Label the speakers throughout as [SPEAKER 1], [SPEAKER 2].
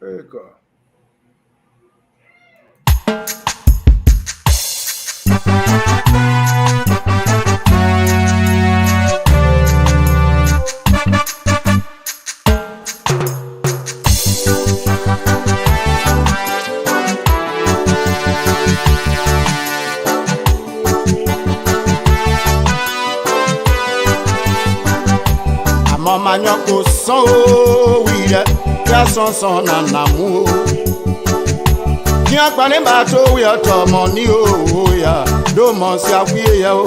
[SPEAKER 1] There you go.
[SPEAKER 2] Mama nyoko son o wiye ya son na namu ki agbani ba to wi oto mo ni o ya do mo si afiye ya o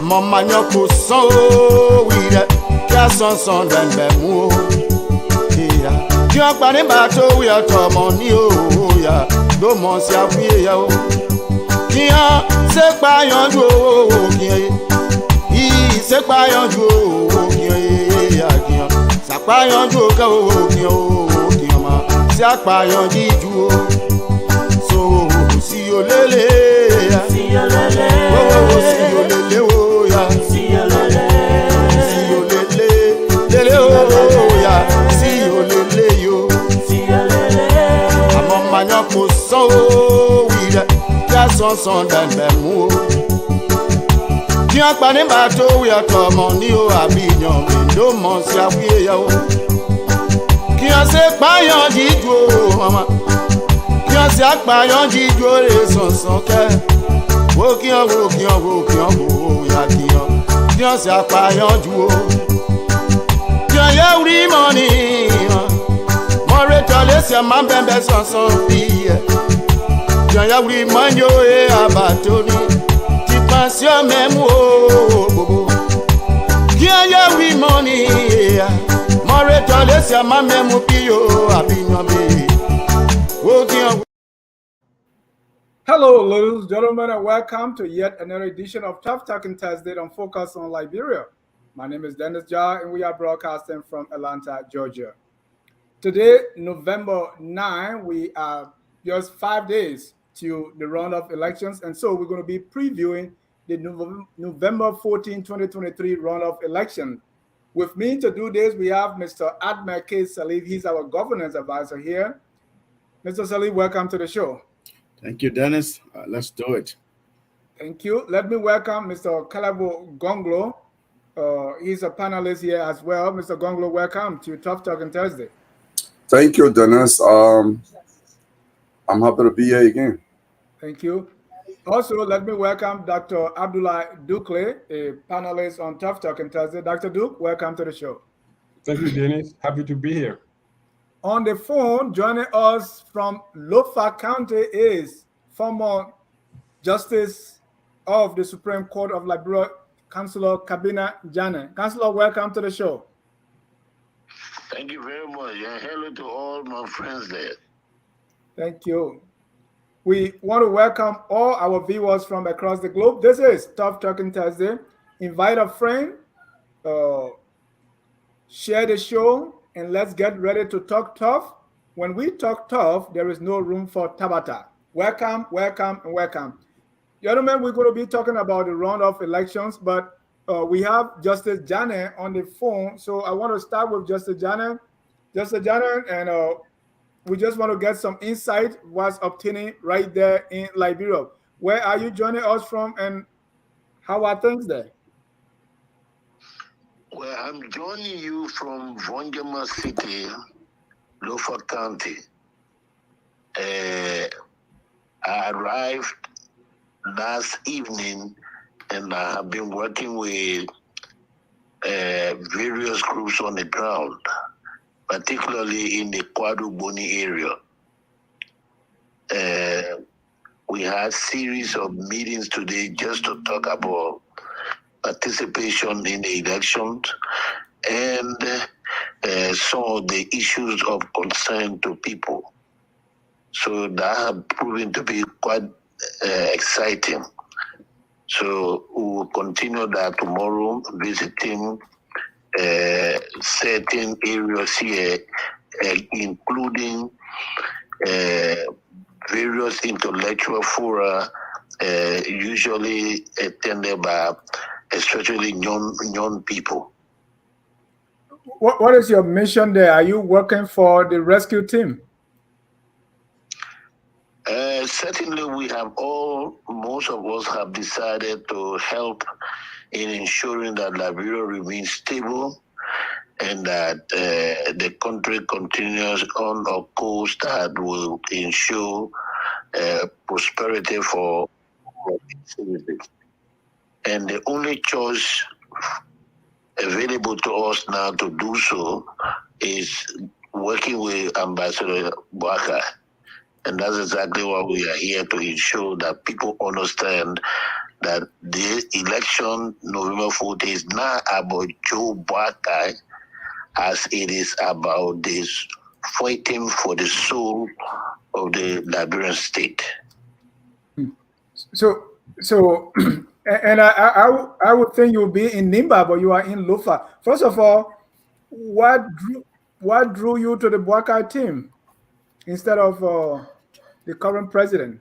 [SPEAKER 2] mama nyoko son o wiye ya son den be mu o ya ki agbani ba to wi oto mo ni o ya do mo si afiye ya o ki an se pa yanju o ki se pa yanju o kiyan sa pa yanju o ka o kiyan ma se pa yanju ju o so si olele ya si olele o ya si olele lele o ya si olele yo si olele amo manyo ko so wi ya son dan be mu o ki agbani ba to wi oto mo ni o abiyan mi do mo si afiye ya o ki an se payan jiju o mama ki an se payan jiju o re son ke wo ki an ya ki an se payan ju o ki an ye ri money mo re to le se ma bembe son bi e ki an ye ri money o e abatoni passion même bobo qui a oui money mon retole c'est ma même pio abignon be
[SPEAKER 1] Hello, ladies and gentlemen, and welcome to yet another edition of Tough Talking Thursday on Focus on Liberia. My name is Dennis Jar, and we are broadcasting from Atlanta, Georgia. Today, November 9, we are just 5 days to the runoff elections, and so we're going to be previewing the November 14, 2023 runoff election. With me to do this, we have Mr. Ahmed Sirleaf. He's our governance advisor here. Mr. Sirleaf, welcome to the show.
[SPEAKER 2] Thank you, Dennis. Let's do it.
[SPEAKER 1] Thank you. Let me welcome Mr. Kehleboe Gongloe. He's a panelist here as well. Mr. Gongloe, welcome to Tough Talking Thursday.
[SPEAKER 3] Thank you, Dennis. I'm happy to be here again.
[SPEAKER 1] Thank you. Also, let me welcome Dr. Abdoulaye Dukule, a panelist on Tough Talking Thursday. Dr. Duke, welcome to the show.
[SPEAKER 4] Thank you, Dennis. Happy to be here.
[SPEAKER 1] On the phone, joining us from Lofa County is former Justice of the Supreme Court of Liberia, Councillor Kabineh Jane. Councillor, welcome to the show.
[SPEAKER 5] Thank you very much, and hello to all my friends there.
[SPEAKER 1] Thank you. We want to welcome all our viewers from across the globe. This is Tough Talking Thursday. Invite a friend, share the show, and let's get ready to talk tough. When we talk tough, there is no room for Tabata. Welcome, welcome, and welcome. Gentlemen, we're going to be talking about the runoff elections, but we have Justice Jane on the phone. So I want to start with Justice Jane. Justice Jane, and we just want to get some insight what's obtaining right there in Liberia. Where are you joining us from, and how are things there?
[SPEAKER 5] Well, I'm joining you from Vonjama City, Lofa County. I arrived last evening, and I have been working with various groups on the ground, particularly in the Kwaduboni area. We had a series of meetings today just to talk about participation in the elections and some of the issues of concern to people. So that has proven to be quite exciting. So we will continue that tomorrow, visiting certain areas here, including various intellectual fora, usually attended by especially young people.
[SPEAKER 1] what is your mission there? Are you working for the rescue team?
[SPEAKER 5] Certainly, most of us have decided to help in ensuring that Liberia remains stable and that the country continues on a course that will ensure prosperity for its citizens. And the only choice available to us now to do so is working with Ambassador Baka. And that's exactly why we are here, to ensure that people understand that the election November 4th is not about Joe Baka, as it is about this fighting for the soul of the Liberian state.
[SPEAKER 1] So, and I would think you would be in Nimba, but you are in Lufa. First of all, what drew you to the Bwaka team instead of the current president?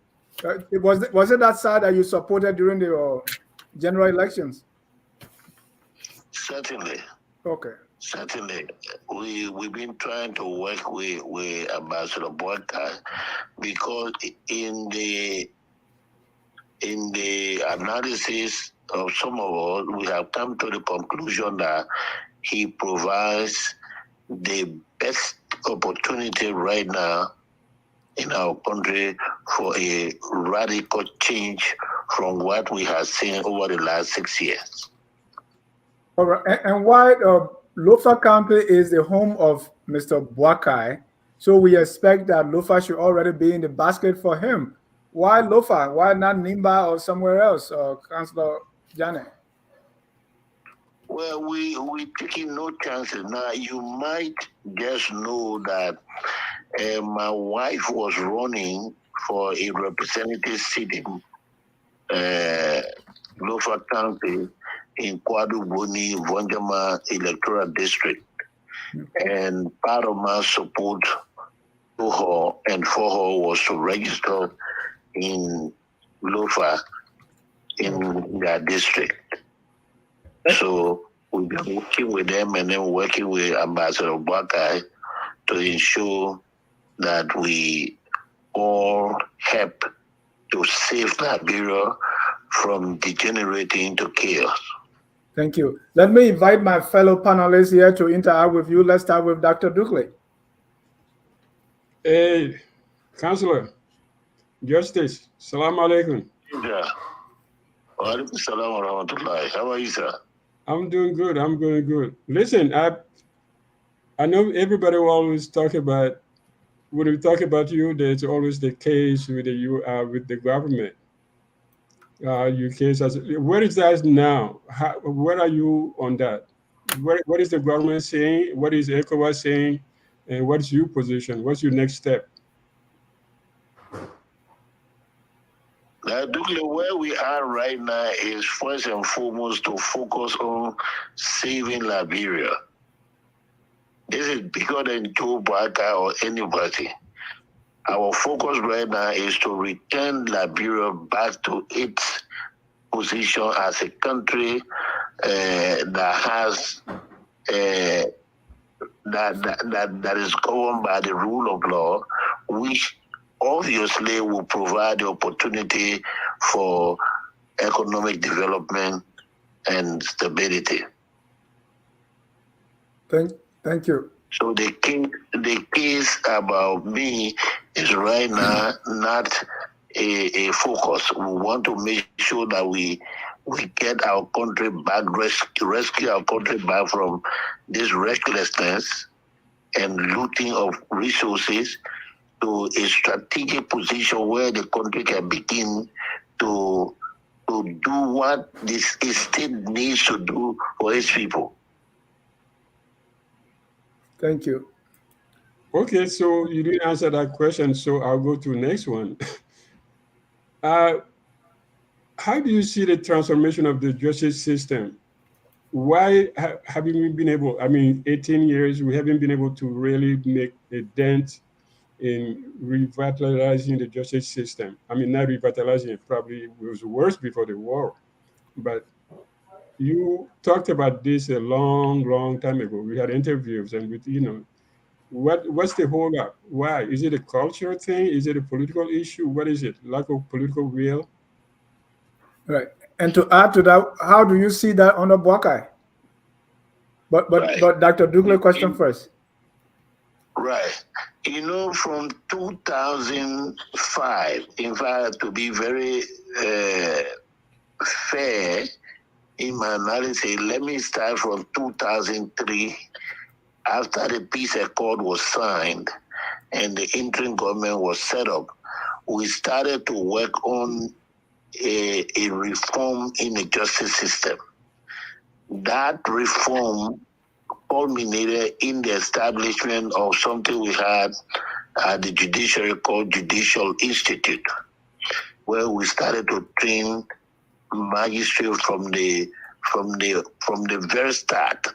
[SPEAKER 1] Was it that side that you supported during the general elections?
[SPEAKER 5] Certainly.
[SPEAKER 1] Okay.
[SPEAKER 5] Certainly, we've been trying to work with Ambassador Bwaka, because in the analysis of some of us, we have come to the conclusion that he provides the best opportunity right now in our country for a radical change from what we have seen over the last 6 years.
[SPEAKER 1] All right. And why Lofa County is the home of Mr. Bwakai, so we expect that Lofa should already be in the basket for him. Why Lofa? Why not Nimba or somewhere else, Councillor Janet?
[SPEAKER 5] Well, we taking no chances. Now, you might just know that my wife was running for a representative seat in Lofa County in Kwadu Boni, Vonjama electoral district. And part of my support to her and for her was to register in Lofa in their district. So we've been working with them and then working with Ambassador Bwakai to ensure that we all help to save Liberia from degenerating into chaos.
[SPEAKER 1] Thank you. Let me invite my fellow panelists here to interact with you. Let's start with Dr. Dukule.
[SPEAKER 4] Hey, Councillor, Justice, Salam alaikum.
[SPEAKER 5] Yeah. Wa alaikum salam wa rahmatullahi. How are you, sir?
[SPEAKER 4] I'm doing good. I'm doing good. Listen, I know everybody will always talk about, when we talk about you, there's always the case with the government. Your case, where is that now? Where are you on that? What is the government saying? What is ECOWAS saying? And what's your position? What's your next step?
[SPEAKER 5] Dukule, where we are right now is first and foremost to focus on saving Liberia. This is bigger than Joe Baka or anybody. Our focus right now is to return Liberia back to its position as a country that has that is governed by the rule of law, which obviously will provide the opportunity for economic development and stability.
[SPEAKER 1] Thank you.
[SPEAKER 5] So the case about me is right now not a focus. We want to make sure that we get our country back, rescue our country back from this recklessness and looting of resources to a strategic position where the country can begin to do what this state needs to do for its people.
[SPEAKER 1] Thank you.
[SPEAKER 4] Okay, so you didn't answer that question, so I'll go to the next one. How do you see the transformation of the justice system? Why haven't we been able, 18 years, we haven't been able to really make a dent in revitalizing the justice system? Not revitalizing it, probably it was worse before the war. But You talked about this a long time ago. We had interviews, and with what's the hold up? Why is it a cultural thing? Is it a political issue? What is it? Lack of political will?
[SPEAKER 1] Right. And to add to that, how do you see that under Buakai? But
[SPEAKER 5] Right.
[SPEAKER 1] Dr. Dukule, question first.
[SPEAKER 5] Right. From 2005, in fact, to be very fair in my analysis, let me start from 2003. After the peace accord was signed and the interim government was set up, we started to work on a reform in the justice system. That reform culminated in the establishment of something we had at the judiciary called Judicial Institute, where we started to train magistrates from the very start,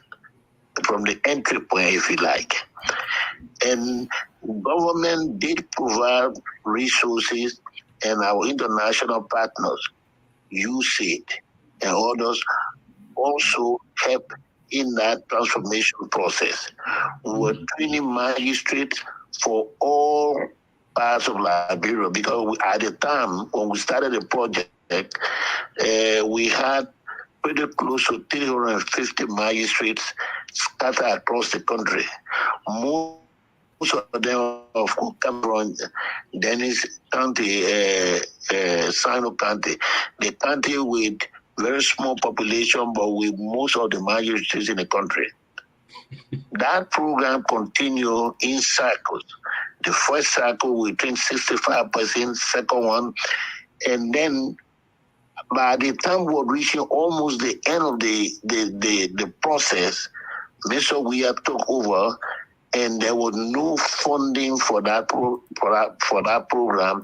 [SPEAKER 5] from the entry point, if you like. And government did provide resources, and our international partners, USAID and others, also help in that transformation process. We were training magistrates for all parts of Liberia because at the time when we started the project, we had pretty close to 350 magistrates scattered across the country. Most of them, of course, come from Dennis County, Sino County, the county with very small population, but with most of the magistrates in the country. That program continued in cycles. The first cycle, we trained 65%, second one, and then by the time we were reaching almost the end of the process, Mr. Weah took over, and there was no funding for that program,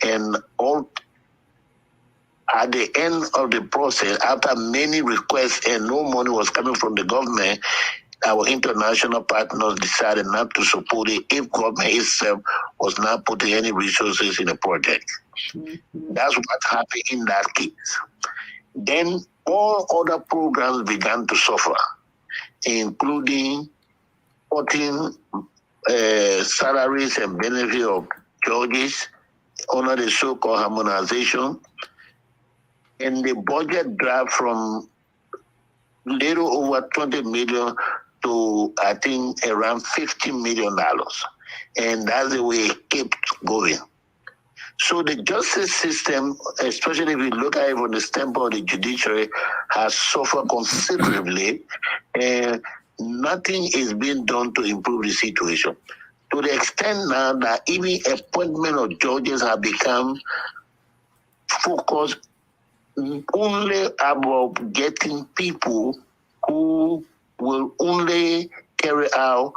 [SPEAKER 5] and all. At the end of the process, after many requests and no money was coming from the government, our international partners decided not to support it if government itself was not putting any resources in the project. Mm-hmm. That's what happened in that case. Then all other programs began to suffer, including cutting salaries and benefits of judges under the so-called harmonization. And the budget dropped from little over 20 million to, I think, around $50 million. And that's the way it kept going. So the justice system, especially if you look at it from the standpoint of the judiciary, has suffered considerably, and nothing is being done to improve the situation. To the extent now that even appointment of judges have become focused only about getting people who will only carry out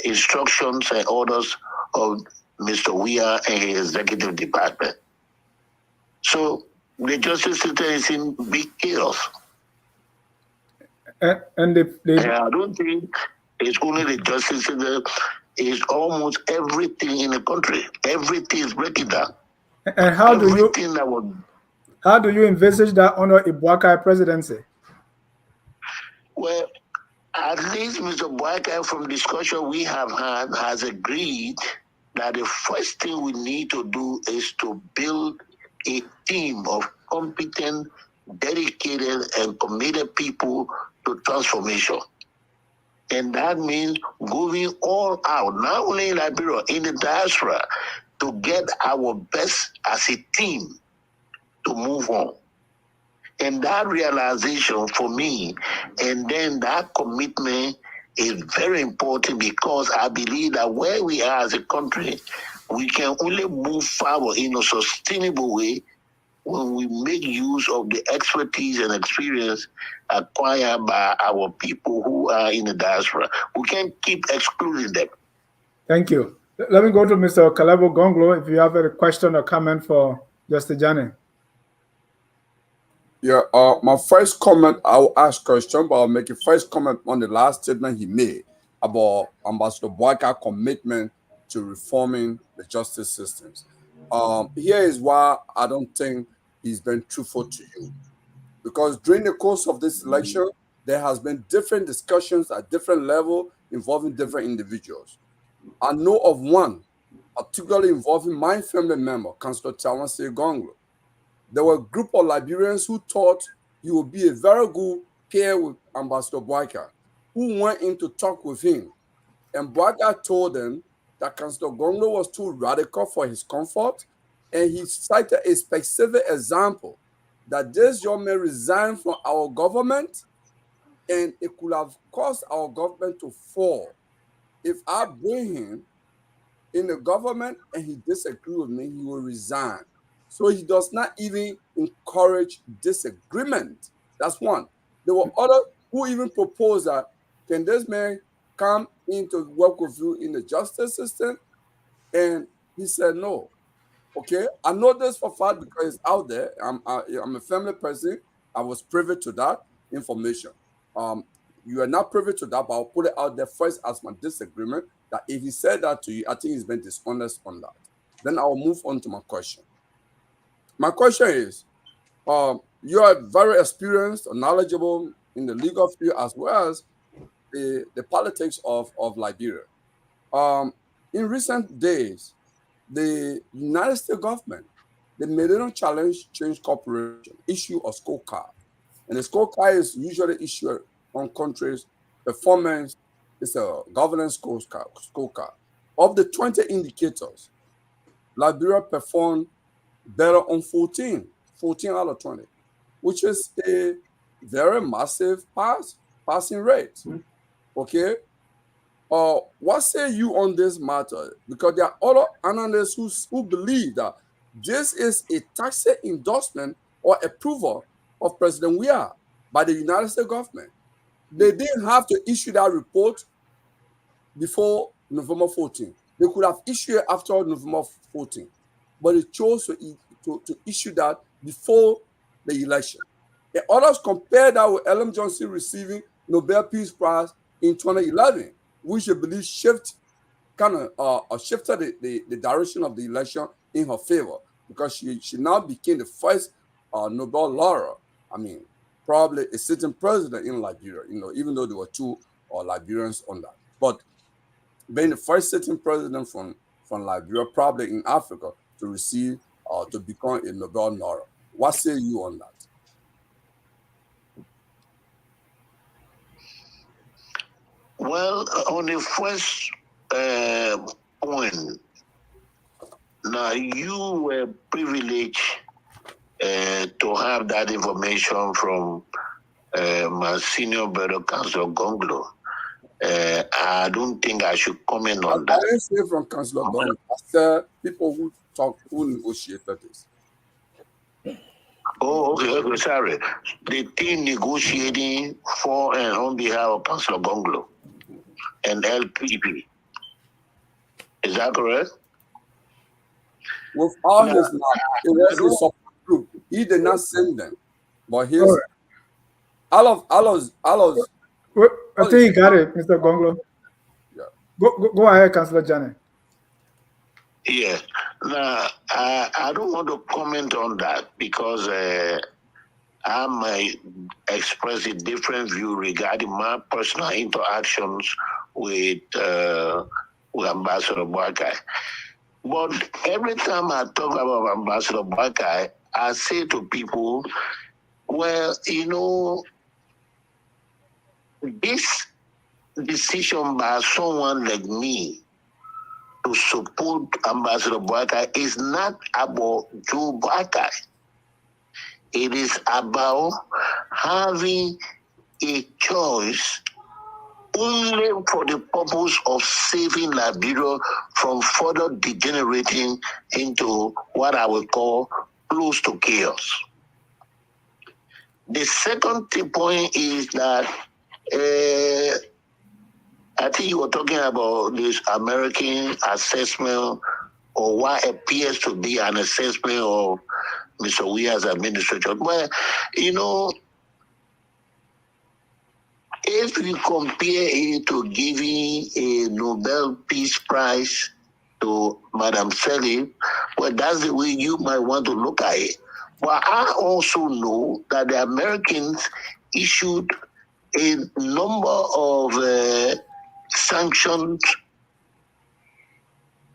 [SPEAKER 5] instructions and orders of Mr. Weah and his executive department. So the justice system is in big chaos. And I don't think it's only the justice system, it's almost everything in the country. Everything is breaking down.
[SPEAKER 1] And how do you envisage that under a Buakai presidency?
[SPEAKER 5] Well, at least Mr. Buakai, from discussion we have had, has agreed that the first thing we need to do is to build a team of competent, dedicated, and committed people to transformation. And that means going all out, not only in Liberia, in the diaspora, to get our best as a team to move on. And that realization for me, and then that commitment is very important, because I believe that where we are as a country, we can only move forward in a sustainable way when we make use of the expertise and experience acquired by our people who are in the diaspora. We can't keep excluding them.
[SPEAKER 1] Thank you. Let me go to Mr. Kehleboe Gongloe if you have a question or comment for Justice Jani.
[SPEAKER 3] Yeah, my first comment, I'll ask question, but I'll make a first comment on the last statement he made about Ambassador Buakai commitment to reforming the justice systems. Here is why I don't think he's been truthful to you. because during the course of this election, there has been different discussions at different levels involving different individuals. I know of one, particularly involving my family member, Councillor Gongloe. There were a group of Liberians who thought he would be a very good pair with Ambassador Boyka, who went in to talk with him. And Boyka told them that Councillor Gongloe was too radical for his comfort, and he cited a specific example that this young man resigned from our government, and it could have caused our government to fall. If I bring him in the government and he disagrees with me, he will resign. So he does not even encourage disagreement. That's one. There were others who even proposed that, can this man come in to work with you in the justice system? And he said no. Okay, I know this for fact because it's out there. I'm a family person. I was privy to that information. You are not privy to that, but I'll put it out there first as my disagreement, that if he said that to you, I think he's been dishonest on that. Then I'll move on to my question. My question is, you are very experienced or knowledgeable in the legal field as well as the politics of Liberia. In recent days, the United States government, the Millennium Challenge Change Corporation, issue a scorecard. And the scorecard is usually issued on countries' performance. It's a governance scorecard. Of the 20 indicators, Liberia performed better on 14 out of 20, which is a very massive passing rate. Okay? What say you on this matter? Because there are other analysts who believe that this is a tacit endorsement or approval of President Weah by the United States government. They didn't have to issue that report before November 14. They could have issued it after November 14, but they chose to issue that before the election. And others compare that with Ellen Johnson receiving Nobel Peace Prize in 2011, which they believe shifted the direction of the election in her favor, because she now became the first Nobel laureate. I mean, probably a sitting president in Liberia, even though there were two Liberians on that. But being the first sitting president from Liberia, probably in Africa, to receive to become a Nobel laureate. What say you on that?
[SPEAKER 5] Well, on the first point, now you were privileged to have that information from my senior brother, Councillor Gongloe. I don't think I should comment on that.
[SPEAKER 3] I didn't say from Councillor Gongloe. I said people who negotiated this.
[SPEAKER 5] Oh, okay, sorry. The team negotiating for and on behalf of Councillor Gongloe and LPP. Is that correct?
[SPEAKER 3] With all his it was a support group. He did not send them, but his all of.
[SPEAKER 1] I think you got it, Mr. Gongloe.
[SPEAKER 3] Yeah.
[SPEAKER 1] Go ahead, Councillor Janet.
[SPEAKER 5] Yeah. Now, I don't want to comment on that because I might express a different view regarding my personal interactions with Ambassador Boyka. But every time I talk about Ambassador Boyka, I say to people, well, this decision by someone like me to support Ambassador Boyka is not about Joe Boyka. It is about having a choice only for the purpose of saving Liberia from further degenerating into what I would call close to chaos. The second point is that I think you were talking about this American assessment, or what appears to be an assessment of Mr. Weah's administration. Well, if we compare it to giving a Nobel Peace Prize to Madam Sirleaf, well, that's the way you might want to look at it. But I also know that the Americans issued a number of sanctions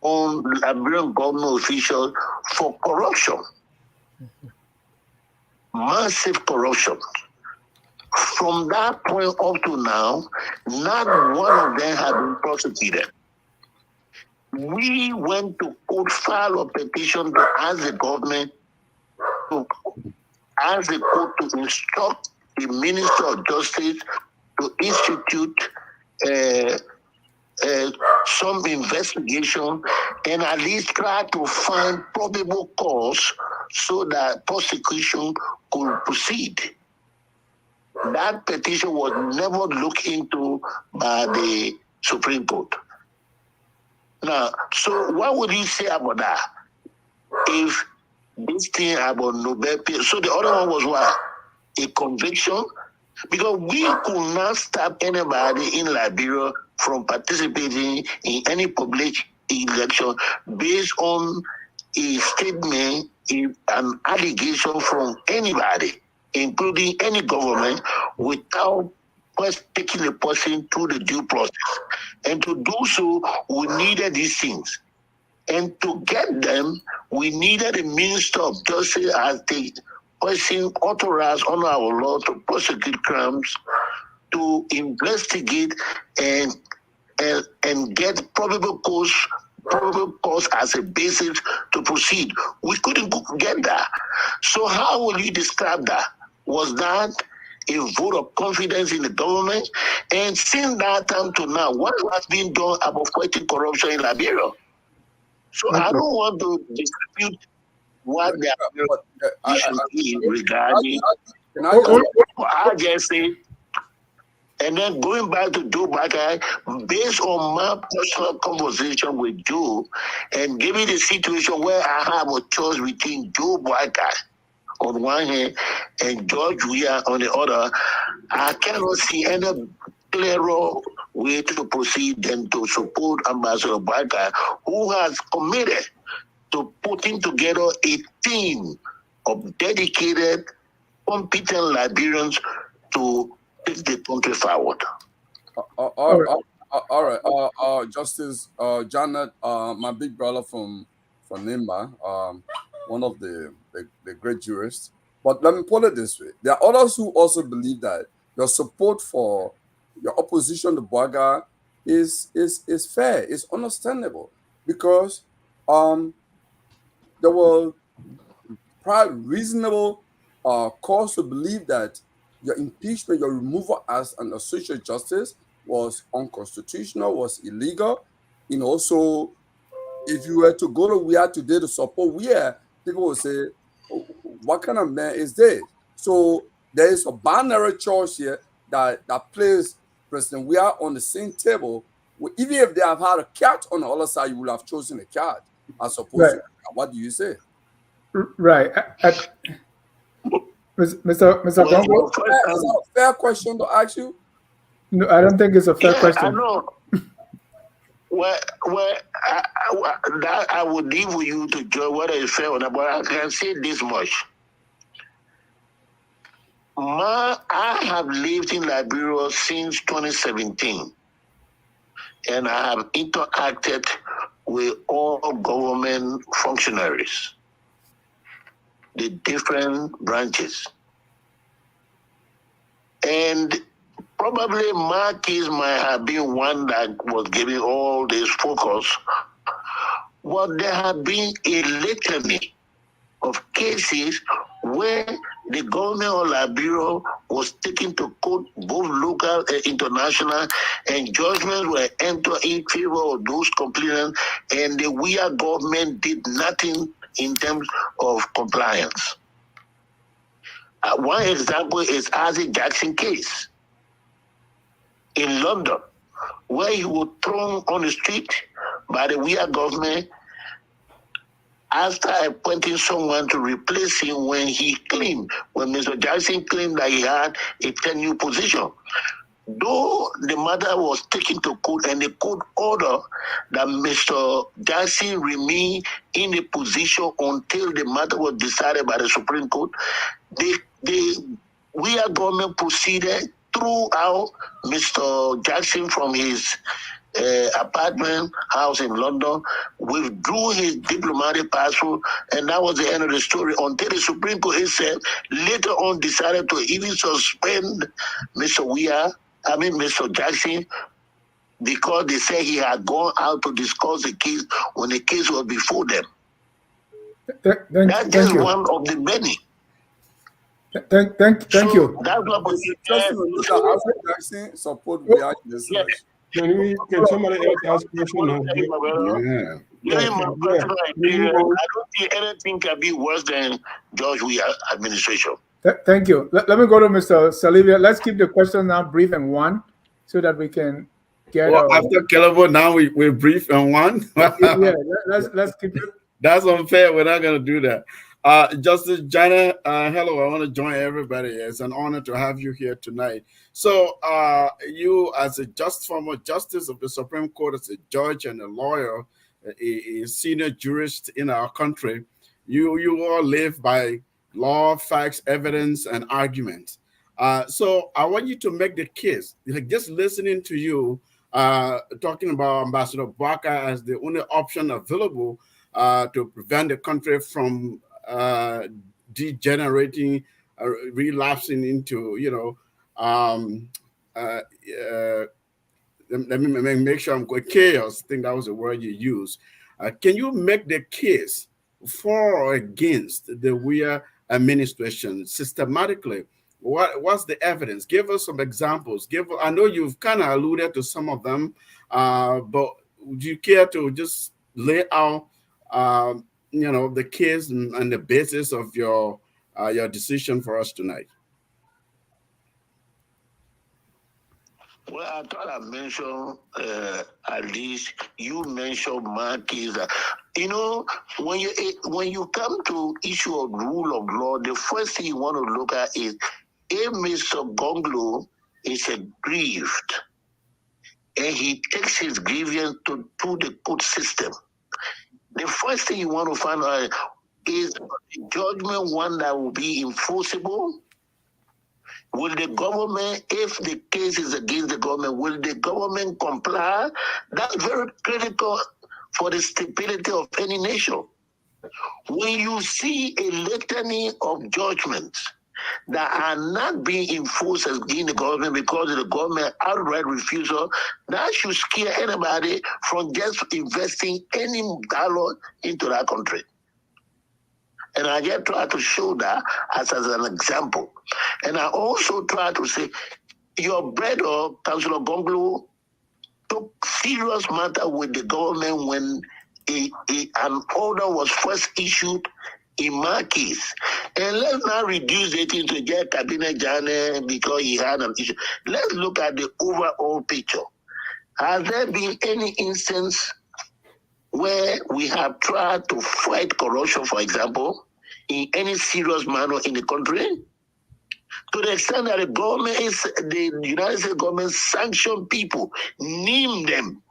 [SPEAKER 5] on Liberian government officials for corruption, massive corruption. From that point up to now, not one of them have been prosecuted. We went to court, file a petition to ask the government to ask the court to instruct the Minister of Justice to institute some investigation and at least try to find probable cause so that prosecution could proceed. That petition was never looked into by the Supreme Court. Now, so what would you say about that? If this thing about Nobel Peace, so the other one was what? A conviction? Because we could not stop anybody in Liberia from participating in any public election based on a statement, an allegation from anybody, including any government, without first taking the person through the due process. And to do so, we needed these things. And to get them, we needed a Minister of Justice as the person authorized under our law to prosecute crimes, to investigate and get probable cause as a basis to proceed. We couldn't get that. So how will you describe that? Was that a vote of confidence in the government? And since that time to now, what has been done about fighting corruption in Liberia? So okay. I don't want to dispute what they are regarding. I just say, and then going back to Joe Baka, based on my personal conversation with Joe, and given the situation where I have a choice between Joe Baka on one hand and George Weah on the other, I cannot see any clearer way to proceed than to support Ambassador Baka, who has committed to putting together a team of dedicated, competent Liberians to take the country forward.
[SPEAKER 3] All right. Justice Janet, my big brother from Nimba, one of the great jurists. But let me put it this way. There are others who also believe that your support for your opposition to Bwaga is fair, is understandable, because there were probably reasonable cause to believe that your impeachment, your removal as an associate justice was unconstitutional, was illegal. So if you were to go to Weah today to support Weah, people will say, what kind of man is this? So there is a binary choice here that plays President Weah on the same table. Even if they have had a cat on the other side, you would have chosen a cat as opposed to. What do you say?
[SPEAKER 1] Right. Mr. Gongloe?
[SPEAKER 3] Is that a fair question to ask you?
[SPEAKER 1] No, I don't think it's a fair question.
[SPEAKER 5] I know. That I would leave with you to judge whether it's fair or not, but I can say this much. I have lived in Liberia since 2017, and I have interacted with all government functionaries, the different branches. And probably my case might have been one that was giving all this focus, but there have been a litany of cases where the government of Liberia was taken to court, both local and international, and judgments were entered in favor of those complainants, and the Weah government did nothing in terms of compliance. One example is Isaac Jackson case in London, where he was thrown on the street by the Weah government after appointing someone to replace him when Mr. Jackson claimed that he had a tenure position. though the matter was taken to court and the court ordered that Mr. Jackson remain in a position until the matter was decided by the Supreme Court, we are government proceeded throughout Mr. Jackson from his apartment house in London, withdrew his diplomatic passport, and that was the end of the story until the Supreme Court itself later on decided to even suspend Mr. Jackson, because they said he had gone out to discuss the case when the case was before them. That's just one of the many.
[SPEAKER 1] Thank you.
[SPEAKER 5] That's what
[SPEAKER 3] Mr. Jackson support we are in this election.
[SPEAKER 4] Can somebody else ask a question now?
[SPEAKER 5] During my personal experience, I don't think anything can be worse than George Weah administration.
[SPEAKER 1] Thank you. Let me go to Mr. Sirleaf. Let's keep the question now brief and one, so that we can get.
[SPEAKER 2] After Kehleboe, now we brief and one.
[SPEAKER 1] Yeah, let's keep it.
[SPEAKER 2] That's unfair. We're not going to do that. Justice Jana, hello. I want to join everybody. It's an honor to have you here tonight. So you, as a former justice of the Supreme Court, as a judge and a lawyer, a senior jurist in our country, you all live by law, facts, evidence, and argument. So I want you to make the case. Just listening to you talking about Ambassador Baka as the only option available to prevent the country from degenerating, relapsing into, let me make sure I'm going chaos. I think that was the word you used. Can you make the case for or against the Weah administration systematically? What's the evidence? Give us some examples. I know you've kind of alluded to some of them, but would you care to just lay out the case and the basis of your decision for us tonight?
[SPEAKER 5] Well, I thought I mentioned, at least you mentioned my case. When you come to issue of rule of law, the first thing you want to look at is if Mr. Gongloe is aggrieved and he takes his grievance to the court system. The first thing you want to find out is the judgment one that will be enforceable. Will the government, if the case is against the government, will the government comply? That's very critical for the stability of any nation. When you see a litany of judgments that are not being enforced as in the government because of the government outright refusal, that should scare anybody from just investing any dollar into that country. And I just try to show that as an example. And I also try to say, your brother, Councillor Gongloe, took serious matter with the government when an order was first issued in my case. And let's not reduce it into just Kabineh Jane because he had an issue. Let's look at the overall picture. Has there been any instance where we have tried to fight corruption, for example, in any serious manner in the country? To the extent that the United States government sanctioned people, named them,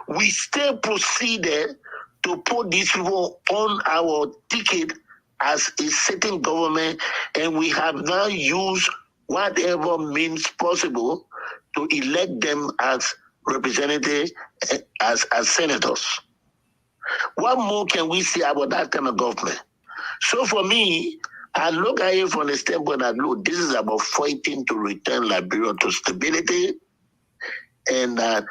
[SPEAKER 5] we still proceeded to put these people on our ticket as a sitting government, and we have now used whatever means possible to elect them as representatives, as senators. What more can we say about that kind of government? So for me, I look at it from the standpoint that, look, this is about fighting to return Liberia to stability, and that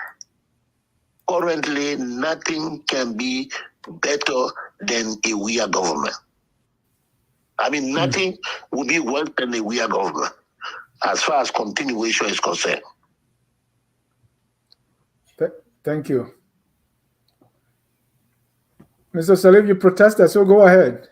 [SPEAKER 5] currently nothing can be better than a Weah government. I mean, nothing will be worse than a Weah government as far as continuation is concerned.
[SPEAKER 1] Thank you. Mr. Sirleaf, you protested, so go ahead.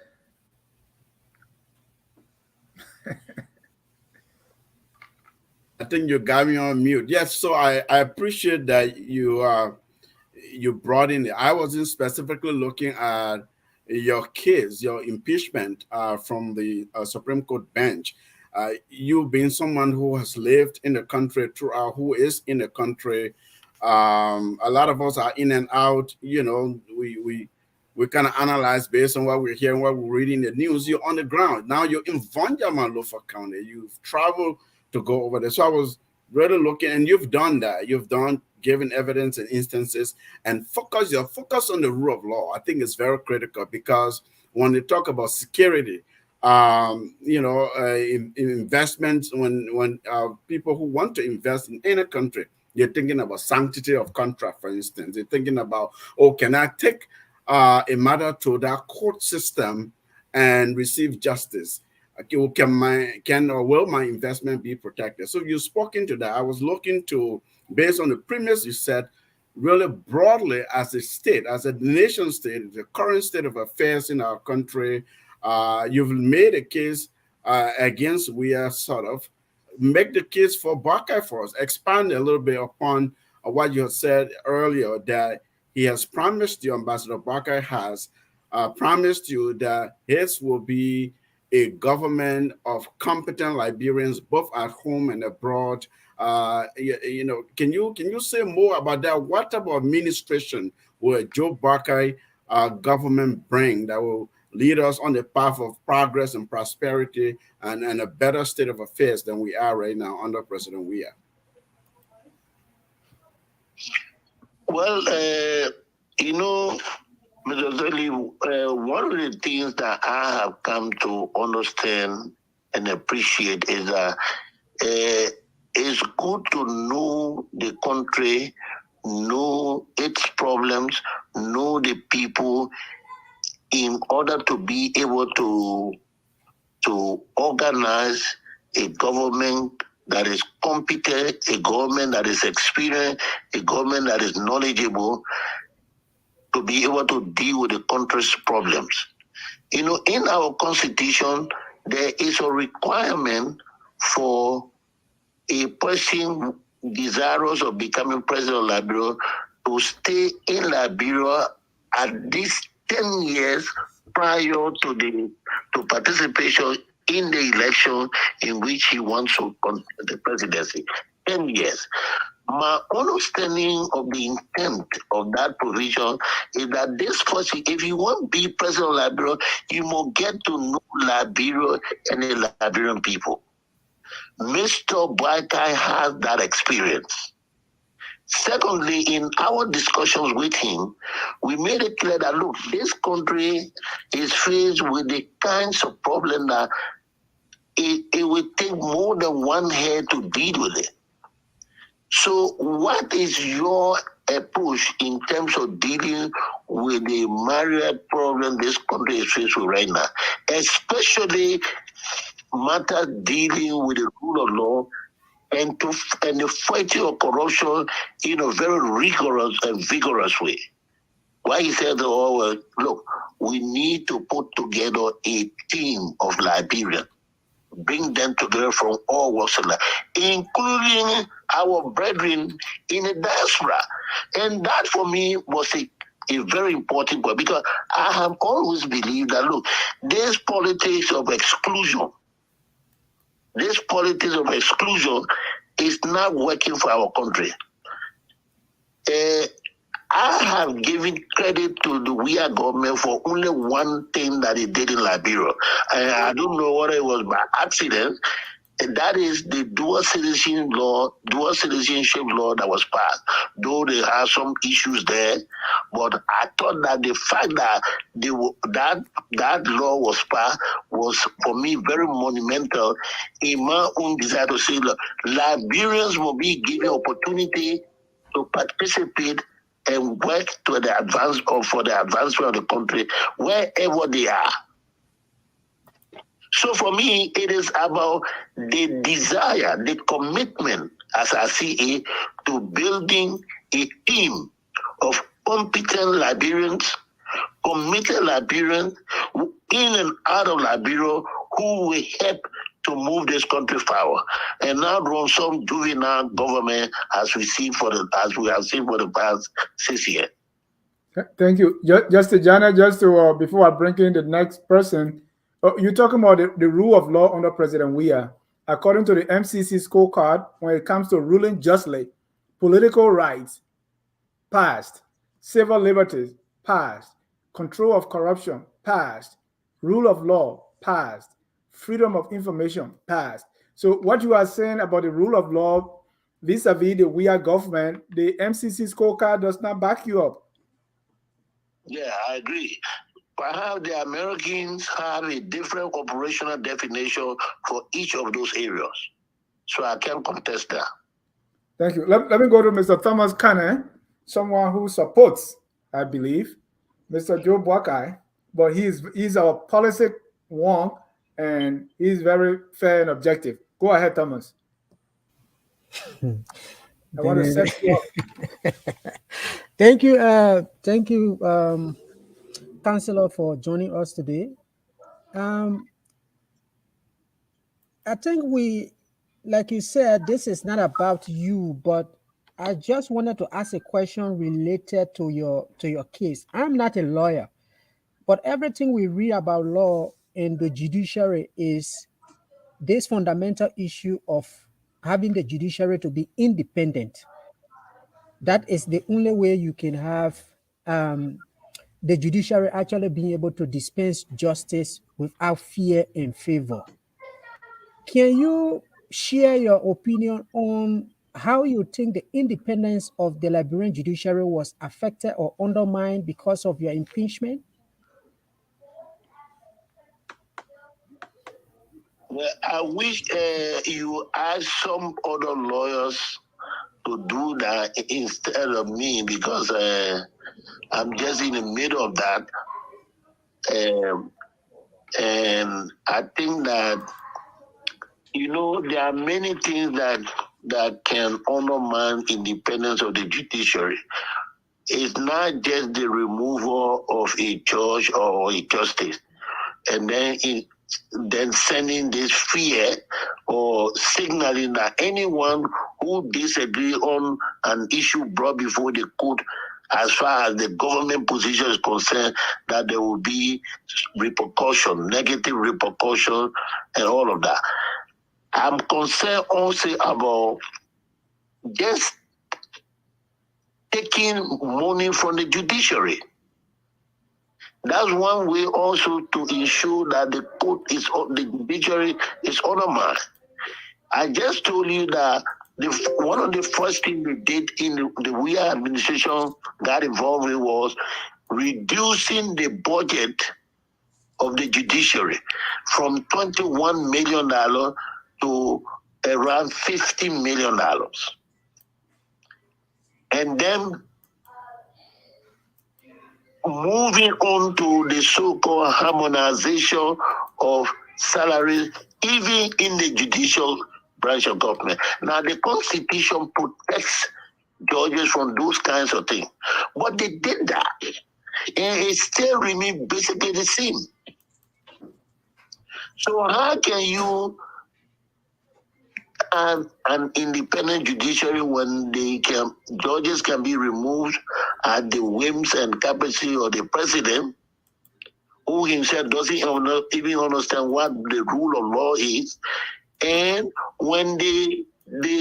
[SPEAKER 2] I think you got me on mute. Yes, so I appreciate that you brought in. I wasn't specifically looking at your case, your impeachment from the Supreme Court bench. you being someone who has lived in the country throughout, who is in the country, a lot of us are in and out. You know, we kind of analyze based on what we're hearing, what we're reading in the news. You're on the ground now. You're in Vanjama County. You've traveled to go over there. So I was really looking, and you've done that. You've done given evidence and instances, and focus on the rule of law. I think it's very critical, because when they talk about security, in investments, when people who want to invest in any country, they're thinking about sanctity of contract. For instance, they're thinking about, oh, can I take a matter to that court system and receive justice? Can or will my investment be protected? So you've spoken to that. I was looking to, based on the premise you said, really broadly, as a state, as a nation state, the current state of affairs in our country. You've made a case against, we are sort of make the case for Barkai for us. Expand a little bit upon what you had said earlier, that he has promised you, Ambassador Barkai has promised you, that his will be a government of competent Liberians, both at home and abroad. Can you say more about that? What type of administration will Joe Barkai government bring that will lead us on the path of progress and prosperity and a better state of affairs than we are right now under President Weah?
[SPEAKER 5] Well, Mr. Sirleaf, one of the things that I have come to understand and appreciate is that it's good to know the country, know its problems, know the people, in order to be able to organize a government that is competent, a government that is experienced, a government that is knowledgeable, to be able to deal with the country's problems. In our constitution, there is a requirement for a person desirous of becoming president of Liberia to stay in Liberia at least 10 years prior to participation in the election in which he wants to contest the presidency. 10 years. My understanding of the intent of that provision is that this person, if you want to be president of Liberia, you must get to know Liberia and the Liberian people. Mr. Barkai has that experience. Secondly, in our discussions with him, we made it clear that, look, this country is faced with the kinds of problems that it will take more than one head to deal with it. So what is your approach in terms of dealing with the myriad problem this country is faced with right now, especially matters dealing with the rule of law and the fighting of corruption in a very rigorous and vigorous way? Why he said, look, we need to put together a team of Liberians, bring them together from all walks of life, including our brethren in the diaspora. And that for me was a very important point, because I have always believed that, look, this politics of exclusion is not working for our country. I have given credit to the Weah government for only one thing that it did in Liberia. I don't know whether it was by accident. And that is the dual citizenship law that was passed. Though they have some issues there, but I thought that the fact that that law was passed was, for me, very monumental in my own desire to say, look, Liberians will be given opportunity to participate and work to the advance or for the advancement of the country wherever they are. So for me, it is about the desire, the commitment, as I see it, to building a team of competent Liberians, committed Liberians in and out of Liberia who will help to move this country forward, and not run some juvenile government as we have seen for the past 6 years.
[SPEAKER 1] Thank you, Justice Jana. Before I bring in the next person, you're talking about the rule of law under President Weah. according to the MCC scorecard, when it comes to ruling justly, political rights, passed, civil liberties, passed, control of corruption, passed, rule of law, passed, freedom of information, passed. So what you are saying about the rule of law vis-a-vis the WIA government, the MCC scorecard does not back you up.
[SPEAKER 5] Yeah, I agree. Perhaps the Americans have a different operational definition for each of those areas. So I can't contest that.
[SPEAKER 1] Thank you. Let me go to Mr. Thomas Kabineh, someone who supports, I believe, Mr. Joe Boakai, but he's our policy wonk, and he's very fair and objective. Go ahead, Thomas. I want to set you up.
[SPEAKER 6] Thank you, Councillor, for joining us today. I think like you said, this is not about you, but I just wanted to ask a question related to your case. I'm not a lawyer, but everything we read about law in the judiciary is this fundamental issue of having the judiciary to be independent. That is the only way you can have the judiciary actually being able to dispense justice without fear and favor. Can you share your opinion on how you think the independence of the Liberian judiciary was affected or undermined because of your impeachment?
[SPEAKER 5] Well, I wish you ask some other lawyers to do that instead of me, because I'm just in the middle of that. And I think that, there are many things that can undermine independence of the judiciary. It's not just the removal of a judge or a justice, and then sending this fear or signaling that anyone who disagree on an issue brought before the court, as far as the government position is concerned, that there will be repercussion, negative repercussion, and all of that. I'm concerned also about just taking money from the judiciary. That's one way also to ensure that the judiciary is undermined. I just told you that one of the first things they did in the WIA administration got involved with was reducing the budget of the judiciary from $21 million to around $50 million. And then moving on to the so-called harmonization of salaries, even in the judicial branch of government. Now, the Constitution protects judges from those kinds of things. But they did that, and it still remains basically the same. So how can you have an independent judiciary when judges can be removed at the whims and caprice of the president, who himself doesn't even understand what the rule of law is, and when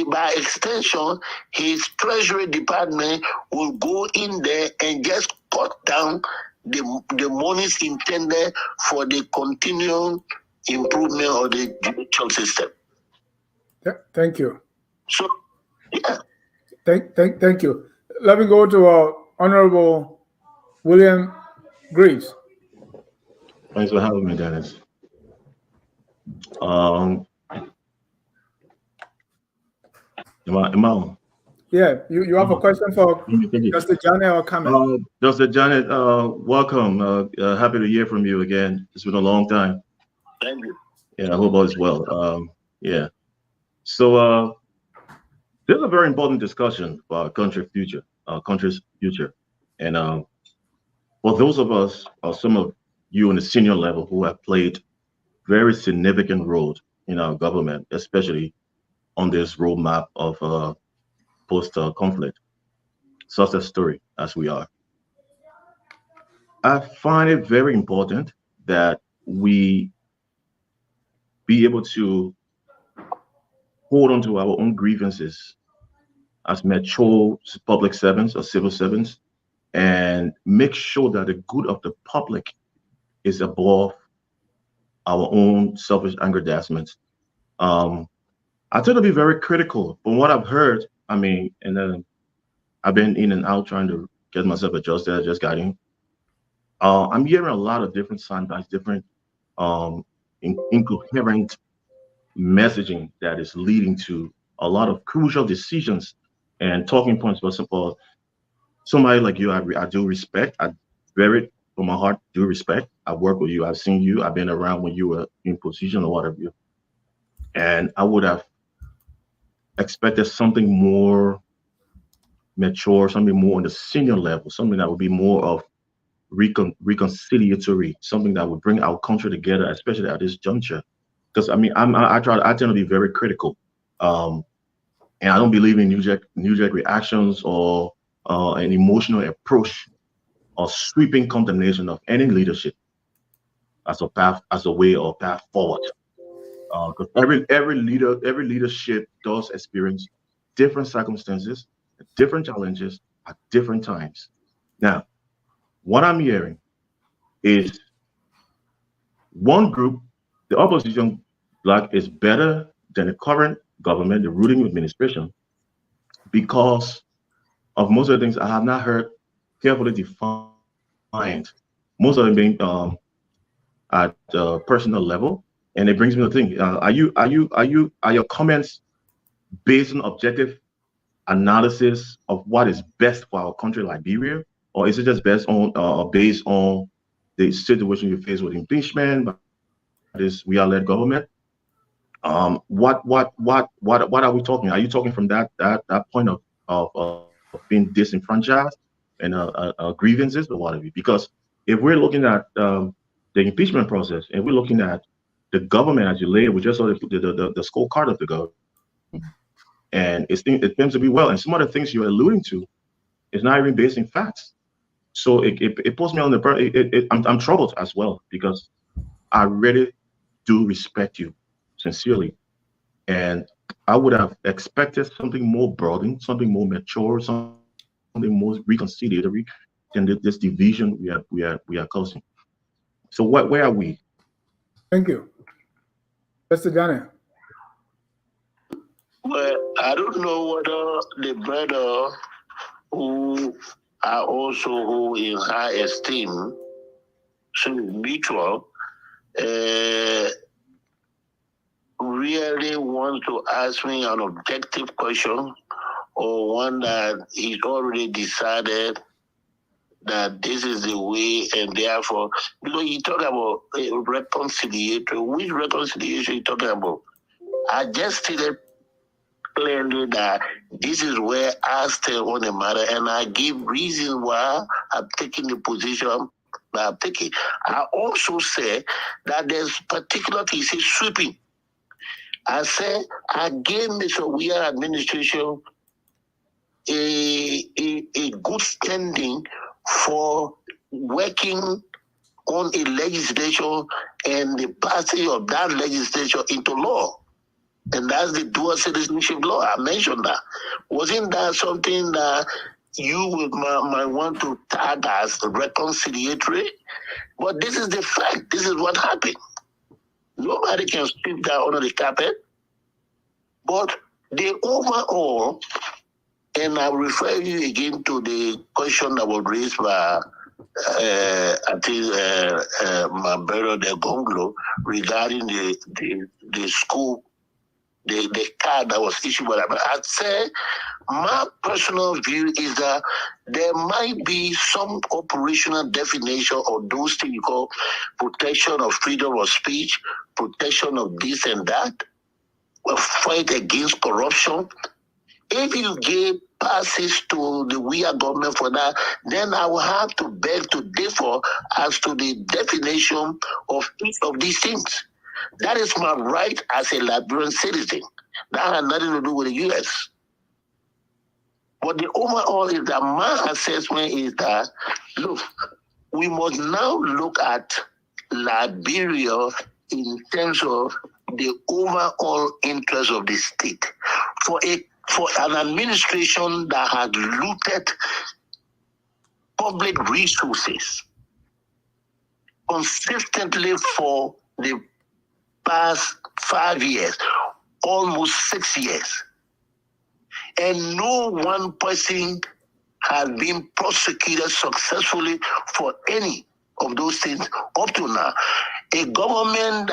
[SPEAKER 5] by extension, his Treasury Department will go in there and just cut down the monies intended for the continuing improvement of the judicial system.
[SPEAKER 1] Thank you.
[SPEAKER 5] So, yeah.
[SPEAKER 1] Thank you. Let me go to Honorable William Greaves.
[SPEAKER 7] Thanks for having me, Dennis. Am I on?
[SPEAKER 1] Yeah, you have a question for Justice Janet or comment?
[SPEAKER 7] Justice Janet, welcome. Happy to hear from you again. It's been a long time.
[SPEAKER 5] Thank you.
[SPEAKER 7] Yeah, I hope all is well. Yeah. So this is a very important discussion for our country's future. And for those of us, or some of you in the senior level who have played very significant roles in our government, especially on this roadmap of post-conflict success story as we are. I find it very important that we be able to hold on to our own grievances as mature public servants or civil servants and make sure that the good of the public is above our own selfish aggrandizements. I tend to be very critical from what I've heard. I mean, and then I've been in and out trying to get myself adjusted, just got in. I'm hearing a lot of different sound bites, different incoherent messaging that is leading to a lot of crucial decisions and talking points. But for somebody like you, I do respect. I very from my heart do respect. I work with you. I've seen you. I've been around when you were in position or whatever. And I would have expected something more mature, something more on the senior level, something that would be more of reconciliatory, something that would bring our country together, especially at this juncture. Because I mean, I tend to be very critical, and I don't believe in knee-jerk reactions or an emotional approach or sweeping condemnation of any leadership as a way or path forward. Because every leadership does experience different circumstances, different challenges at different times. Now, what I'm hearing is one group, the opposition bloc, is better than the current government, the ruling administration, because of most of the things I have not heard carefully defined. Most of them being at personal level, and it brings me to think: are your comments based on objective analysis of what is best for our country, Liberia, or is it just based on the situation you face with impeachment by this we-are-led government? What are we talking? Are you talking from that point of being disenfranchised and grievances or whatever? Because if we're looking at the impeachment process and we're looking at the government as you laid, we just saw the scorecard of the government, and it seems to be well. And some of the things you're alluding to is not even based in facts. So it puts me on the I'm troubled as well, because I really do respect you sincerely, and I would have expected something more broadened, something more mature, something more reconciliatory than this division we are causing. So where are we?
[SPEAKER 1] Thank you, Mr. Daniel.
[SPEAKER 5] Well, I don't know whether the brother who are also in high esteem, so mutual, really want to ask me an objective question, or one that he's already decided that this is the way, and therefore, because you talk about reconciliation, which reconciliation you talking about? I just stated clearly that this is where I stand on the matter, and I give reasons why I'm taking the position that I'm taking. I also say that there's particular cases sweeping. I say I gave Mr. Weir administration a good standing for working on a legislation and the passing of that legislation into law. And that's the dual citizenship law. I mentioned that. Wasn't that something that you might want to tag as reconciliatory? But this is the fact. This is what happened. Nobody can sweep that under the carpet. But the overall, and I refer you again to the question that was raised by I think my brother the Gongloe regarding the school, the card that was issued by that. I'd say my personal view is that there might be some operational definition of those things you call protection of freedom of speech, protection of this and that, a fight against corruption. If you give passes to the Weir government for that, then I will have to beg to differ as to the definition of each of these things. That is my right as a Liberian citizen. That has nothing to do with the U.S. But the overall is that my assessment is that, look, we must now look at Liberia in terms of of the overall interest of the state. For an administration that had looted public resources consistently for the past 5 years, almost 6 years, and no one person has been prosecuted successfully for any of those things up to now. A government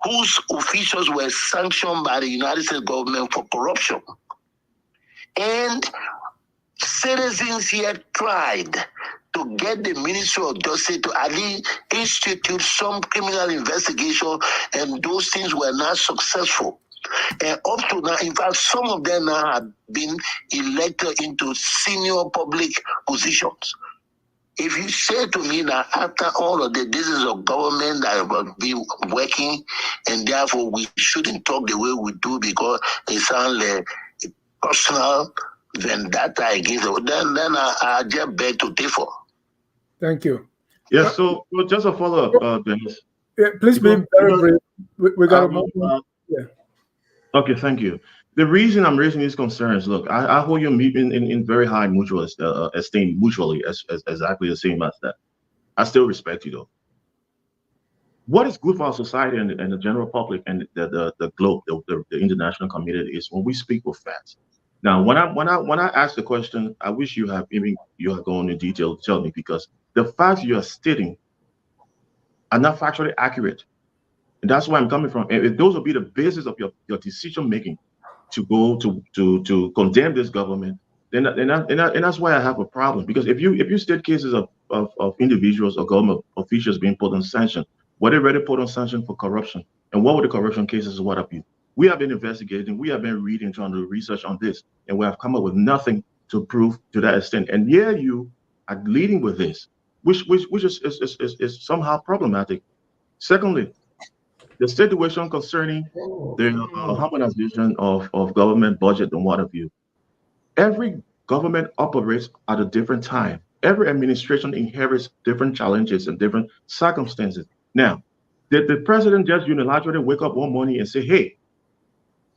[SPEAKER 5] whose officials were sanctioned by the United States government for corruption. And citizens here tried to get the Ministry of Justice to at least institute some criminal investigation, and those things were not successful. And up to now, in fact, some of them now have been elected into senior public positions. If you say to me that after all of this is a government that will be working, and therefore we shouldn't talk the way we do because it sounds like a personal vendetta against it, then I just beg to differ.
[SPEAKER 1] Thank you.
[SPEAKER 7] Yeah, so just a follow-up, Dennis.
[SPEAKER 1] Yeah, please be very brief. We got to move on. Yeah.
[SPEAKER 7] Okay, thank you. The reason I'm raising these concerns, look, I hold you in very high mutual esteem, mutually, as exactly the same as that. I still respect you, though. What is good for our society and the general public and the globe, the international community, is when we speak with facts. Now, when I ask the question, I wish you have gone into detail to tell me, because the facts you are stating are not factually accurate. And that's where I'm coming from. And if those will be the basis of your decision making to go to condemn this government, then that's why I have a problem. Because if you state cases of individuals or government officials being put on sanction, were they already put on sanction for corruption? And what were the corruption cases? What have you? We have been investigating, we have been reading, trying to research on this, and we have come up with nothing to prove to that extent. And here you are leading with this, which is somehow problematic. Secondly, the situation concerning the harmonization of government budget and what have you. Every government operates at a different time. Every administration inherits different challenges and different circumstances. Now, did the president just unilaterally wake up one morning and say, hey,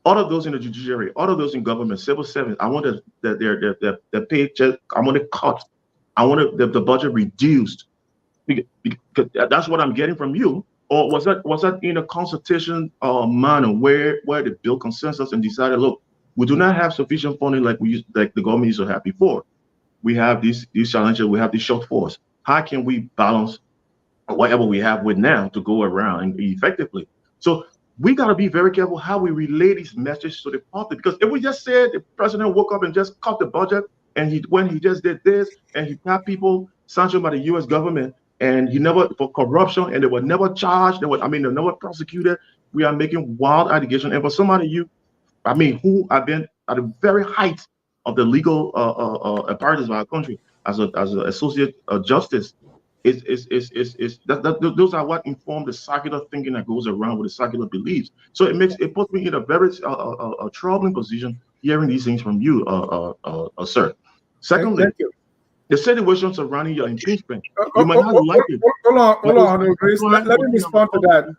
[SPEAKER 7] all of those in the judiciary, all of those in government, civil servants, I want their paycheck, I want it cut. I want the budget reduced. Because that's what I'm getting from you. Or was that in a consultation manner where they built consensus and decided, look, we do not have sufficient funding like the government used to have before. We have these challenges, we have these shortfalls. How can we balance whatever we have with now to go around effectively? So we got to be very careful how we relay these messages to the public, because if we just said the president woke up and just cut the budget, and when he just did this, and he got people sanctioned by the U.S. government, and he never, for corruption, and they were never charged, they're never prosecuted. We are making wild allegations. And for somebody who have been at the very height of the legal apparatus of our country as an associate justice, those are what inform the circular thinking that goes around with the circular beliefs. So it puts me in a very troubling position hearing these things from you, sir. Secondly,
[SPEAKER 1] thank you.
[SPEAKER 7] The situation surrounding your impeachment, you might not like it.
[SPEAKER 1] Hold on, Honorable Greaves. Let him respond to that.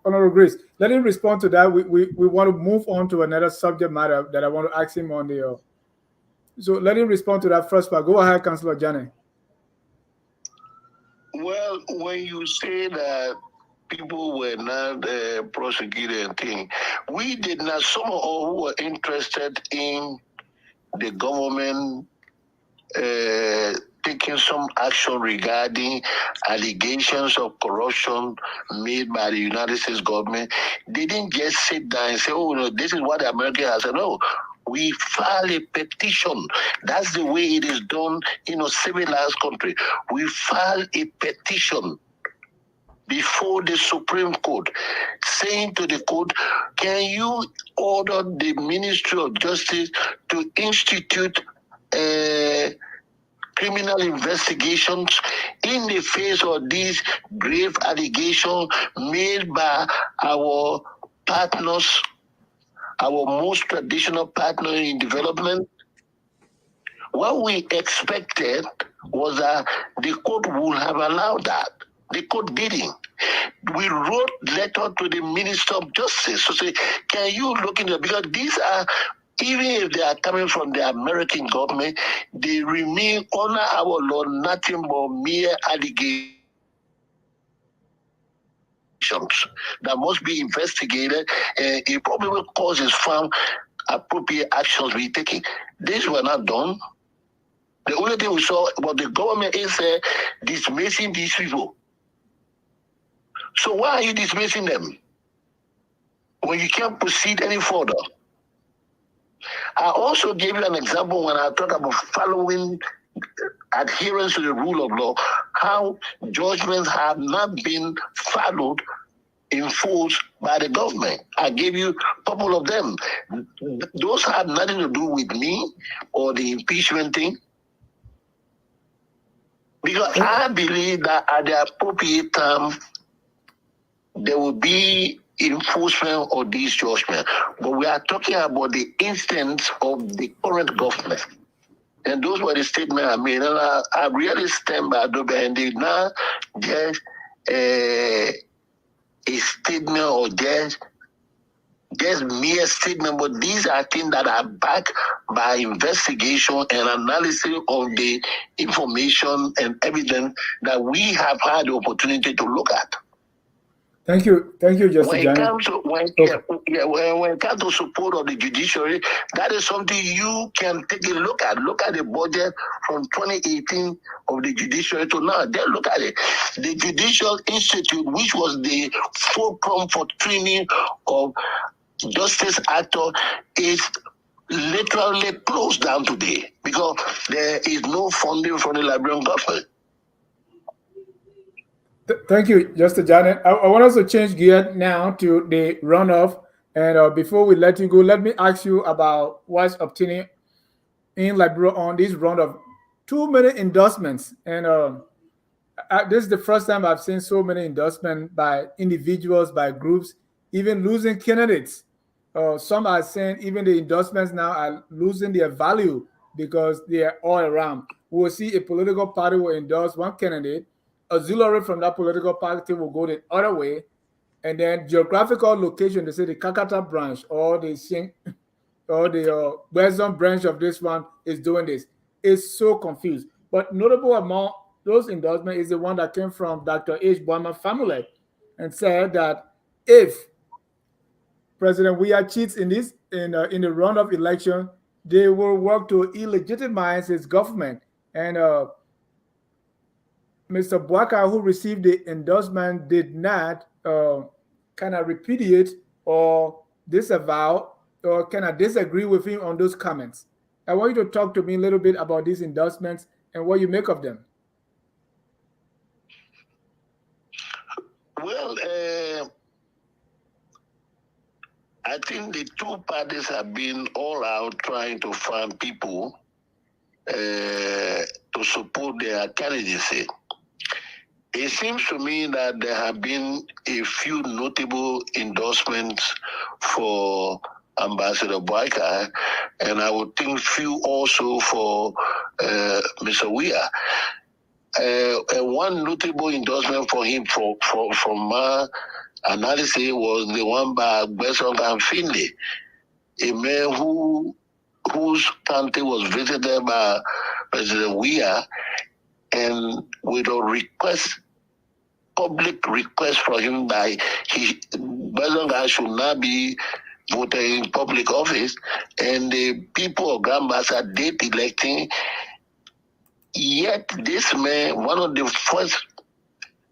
[SPEAKER 1] Honorable Greaves, let him respond to that. We want to move on to another subject matter that I want to ask him on the. So let him respond to that first part. Go ahead, Councillor Janney.
[SPEAKER 5] Well, when you say that people were not prosecuted and things, we did not. Some of all who were interested in the government taking some action regarding allegations of corruption made by the United States government, they didn't just sit down and say, oh, no, this is what the American has said. No, we file a petition. That's the way it is done in a civilized country. We file a petition before the Supreme Court, saying to the court, can you order the Ministry of Justice to institute criminal investigations in the face of these grave allegations made by our partners, our most traditional partner in development? What we expected was that the court would have allowed that. the court bidding. We wrote letter to the Minister of Justice to say, can you look into it? Because these are, even if they are coming from the American government, they remain under our law nothing but mere allegations that must be investigated, and if probable cause is found, appropriate actions be taken. These were not done. The only thing we saw was the government is dismissing these people. So why are you dismissing them when you can't proceed any further? I also gave you an example when I talked about following adherence to the rule of law, how judgments have not been followed, enforced by the government. I gave you a couple of them. Those had nothing to do with me or the impeachment thing. Because I believe that at the appropriate time, there will be enforcement of these judgments. But we are talking about the instance of the current government. And those were the statements I made. And I really stand by Abdoulaye, and they not just a statement or just mere statement, but these are things that are backed by investigation and analysis of the information and evidence that we have had the opportunity to look at.
[SPEAKER 1] Thank you, Justice
[SPEAKER 5] When it
[SPEAKER 1] Janet.
[SPEAKER 5] comes to when it comes to support of the judiciary, that is something you can take a look at. Look at the budget from 2018 of the judiciary to now. Then look at it. The Judicial Institute, which was the fulcrum for training of justice actor, is literally closed down today because there is no funding from the Liberian government.
[SPEAKER 1] Thank you, Justice Janet. I want us to change gear now to the runoff. And before we let you go, let me ask you about what's obtaining in Liberia on this round of too many endorsements. And this is the first time I've seen so many endorsements by individuals, by groups, even losing candidates. Some are saying even the endorsements now are losing their value because they are all around. We'll see a political party will endorse one candidate, auxiliary from that political party will go the other way, and then geographical location, they say the Kakata branch or the Western branch of this one is doing this. It's so confused. But notable among those endorsements is the one that came from Dr. H. Boima family and said that if President Weah cheats in the runoff election, they will work to illegitimize his government. And Mr. Bouaka, who received the endorsement, did not kind of repudiate or disavow or kind of disagree with him on those comments. I want you to talk to me a little bit about these endorsements and what you make of them.
[SPEAKER 5] Well, I think the two parties have been all out trying to find people to support their candidacy. It seems to me that there have been a few notable endorsements for Ambassador Bouaka, and I would think few also for Mr. Weah. One notable endorsement for him from my analysis was the one by Besong and Finley, a man whose country was visited by President Weah, and with a public request for him that Besong should not be voted in public office, and the people of Gambasa did electing. Yet this man, one of the first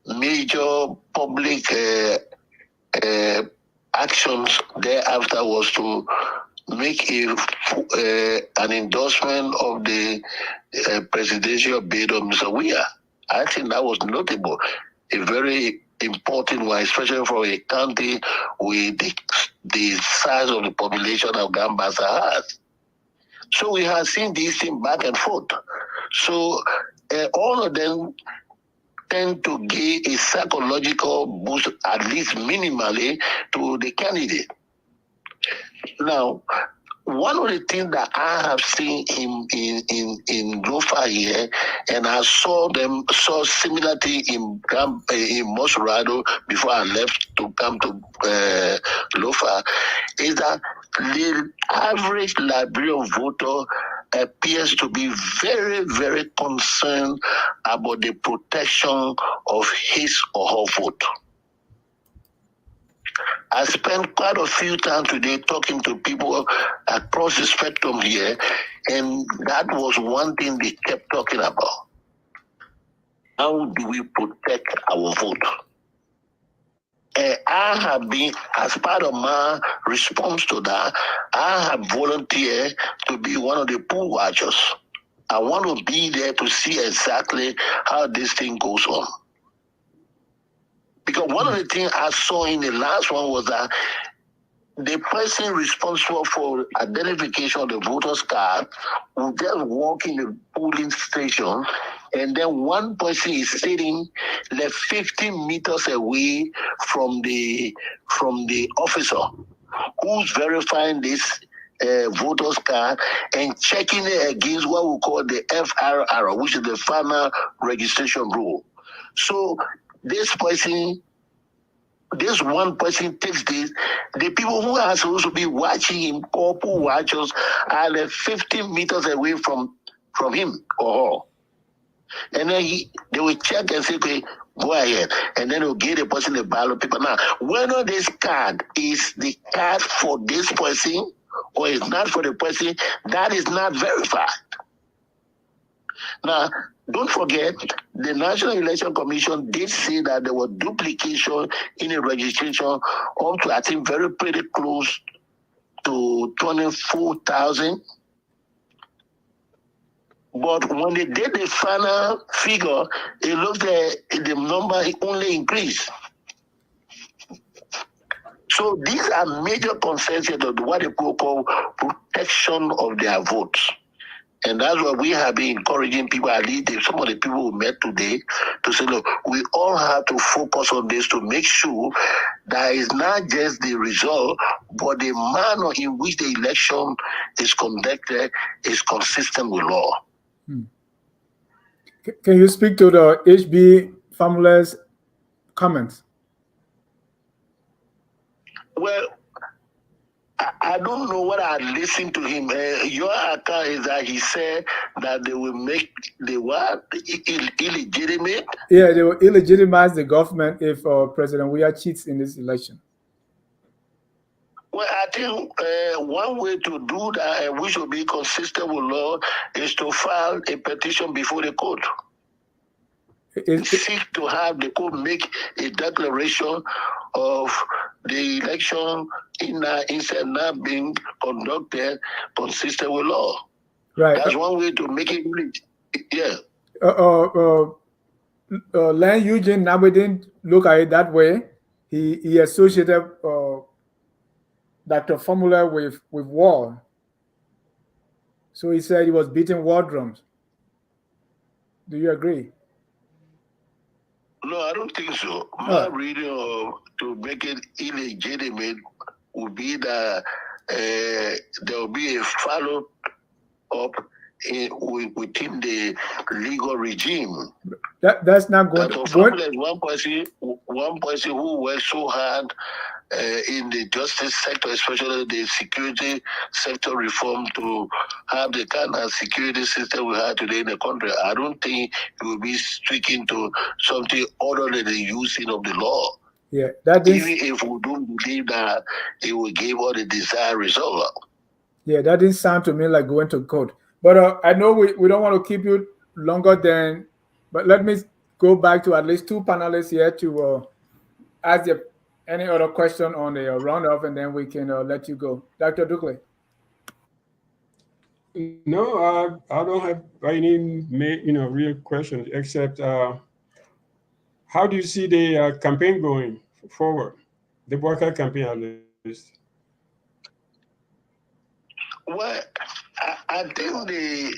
[SPEAKER 5] major public actions thereafter was to make an endorsement of the presidential bid of Mr. Weah. I think that was notable, a very important one, especially for a county with the size of the population of Gambasa has. So we have seen these things back and forth. So all of them tend to give a psychological boost, at least minimally, to the candidate. Now, one of the things that I have seen in Lofa here, and I saw similarity in Mosrado before I left to come to Lofa, is that the average Liberian voter appears to be very, very concerned about the protection of his or her vote. I spent quite a few time today talking to people across the spectrum here, and that was one thing they kept talking about. How do we protect our vote? I have been, as part of my response to that, I have volunteered to be one of the poll watchers. I want to be there to see exactly how this thing goes on. Because one of the things I saw in the last one was that the person responsible for identification of the voter's card will just walk in the polling station, and then one person is sitting like 50 meters away from the officer who's verifying this voter's card and checking it against what we call the FRR, which is the final registration rule. So this one person takes this. The people who are supposed to be watching him, poll watchers, are like 15 meters away from him or her. And then they will check and say, okay, go ahead. And then they'll give the person the ballot paper. Now, whether this card is the card for this person or is not for the person, that is not verified. Now, don't forget, the National Election Commission did say that there was duplication in the registration up to, I think, pretty close to 24,000. But when they did the final figure, it looked like the number only increased. So these are major concerns of what they call protection of their votes. And that's what we have been encouraging people, at least some of the people we met today, to say, look, we all have to focus on this to make sure that it's not just the result, but the manner in which the election is conducted is consistent with law.
[SPEAKER 1] Can you speak to the HB Formula's comments?
[SPEAKER 5] Well, I don't know what I listened to him. Your account is that he said that they will make the what? Illegitimate?
[SPEAKER 1] Yeah, they will illegitimize the government if President Weah cheats in this election.
[SPEAKER 5] Well, I think one way to do that, and which will be consistent with law, is to file a petition before the court. Seek to have the court make a declaration of the election instead not being conducted consistent with law.
[SPEAKER 1] Right.
[SPEAKER 5] That's one way to make it. Yeah.
[SPEAKER 1] Len Eugene Nabwe didn't look at it that way. He associated Dr. Formula with war. So he said he was beating war drums. Do you agree?
[SPEAKER 5] No, I don't think so. My reading of to make it illegitimate would be that there will be a follow-up within the legal regime.
[SPEAKER 1] That's not going
[SPEAKER 5] to. One person who works so hard in the justice sector, especially the security sector reform, to have the kind of security system we have today in the country. I don't think it will be sticking to something other than the using of the law.
[SPEAKER 1] Yeah, that is.
[SPEAKER 5] Even if we don't believe that it will give us the desired result.
[SPEAKER 1] Yeah, that didn't sound to me like going to court. But I know we don't want to keep you longer than. But let me go back to at least two panelists here to ask you any other question on the runoff, and then we can let you go. Dr. Dukule.
[SPEAKER 4] No, I don't have any real questions except how do you see the campaign going forward? The worker campaign, at least.
[SPEAKER 5] Well, I think in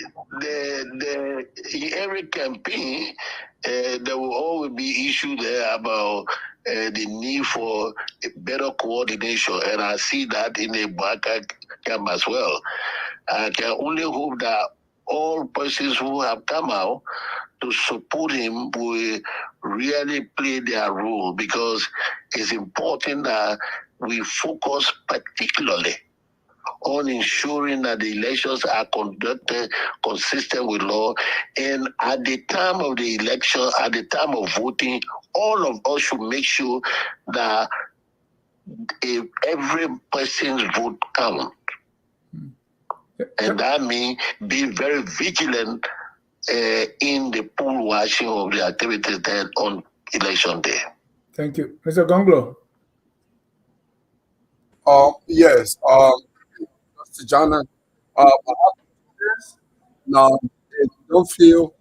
[SPEAKER 5] every campaign there will always be issues there about the need for better coordination, and I see that in the worker come as well. I can only hope that all persons who have come out to support him will really play their role, because it's important that we focus particularly on ensuring that the elections are conducted consistent with law. And at the time of the election, at the time of voting, all of us should make sure that every person's vote counts. And that means being very vigilant in the poll watching of the activities there on election day.
[SPEAKER 1] Thank you. Mr. Gongloe.
[SPEAKER 3] Yes, Mr. Jana, now, if you don't feel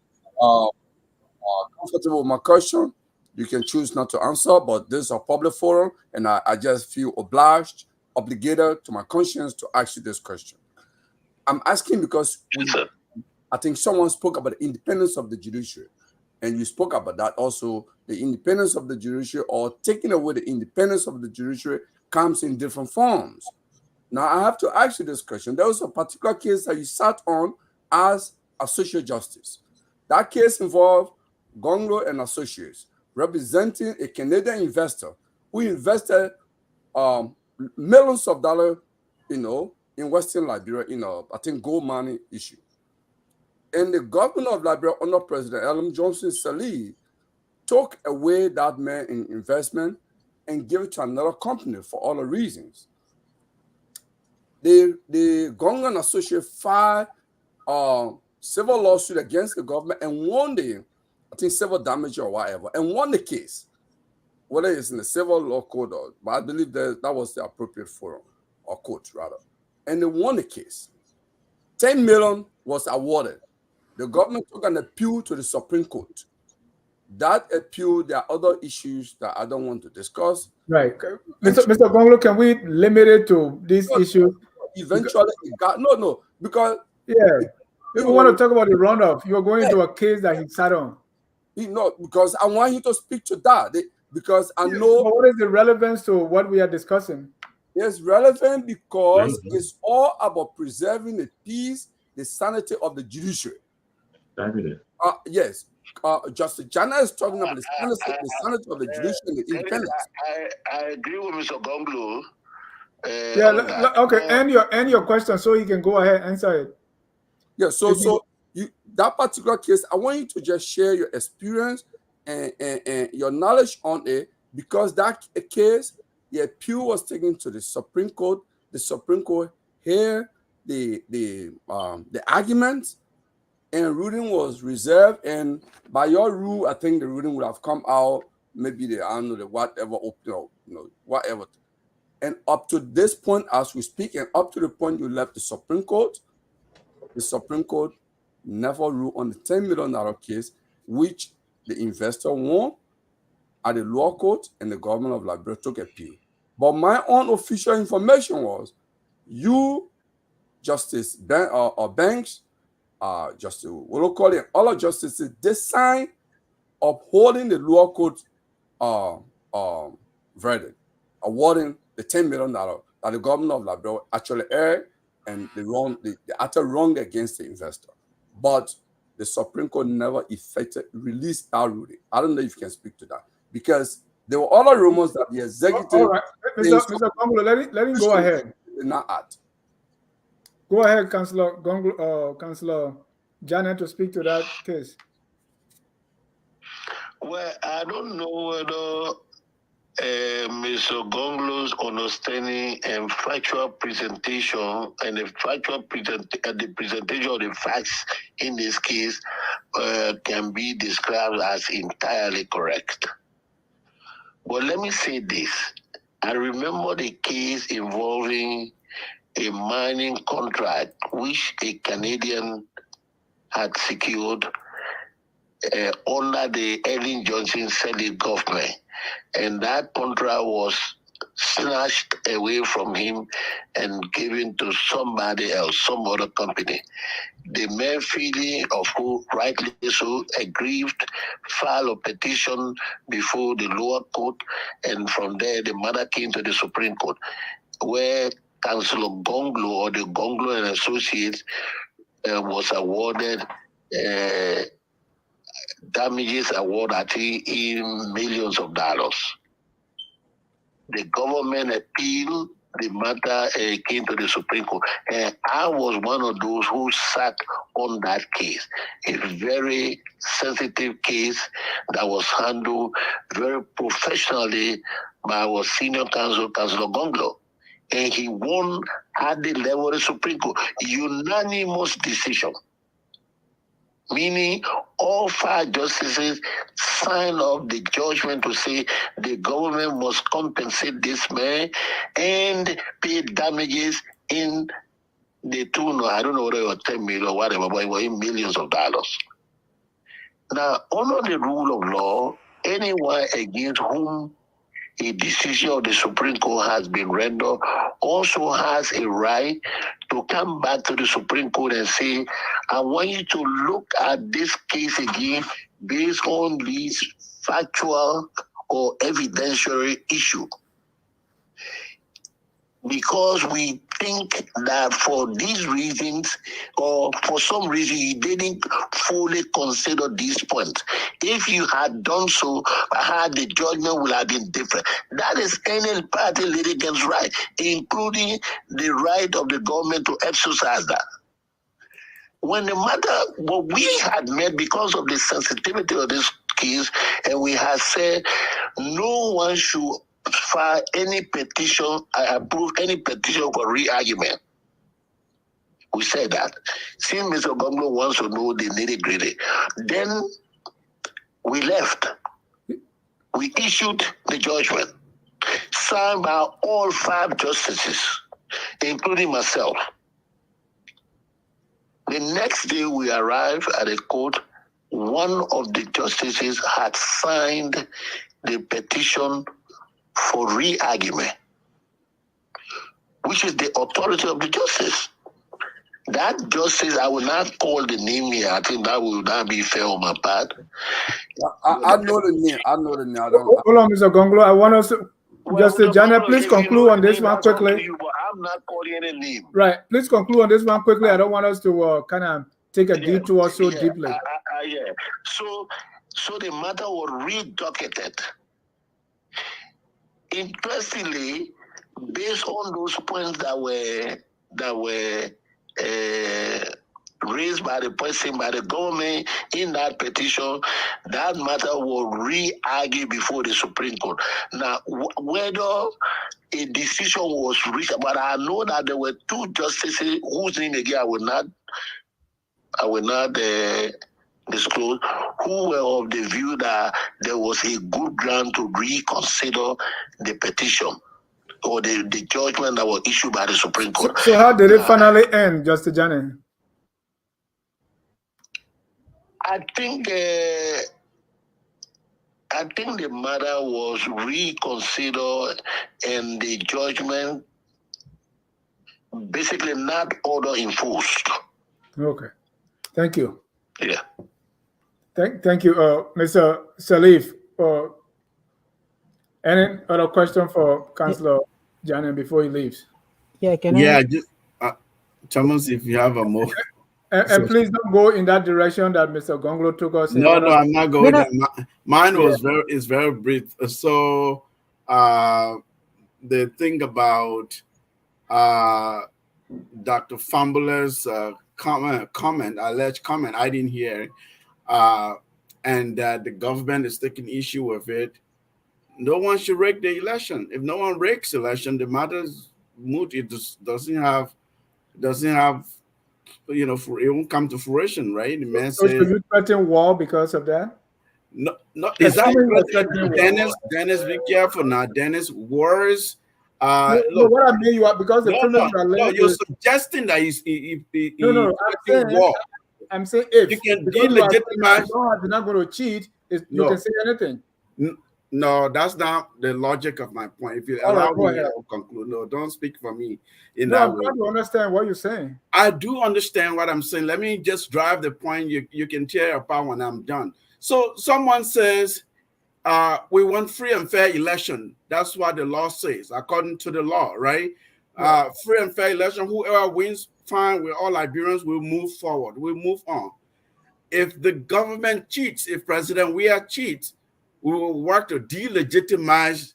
[SPEAKER 3] comfortable with my question, you can choose not to answer, but this is a public forum, and I just feel obligated to my conscience to ask you this question. I'm asking because I think someone spoke about the independence of the judiciary, and you spoke about that also. The independence of the judiciary, or taking away the independence of the judiciary, comes in different forms. Now, I have to ask you this question. There was a particular case that you sat on as a social justice. That case involved Gongloe and Associates, representing a Canadian investor who invested millions of dollars, in Western Liberia, I think gold mining issue. And the governor of Liberia, under President Ellen Johnson Sirleaf, took away that man in investment and gave it to another company for all the reasons. The Gongloe and Associates filed civil lawsuit against the government and won civil damage or whatever, and won the case, whether it's in the civil law code but I believe that was the appropriate forum or court rather. And they won the case. 10 million was awarded. The government took an appeal to the Supreme Court. That appeal, there are other issues that I don't want to discuss.
[SPEAKER 1] Right. Mr. Gongloe, can we limit it to this issue?
[SPEAKER 3] Eventually, because
[SPEAKER 1] people want to talk about the runoff. You're going to a case that he sat on.
[SPEAKER 3] Because I want you to speak to that. Because I know.
[SPEAKER 1] But what is the relevance to what we are discussing?
[SPEAKER 3] It's relevant because it's all about preserving the peace, the sanity of the judiciary. Yes. Justice Jana is talking about the sanity of the judiciary and the independence.
[SPEAKER 5] I agree with Mr. Gongloe.
[SPEAKER 1] Okay. End your question so he can go ahead and answer it.
[SPEAKER 3] Yeah. So that particular case, I want you to just share your experience and your knowledge on it, because that case, the appeal was taken to the Supreme Court. The Supreme Court heard the arguments, and ruling was reserved. And by your rule, I think the ruling would have come out maybe whatever. And up to this point, as we speak, and up to the point you left the Supreme Court never ruled on the $10 million case, which the investor won at the lower court, and the government of Liberia took appeal. But my own official information was you, Justice Banks, Justice Wolokoli, and all of justices, they signed upholding the lower court verdict, awarding the $10 million that the government of Liberia actually erred, and the utter wrong against the investor. But the Supreme Court never released that ruling. I don't know if you can speak to that, because there were other rumors that the executive.
[SPEAKER 1] All right, Mr. Gongloe, let him go ahead.
[SPEAKER 3] Not at.
[SPEAKER 1] Go ahead, Councillor Janet, to speak to that case.
[SPEAKER 5] Well, I don't know whether Mr. Gongloe's understanding and factual presentation and the presentation of the facts in this case can be described as entirely correct. But let me say this. I remember the case involving a mining contract which a Canadian had secured under the Ellen Johnson Sirleaf government. And that contract was snatched away from him and given to somebody else, some other company. The main feeling of who rightly so aggrieved filed a petition before the lower court, and from there the matter came to the Supreme Court, where Councillor Gongloe or the Gongloe and Associates was awarded damages award, I think, in millions of dollars. The government appealed, the matter came to the Supreme Court, and I was one of those who sat on that case. A very sensitive case that was handled very professionally by our senior counsel, Councillor Gongloe. And he won at the level of the Supreme Court. Unanimous decision. Meaning all 5 justices signed off the judgment to say the government must compensate this man and pay damages in the tune of, I don't know whether it was 10 million or whatever, but it was in millions of dollars. Now, under the rule of law, anyone against whom a decision of the Supreme Court has been rendered also has a right to come back to the Supreme Court and say, I want you to look at this case again based on these factual or evidentiary issue. Because we think that for these reasons, or for some reason, you didn't fully consider these points. If you had done so, the judgment would have been different. That is any party litigant's right, including the right of the government to exercise that. When the matter, what we had met because of the sensitivity of this case, and we had said no one should file any petition, approve any petition for re-argument. We said that. Since Mr. Gongloe wants to know the nitty-gritty, then we left. We issued the judgment, signed by all 5 justices, including myself. The next day we arrived at the court, one of the justices had signed the petition for re-argument, which is the authority of the justice. That justice, I will not call the name here. I think that will not be fair on my part.
[SPEAKER 3] I know the name. I know the name.
[SPEAKER 1] Hold on, Mr. Gongloe. I want us to, Justice Janet, please conclude on this one quickly.
[SPEAKER 5] I'm not calling any name.
[SPEAKER 1] Right. Please conclude on this one quickly. I don't want us to kind of take a detour so deeply.
[SPEAKER 5] Yeah. So the matter was re-docketed. Interestingly, based on those points that were raised by the person, by the government in that petition, that matter was re-argued before the Supreme Court. Now, whether a decision was reached, but I know that there were 2 justices whose name again I will not disclose, who were of the view that there was a good ground to reconsider the petition or the judgment that was issued by the Supreme Court.
[SPEAKER 1] So how did it finally end, Justice Janet?
[SPEAKER 5] I think the matter was reconsidered and the judgment basically not order enforced.
[SPEAKER 1] Okay. Thank you.
[SPEAKER 5] Yeah.
[SPEAKER 1] Thank you, Mr. Sirleaf. Any other question for Councillor Janet before he leaves?
[SPEAKER 6] Yeah,
[SPEAKER 2] just Thomas, if you have a more.
[SPEAKER 1] And please don't go in that direction that Mr. Gongloe took us in.
[SPEAKER 2] No, I'm not going there. Mine was very brief. So the thing about Dr. Fumbler's alleged comment, I didn't hear, and that the government is taking issue with it. No one should rake the election. If no one rakes the election, the matter's moot. It just doesn't have, it won't come to fruition, right? The man
[SPEAKER 1] so
[SPEAKER 2] says,
[SPEAKER 1] should you threaten war because of that?
[SPEAKER 2] No. Is that Dennis? Be careful now, Dennis. Words.
[SPEAKER 1] Look, what I mean, you are because the premise you are laying.
[SPEAKER 2] You're suggesting that
[SPEAKER 1] No. I'm saying if
[SPEAKER 2] you can
[SPEAKER 1] delegitimize, you're not going to cheat. You can say anything.
[SPEAKER 2] No, that's not the logic of my point. If you allow me to conclude, no, don't speak for me in that way.
[SPEAKER 1] I'm trying to understand what you're saying.
[SPEAKER 2] I do understand what I'm saying. Let me just drive the point. You can tear apart when I'm done. So someone says, we want free and fair election. That's what the law says, according to the law, right?
[SPEAKER 3] free and fair election. Whoever wins, fine. We're all Liberians. We'll move forward. We'll move on. If the government cheats, if President Weah cheats, we will work to delegitimize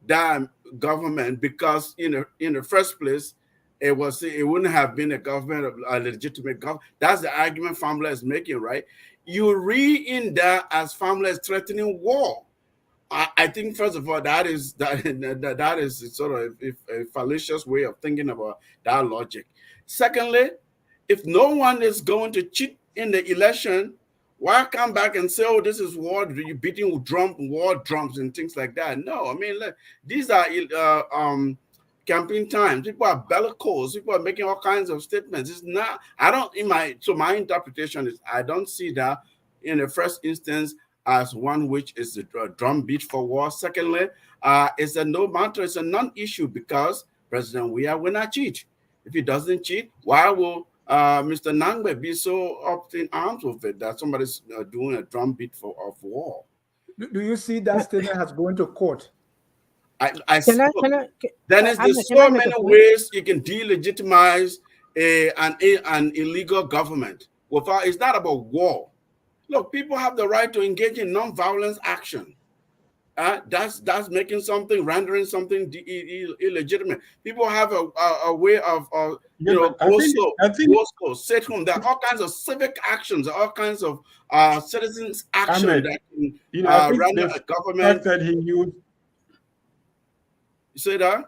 [SPEAKER 3] that government, because in the first place, it wouldn't have been a government of a legitimate government. That's the argument Family is making, right? You read in that as Family is threatening war. I think, first of all, that is sort of a fallacious way of thinking about that logic. Secondly, if no one is going to cheat in the election, why come back and say, oh, this is war, you're beating war drums and things like that? No, I mean, look, these are campaign times. People are bellicose. People are making all kinds of statements. It's not, my interpretation is, I don't see that in the first instance as one which is a drumbeat for war. Secondly, it's a no matter, it's a non-issue, because President Weah will not cheat. If he doesn't cheat, why will Mr. Nangbe be so up in arms with it that somebody's doing a drumbeat of war?
[SPEAKER 1] Do you see that statement has going to court?
[SPEAKER 3] There's so many ways you can delegitimize an illegal government. Without, it's not about war. Look, people have the right to engage in non-violence action. That's making something, rendering something illegitimate. People have a way of sit home. There are all kinds of civic actions, all kinds of citizens' action
[SPEAKER 4] Ahmed,
[SPEAKER 3] that can render a government.
[SPEAKER 4] That he used.
[SPEAKER 3] You say that?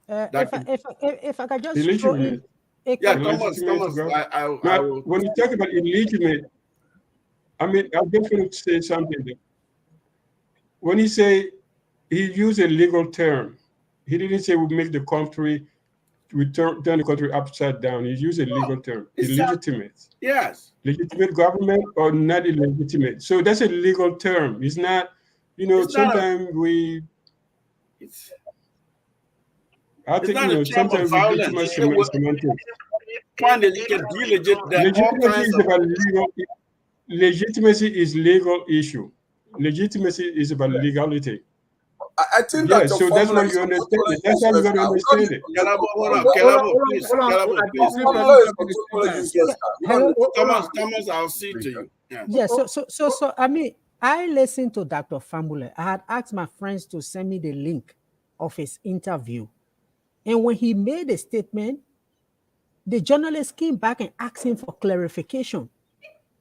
[SPEAKER 6] If I could just throw in,
[SPEAKER 3] Thomas.
[SPEAKER 4] When you talk about illegitimate, I mean, I'm just going to say something. When he say he used a legal term, he didn't say we make the country, we turn the country upside down. He used a legal term, illegitimate.
[SPEAKER 3] Yes.
[SPEAKER 4] Legitimate government or not illegitimate. So that's a legal term. It's not, sometimes we. I think, sometimes we do too much semantics. Legitimacy is legal issue. Legitimacy is about legality.
[SPEAKER 3] I think that
[SPEAKER 4] so that's what you understand it. That's how you got to understand it.
[SPEAKER 3] Thomas, I'll see to you.
[SPEAKER 6] Yeah. So I mean, I listened to Dr. Fambule. I had asked my friends to send me the link of his interview. And when he made a statement, the journalist came back and asked him for clarification.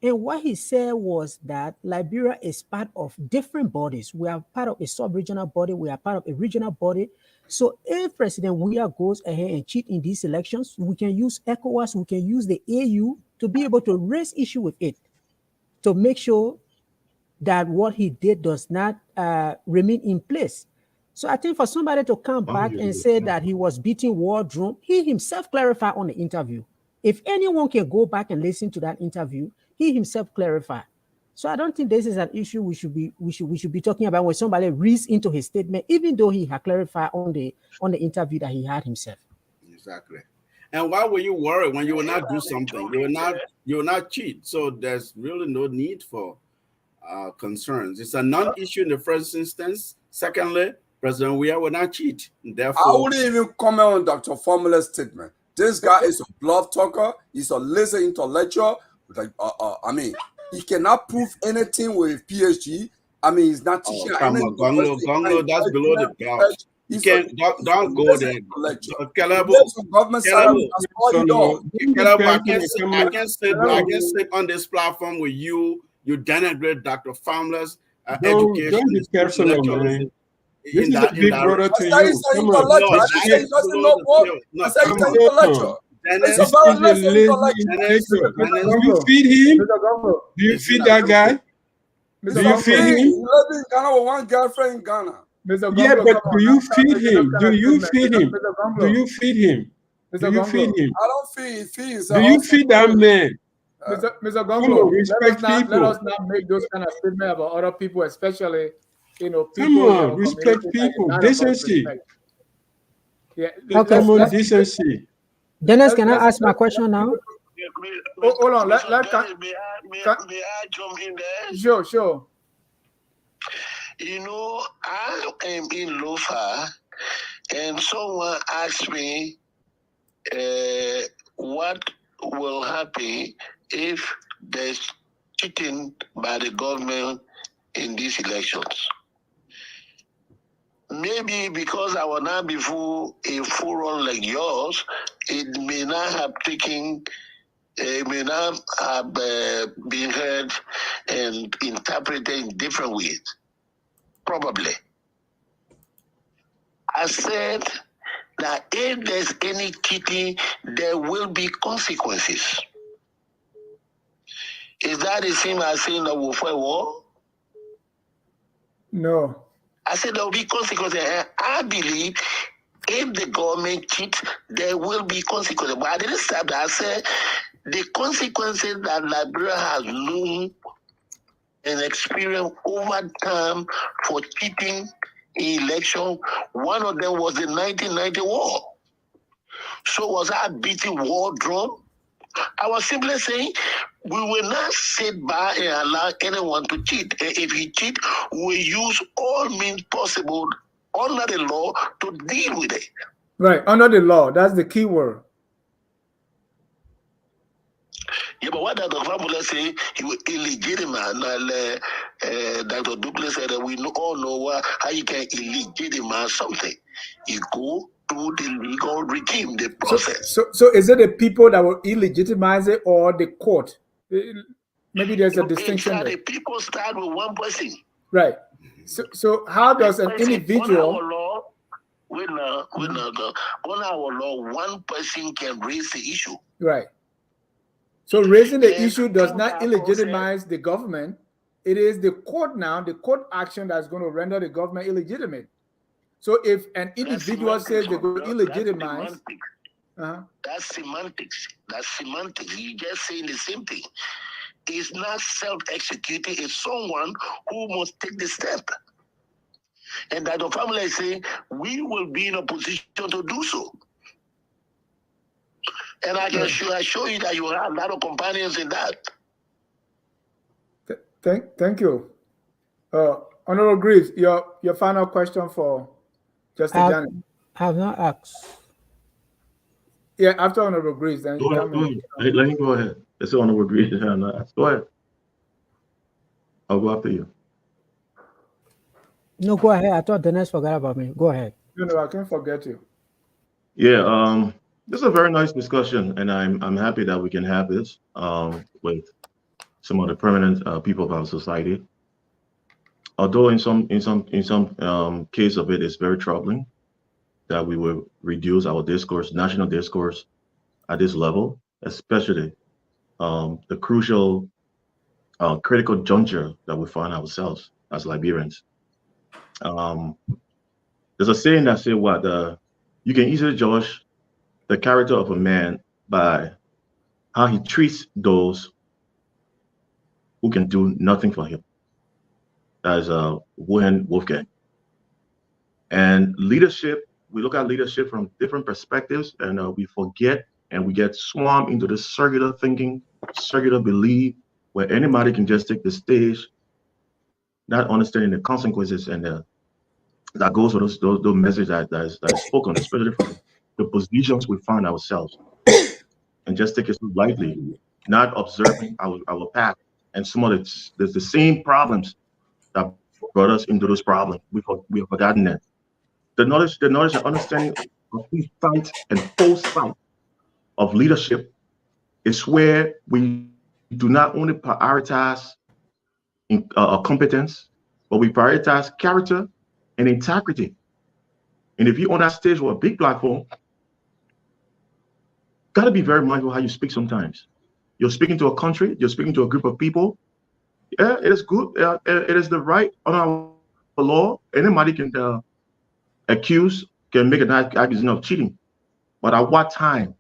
[SPEAKER 6] And what he said was that Liberia is part of different bodies. We are part of a sub-regional body. We are part of a regional body. So if President Weah goes ahead and cheat in these elections, we can use ECOWAS, we can use the AU to be able to raise issue with it, to make sure that what he did does not remain in place. So I think for somebody to come back and say that he was beating war drum, he himself clarified on the interview. If anyone can go back and listen to that interview, he himself clarified. So I don't think this is an issue we should be talking about when somebody reads into his statement, even though he had clarified on the interview that he had himself.
[SPEAKER 3] Exactly. And why were you worried when you will not do something? You will not cheat. So there's really no need for concerns. It's a non-issue in the first instance. Secondly, President Weah will not cheat. Therefore,
[SPEAKER 8] I wouldn't even comment on Dr. Formula's statement. This guy is a bluff talker. He's a lazy intellectual. Like, I mean, he cannot prove anything with PhD. I mean, he's not teaching.
[SPEAKER 3] Gongloe, that's below the belt. You can't don't go there. Kehleboe, I can sit on this platform with you. You denigrate Dr. Farmless education.
[SPEAKER 4] Don't be personal, man. This is a big brother to you. Come on. Do you feed him? Do you feed that guy? Do you feed him?
[SPEAKER 8] He lives in Ghana with one girlfriend in Ghana.
[SPEAKER 4] Yeah, but do you feed him? Do you feed him? Do you feed him? Do you feed him?
[SPEAKER 8] I don't feed.
[SPEAKER 4] Do you feed that man?
[SPEAKER 1] Mr. Gongloe, let us not make those kind of statements about other people, especially, people.
[SPEAKER 4] Come on, respect people. Decency.
[SPEAKER 1] Yeah.
[SPEAKER 6] Okay.
[SPEAKER 4] Come on, decency.
[SPEAKER 6] Dennis, can I ask my question now?
[SPEAKER 1] Hold on.
[SPEAKER 5] May I jump in there?
[SPEAKER 1] Sure.
[SPEAKER 5] I am in Lofa, And someone asked me what will happen if there's cheating by the government in these elections. Maybe because I will not be full a forum like yours, it may not have taken, it may not have been heard and interpreted in different ways. Probably. I said that if there's any cheating, there will be consequences. Is that the same as saying that we'll fight war?
[SPEAKER 1] No.
[SPEAKER 5] I said there will be consequences. And I believe if the government cheats, there will be consequences. But I didn't stop that. I said the consequences that Liberia has known and experienced over time for cheating in election, one of them was the 1990 war. So was I beating war drum? I was simply saying we will not sit by and allow anyone to cheat. And if you cheat, we use all means possible under the law to deal with it.
[SPEAKER 1] Right, under the law. That's the key word.
[SPEAKER 5] Yeah, but what Dr. Fabula say, he was illegitimate. Dr. Dukule said that we all know how you can illegitimize something. You go through the legal regime, the process.
[SPEAKER 1] So is it the people that will illegitimize it or the court? Maybe there's a distinction there.
[SPEAKER 5] The people start with one person.
[SPEAKER 1] Right. So how does an individual...
[SPEAKER 5] On our law, one person can raise the issue.
[SPEAKER 1] Right. So raising the issue does not illegitimize the government. It is the court now, the court action that's going to render the government illegitimate. So if an individual says they're going to illegitimize...
[SPEAKER 5] That's semantics. That's semantics. You're just saying the same thing. It's not self-executing. It's someone who must take the step. And that the family is saying, we will be in a position to do so. And I can assure you that you have a lot of companions in that.
[SPEAKER 1] Thank you. Honorable Greaves, your final question for Justice Janet.
[SPEAKER 6] I have not asked.
[SPEAKER 1] Yeah, after Honorable Greaves, then
[SPEAKER 7] go ahead. Let me go ahead. Let's say Honorable Greaves. Go ahead. I'll go after you.
[SPEAKER 6] No, go ahead. I thought Dennis forgot about me. Go ahead.
[SPEAKER 1] No, I can't forget you.
[SPEAKER 7] Yeah, this is a very nice discussion, and I'm happy that we can have this with some of the prominent people of our society. Although in some case of it, it's very troubling that we will reduce our discourse, national discourse, at this level, especially the crucial, critical juncture that we find ourselves as Liberians. There's a saying that says you can easily judge the character of a man by how he treats those who can do nothing for him. That is Wolfgang. And leadership, we look at leadership from different perspectives, and we forget and we get swarmed into this circular thinking, circular belief, where anybody can just take the stage, not understanding the consequences, and that goes with those messages that is spoken, especially from the positions we find ourselves, and just take it so lightly, not observing our path and some of the same problems that brought us into those problems. We have forgotten that. The knowledge and understanding of the sight and full sight of leadership is where we do not only prioritize competence, but we prioritize character and integrity. And if you're on that stage with a big platform, gotta be very mindful how you speak sometimes. You're speaking to a country, you're speaking to a group of people. Yeah, it is good. It is the right on our law. Anybody can make an accusation of cheating. But at what time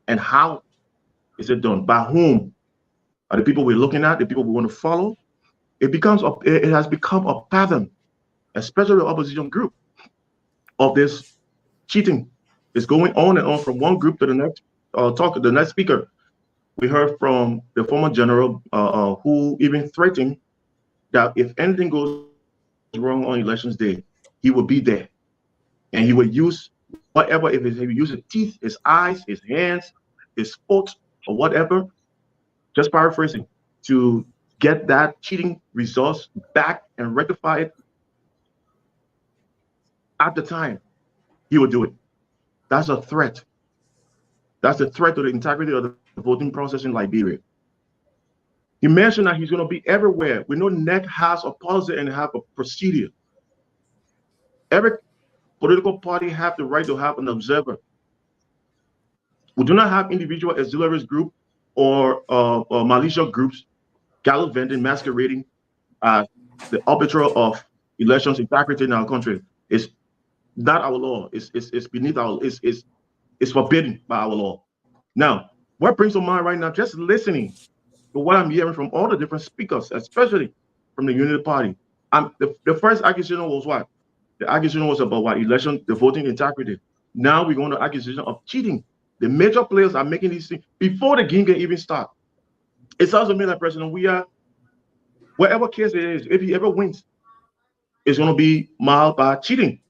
[SPEAKER 7] and how is it done? By whom? Are the people we're looking at, the people we want to follow? It has become a pattern, especially the opposition group, of this cheating. It's going on and on from one group to the next. The next speaker. We heard from the former general who even threatened that if anything goes wrong on elections day, he will be there. and he would use whatever, if he would use his teeth, his eyes, his hands, his foot, or whatever, just paraphrasing, to get that cheating results back and rectify it at the time, he would do it. That's a threat. That's a threat to the integrity of the voting process in Liberia. He mentioned that he's going to be everywhere. We know NEC has a policy and have a procedure. Every political party have the right to have an observer. We do not have individual auxiliaries group or militia groups gallivanting, masquerading as the arbiter of elections integrity in our country. It's not our law. It's beneath our. It's forbidden by our law. Now, what brings to mind right now, just listening to what I'm hearing from all the different speakers, especially from the Unity Party, the first accusation was what? The accusation was about what? Election, the voting integrity. Now we're going to accusation of cheating. The major players are making these things before the game can even start. It sounds to me like, President, we are, whatever case it is, if he ever wins, it's going to be marred by cheating.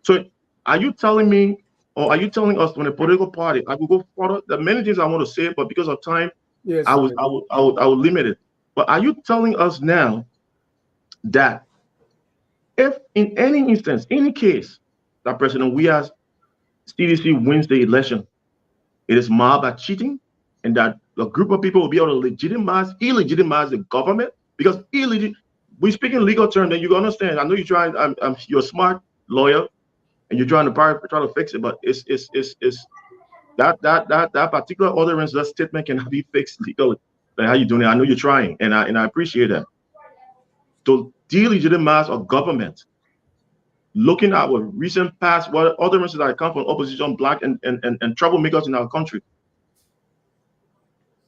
[SPEAKER 7] So are you telling me, or are you telling us from the political party? I will go further. There are many things I want to say, but because of time,
[SPEAKER 1] yes,
[SPEAKER 7] I will limit it. But are you telling us now that if in any instance, any case, that President we as CDC wins the election, it is marred by cheating, and that a group of people will be able to illegitimize the government? Because we speak in legal terms, and you understand. I know you're trying. You're a smart lawyer, and you're trying to fix it, but it's that particular utterance, that statement cannot be fixed legally. Like, how you doing it? I know you're trying, and I appreciate that. To delegitimize a government, looking at our recent past, what utterances that come from opposition, black and troublemakers in our country,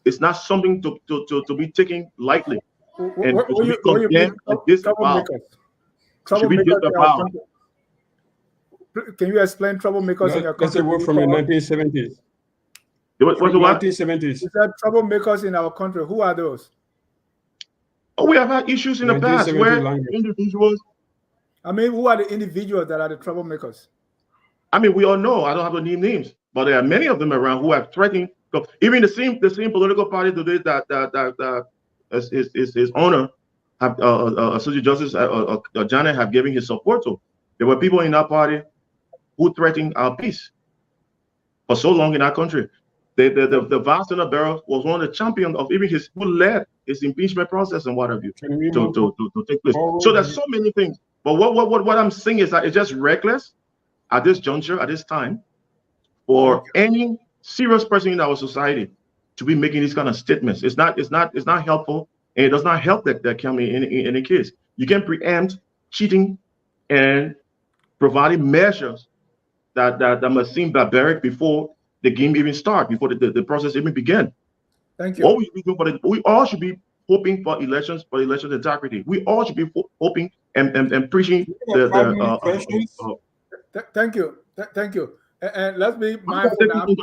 [SPEAKER 7] it's not something to be taken lightly. And to be condemned and disavowed.
[SPEAKER 1] Can you explain troublemakers in your country?
[SPEAKER 4] That's a word from the 1970s.
[SPEAKER 7] What's the what?
[SPEAKER 4] 1970s.
[SPEAKER 1] Is that troublemakers in our country? Who are those?
[SPEAKER 7] Oh, we have had issues in the past where individuals.
[SPEAKER 1] I mean, who are the individuals that are the troublemakers?
[SPEAKER 7] I mean, we all know. I don't have to name names, but there are many of them around who have threatened. Even the same political party today that his owner, Associate Justice Janet, have given his support to. There were people in that party who threatened our peace for so long in our country. The Vice Senator Barrow was one of the champions of even who led his impeachment process and what have you to take place. So there's so many things. But what I'm saying is that it's just reckless at this juncture, at this time, for any serious person in our society to be making these kind of statements. It's not helpful, and it does not help that county in any case. You can preempt cheating and providing measures that must seem barbaric before the game even starts, before the process even begins.
[SPEAKER 1] Thank you.
[SPEAKER 7] What we should be doing we all should be hoping for elections integrity. We all should be hoping and preaching
[SPEAKER 1] Thank you. Thank you. And let's be mindful now. In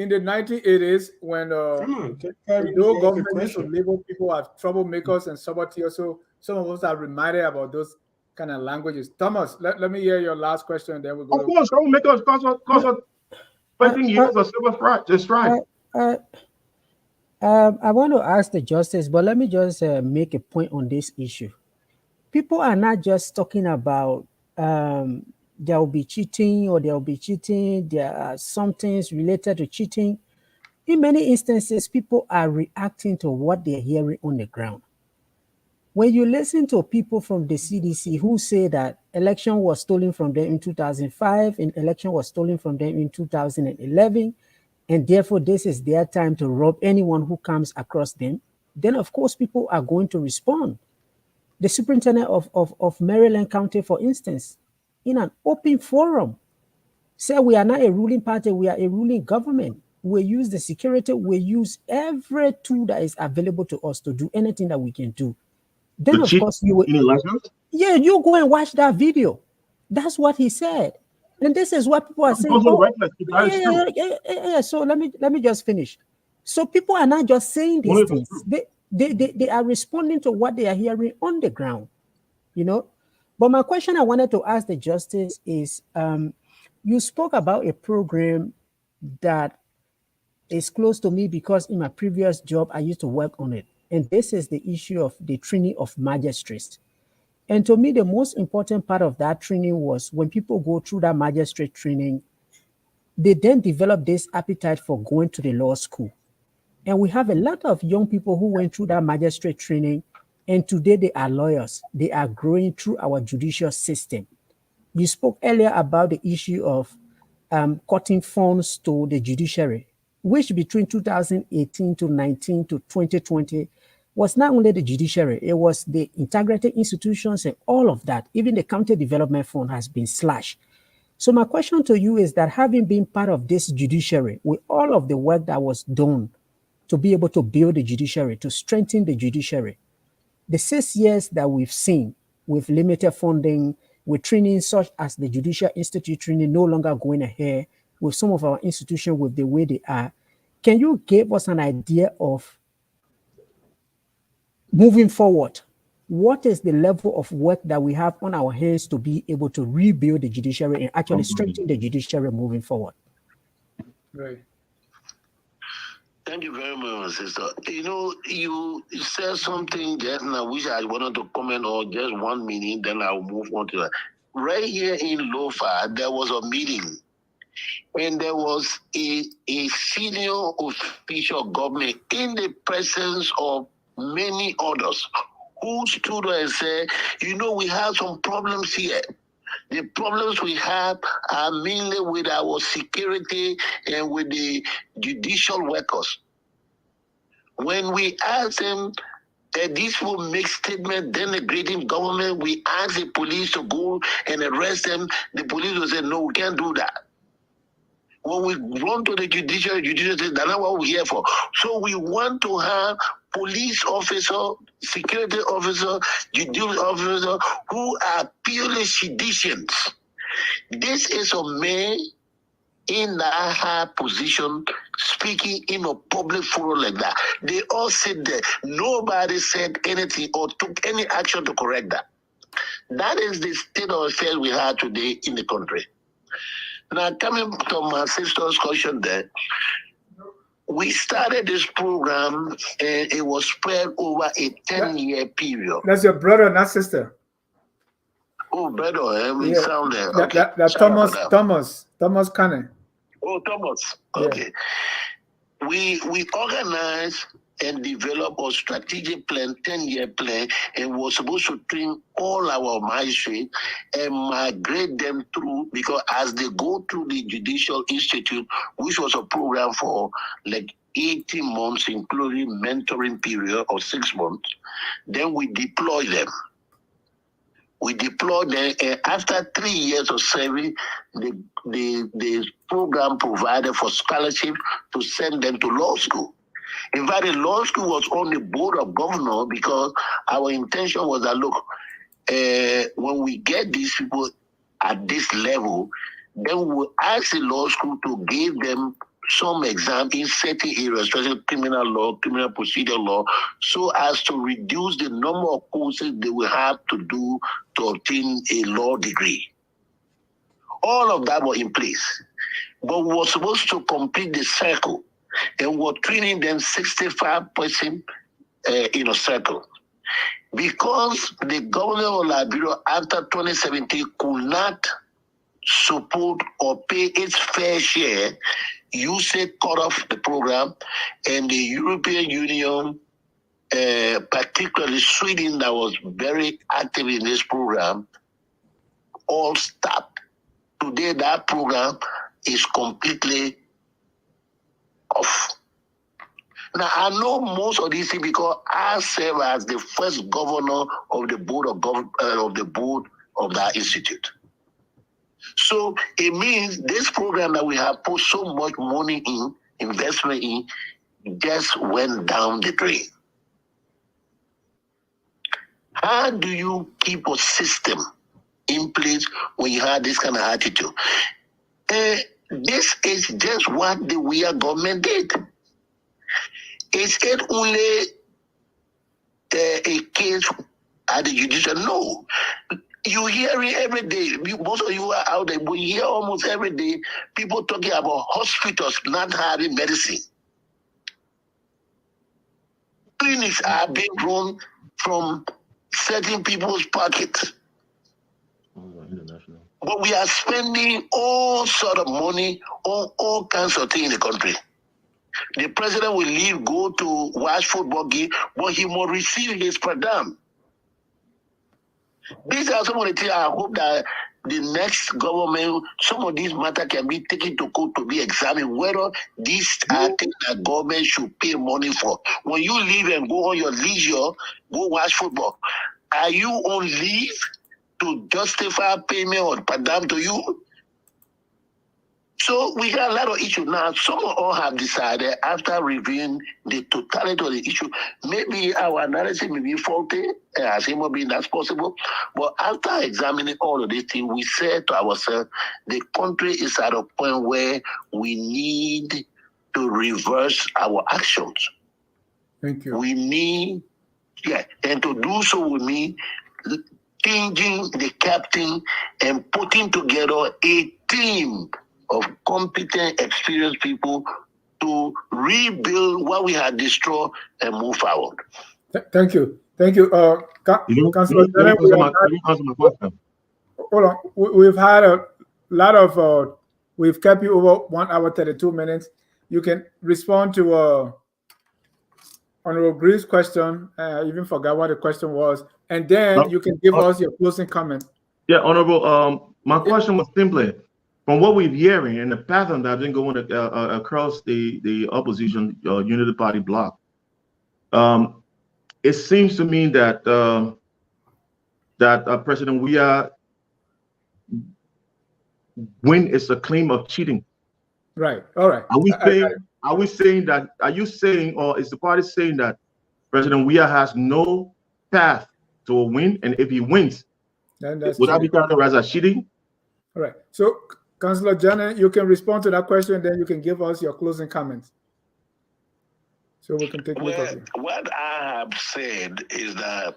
[SPEAKER 1] the 1980s, when the government to label people as troublemakers and saboteurs, so some of us are reminded about those kind of languages. Thomas, let me hear your last question, and then we'll go.
[SPEAKER 7] Of course, troublemakers cause fighting years of civil strife.
[SPEAKER 6] I want to ask the justice, but let me just make a point on this issue. People are not just talking about there will be cheating or there will be cheating. There are some things related to cheating. In many instances, people are reacting to what they're hearing on the ground. When you listen to people from the CDC who say that election was stolen from them in 2005 and election was stolen from them in 2011, and therefore this is their time to rob anyone who comes across them, then of course people are going to respond. The superintendent of Maryland County, for instance, in an open forum, said we are not a ruling party, we are a ruling government. We use the security, we use every tool that is available to us to do anything that we can do. Then of course you will, you go and watch that video. That's what he said. And this is what people are saying. So let me just finish. So people are not just saying these things. They are responding to what they are hearing on the ground. You know, But my question I wanted to ask the justice is, you spoke about a program that is close to me because in my previous job, I used to work on it. And this is the issue of the training of magistrates. And to me, the most important part of that training was when people go through that magistrate training, they then develop this appetite for going to the law school. And we have a lot of young people who went through that magistrate training, and today they are lawyers. They are growing through our judicial system. You spoke earlier about the issue of cutting funds to the judiciary, which between 2018 to 19 to 2020 was not only the judiciary, it was the integrated institutions and all of that. Even the county development fund has been slashed. So my question to you is that having been part of this judiciary, with all of the work that was done to be able to build the judiciary, to strengthen the judiciary, the 6 years that we've seen with limited funding, with training such as the Judicial Institute training no longer going ahead, with some of our institutions with the way they are, can you give us an idea of moving forward? What is the level of work that we have on our hands to be able to rebuild the judiciary and actually strengthen the judiciary moving forward?
[SPEAKER 1] Right.
[SPEAKER 5] Thank you very much, sister. You know, you said something just now which I wanted to comment on just 1 minute, then I'll move on to that. Right here in Lofa, there was a meeting, and there was a senior official government in the presence of many others who stood and said, you know, we have some problems here. The problems we have are mainly with our security and with the judicial workers. When we ask them, these will make statement denigrating government, we ask the police to go and arrest them. The police will say, no, we can't do that. When we run to the judiciary says, that's not what we're here for. So we want to have police officer, security officer, judicial officer who are purely citizens. This is a man in that high position speaking in a public forum like that. They all sit there. Nobody said anything or took any action to correct that. That is the state of affairs we have today in the country. Now, coming to my sister's question there, we started this program and it was spread over a 10-year period.
[SPEAKER 1] That's your brother, not sister.
[SPEAKER 5] Oh, brother, we
[SPEAKER 1] Yeah.
[SPEAKER 5] sound there.
[SPEAKER 1] That
[SPEAKER 5] Okay.
[SPEAKER 1] Thomas Cannon.
[SPEAKER 5] Oh, Thomas.
[SPEAKER 1] Yeah.
[SPEAKER 5] Okay. We organized and developed a strategic plan, 10-year plan, and was supposed to train all our magistrates and migrate them through, because as they go through the Judicial Institute, which was a program for like 18 months, including mentoring period of 6 months, then we deploy them. We deployed them, and after 3 years of serving, the program provided for scholarship to send them to law school. In fact, the law school was on the board of governors because our intention was that, look, when we get these people at this level, then we'll ask the law school to give them some exam in certain areas, especially criminal law, criminal procedure law, so as to reduce the number of courses they will have to do to obtain a law degree. All of that was in place. But we were supposed to complete the circle, and we're training them 65% in a circle. Because the government of Liberia after 2017 could not support or pay its fair share, USAID cut off the program, and the European Union, particularly Sweden, that was very active in this program, all stopped. Today, that program is completely off. Now, I know most of these things because I serve as the first governor of the board of that institute. So it means this program that we have put so much money in, investment in, just went down the drain. How do you keep a system in place when you have this kind of attitude? This is just what the weird government did. Is it only a case at the judicial? No. You hear it every day. Most of you are out there, but you hear almost every day people talking about hospitals not having medicine. Clinics are being run from certain people's pockets. But we are spending all sort of money on all kinds of things in the country. The president will leave, go to watch football game, but he must receive his per diem. These are some of the things I hope that the next government, some of these matters can be taken to court to be examined, whether these are things that government should pay money for. When you leave and go on your leisure, go watch football, are you on leave to justify payment or per diem to you? So we got a lot of issues now. Some of us have decided, after reviewing the totality of the issue, maybe our analysis may be faulty, as human being, that's possible. But after examining all of these things, we said to ourselves, the country is at a point where we need to reverse our actions.
[SPEAKER 1] Thank you.
[SPEAKER 5] We need, and to do so we mean changing the captain and putting together a team of competent, experienced people to rebuild what we had destroyed and move forward.
[SPEAKER 1] Thank you. Thank you. Councillor, hold on. We've had a lot of, we've kept you over 1 hour, 32 minutes. You can respond to Honorable Greaves' question. I even forgot what the question was. And then you can give us your closing comment.
[SPEAKER 7] Yeah, Honorable, my question was simply, from what we're hearing and the pattern that's been going across the opposition unity party bloc, it seems to me that President Weah win is a claim of cheating.
[SPEAKER 1] Right. All right.
[SPEAKER 7] Are we saying that? Are you saying, or is the party saying that President Weah has no path to a win, and if he wins,
[SPEAKER 1] then that's
[SPEAKER 7] would that be characterized as cheating?
[SPEAKER 1] All right. So, Councillor Janet, you can respond to that question, and then you can give us your closing comments. So we can take a look at it.
[SPEAKER 5] What I have said is that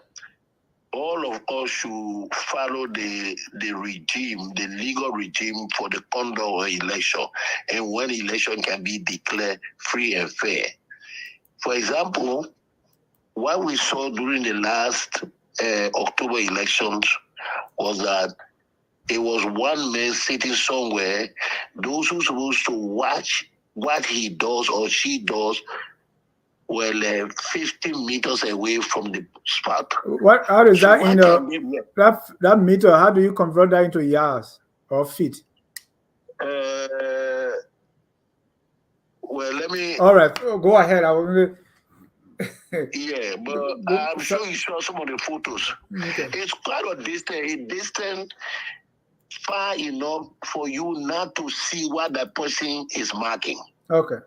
[SPEAKER 5] all of us should follow the regime, the legal regime for the conduct of election, and when election can be declared free and fair. For example, what we saw during the last October elections was that it was one man sitting somewhere. Those who are supposed to watch what he does or she does were 50 meters away from the spot.
[SPEAKER 1] How is that in that meter? How do you convert that into yards or feet?
[SPEAKER 5] Well, let me.
[SPEAKER 1] All right, go ahead. I will.
[SPEAKER 5] Yeah, but I'm sure you saw some of the photos. Okay. It's quite a distance far enough for you not to see what that person is marking.
[SPEAKER 1] Okay.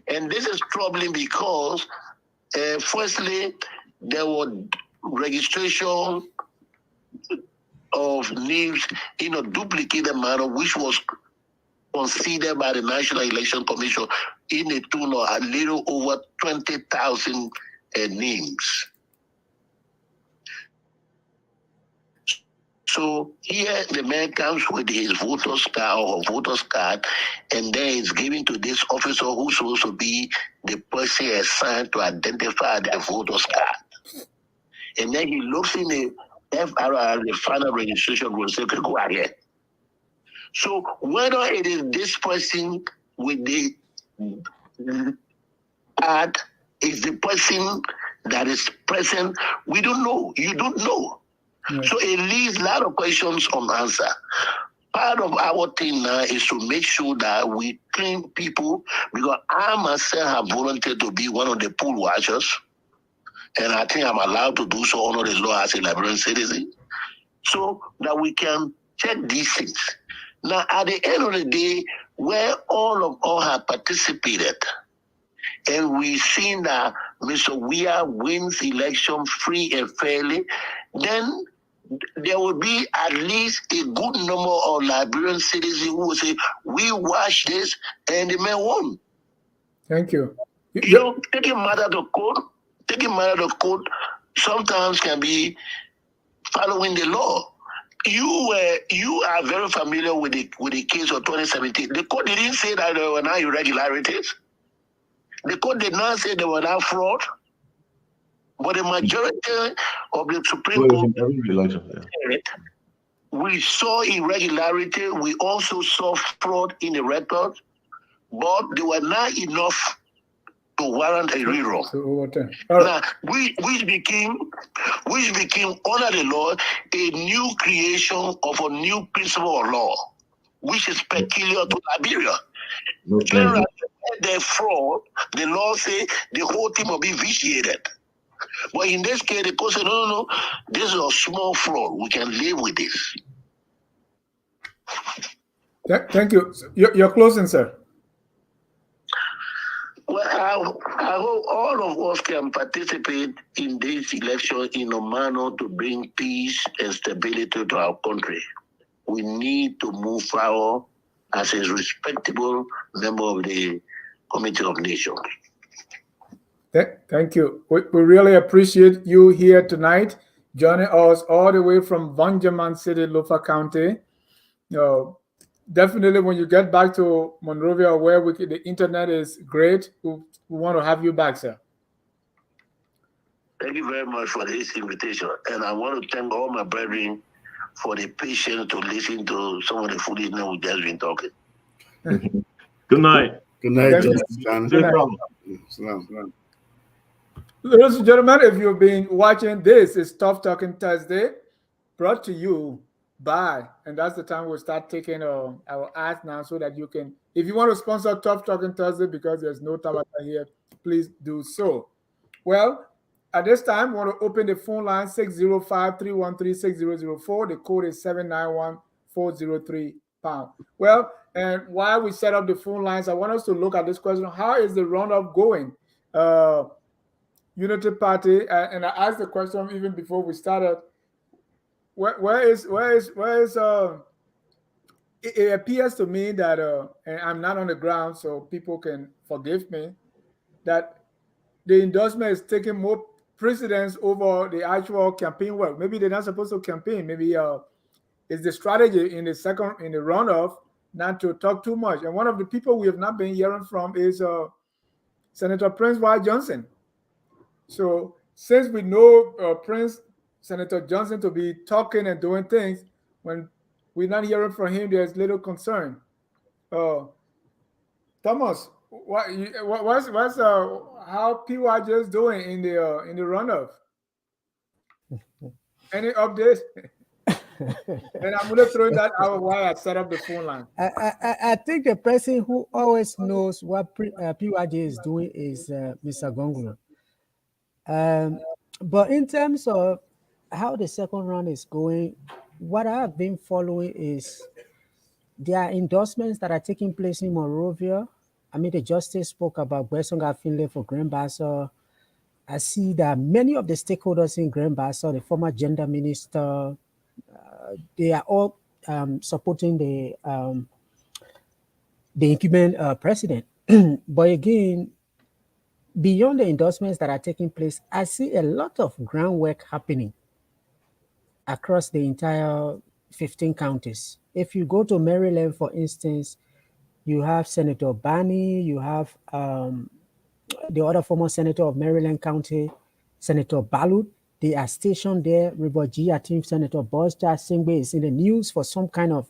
[SPEAKER 5] And this is troubling because, firstly, there was registration of names in a duplicated manner, which was considered by the National Election Commission in a tune of a little over 20,000 names. So here the man comes with his voter's card or voter's card, and then it's given to this officer who's supposed to be the person assigned to identify the voter's card. And then he looks in the FRR, the final registration room, and says, okay, go ahead. So whether it is this person with the card is the person that is present, we don't know. You don't know. Right. So it leaves a lot of questions unanswered. Part of our thing now is to make sure that we train people, because I myself have volunteered to be one of the poll watchers, and I think I'm allowed to do so under the law as a Liberian citizen, so that we can check these things. Now, at the end of the day, where all of us have participated, and we've seen that Mr. Weah wins election free and fairly, then there will be at least a good number of Liberian citizens who will say, we watched this and the man won.
[SPEAKER 1] Thank you.
[SPEAKER 5] You know, taking matter to court sometimes can be following the law. You are very familiar with the case of 2017. The court didn't say that there were not irregularities. The court did not say there were not fraud. But the majority of the Supreme Court said we saw irregularity. We also saw fraud in the record, but they were not enough to warrant a rerun. Now, which became under the law a new creation of a new principle of law, which is peculiar to Liberia. Generally, the fraud, the law say the whole thing will be vitiated. But in this case, the court said, no, this is a small fraud. We can live with this.
[SPEAKER 1] Thank you. You're closing, sir.
[SPEAKER 5] Well, I hope all of us can participate in this election in a manner to bring peace and stability to our country. We need to move forward as a respectable member of the Committee of Nations.
[SPEAKER 1] Thank you. We really appreciate you here tonight, joining us all the way from Vanjaman City, Lofa County. Definitely, when you get back to Monrovia, where the internet is great, we want to have you back, sir.
[SPEAKER 5] Thank you very much for this invitation. And I want to thank all my brethren for the patience to listen to some of the foolishness we've just been talking.
[SPEAKER 7] Good night.
[SPEAKER 2] Good night,
[SPEAKER 1] John. Good night. Ladies and gentlemen, if you've been watching, this is Tough Talking Thursday, brought to you by, and that's the time we'll start taking our ads now, so that you can, if you want to sponsor Tough Talking Thursday, because there's no Tabata here, please do so. Well, at this time, we want to open the phone line 605-313-6004. The code is 791-403#. Well, and while we set up the phone lines, I want us to look at this question: how is the runoff going? Unity Party, and I asked the question even before we started. Where is it appears to me that, and I'm not on the ground, so people can forgive me, that the endorsement is taking more precedence over the actual campaign work. Maybe they're not supposed to campaign. Maybe it's the strategy in the runoff not to talk too much. And one of the people we have not been hearing from is Senator Prince Y. Johnson. So since we know Senator Johnson to be talking and doing things, when we're not hearing from him, there's little concern. Thomas, what's how PY just doing in the runoff? Any updates? And I'm gonna throw that out while I set up the phone line.
[SPEAKER 6] I think the person who always knows what PYJ is doing is Mr. Gongloe. But in terms of how the second round is going, what I've been following is there are endorsements that are taking place in Monrovia. I mean, the justice spoke about Gwesonga Finlay for Grand Bassa. I see that many of the stakeholders in Grand Bassa, the former gender minister, they are all supporting the incumbent president. But again, beyond the endorsements that are taking place, I see a lot of groundwork happening across the entire 15 counties. If you go to Maryland, for instance, you have Senator Barney, you have the other former senator of Maryland County, Senator Balut. They are stationed there. Riboji, I think Senator Bosja Singbe is in the news for some kind of,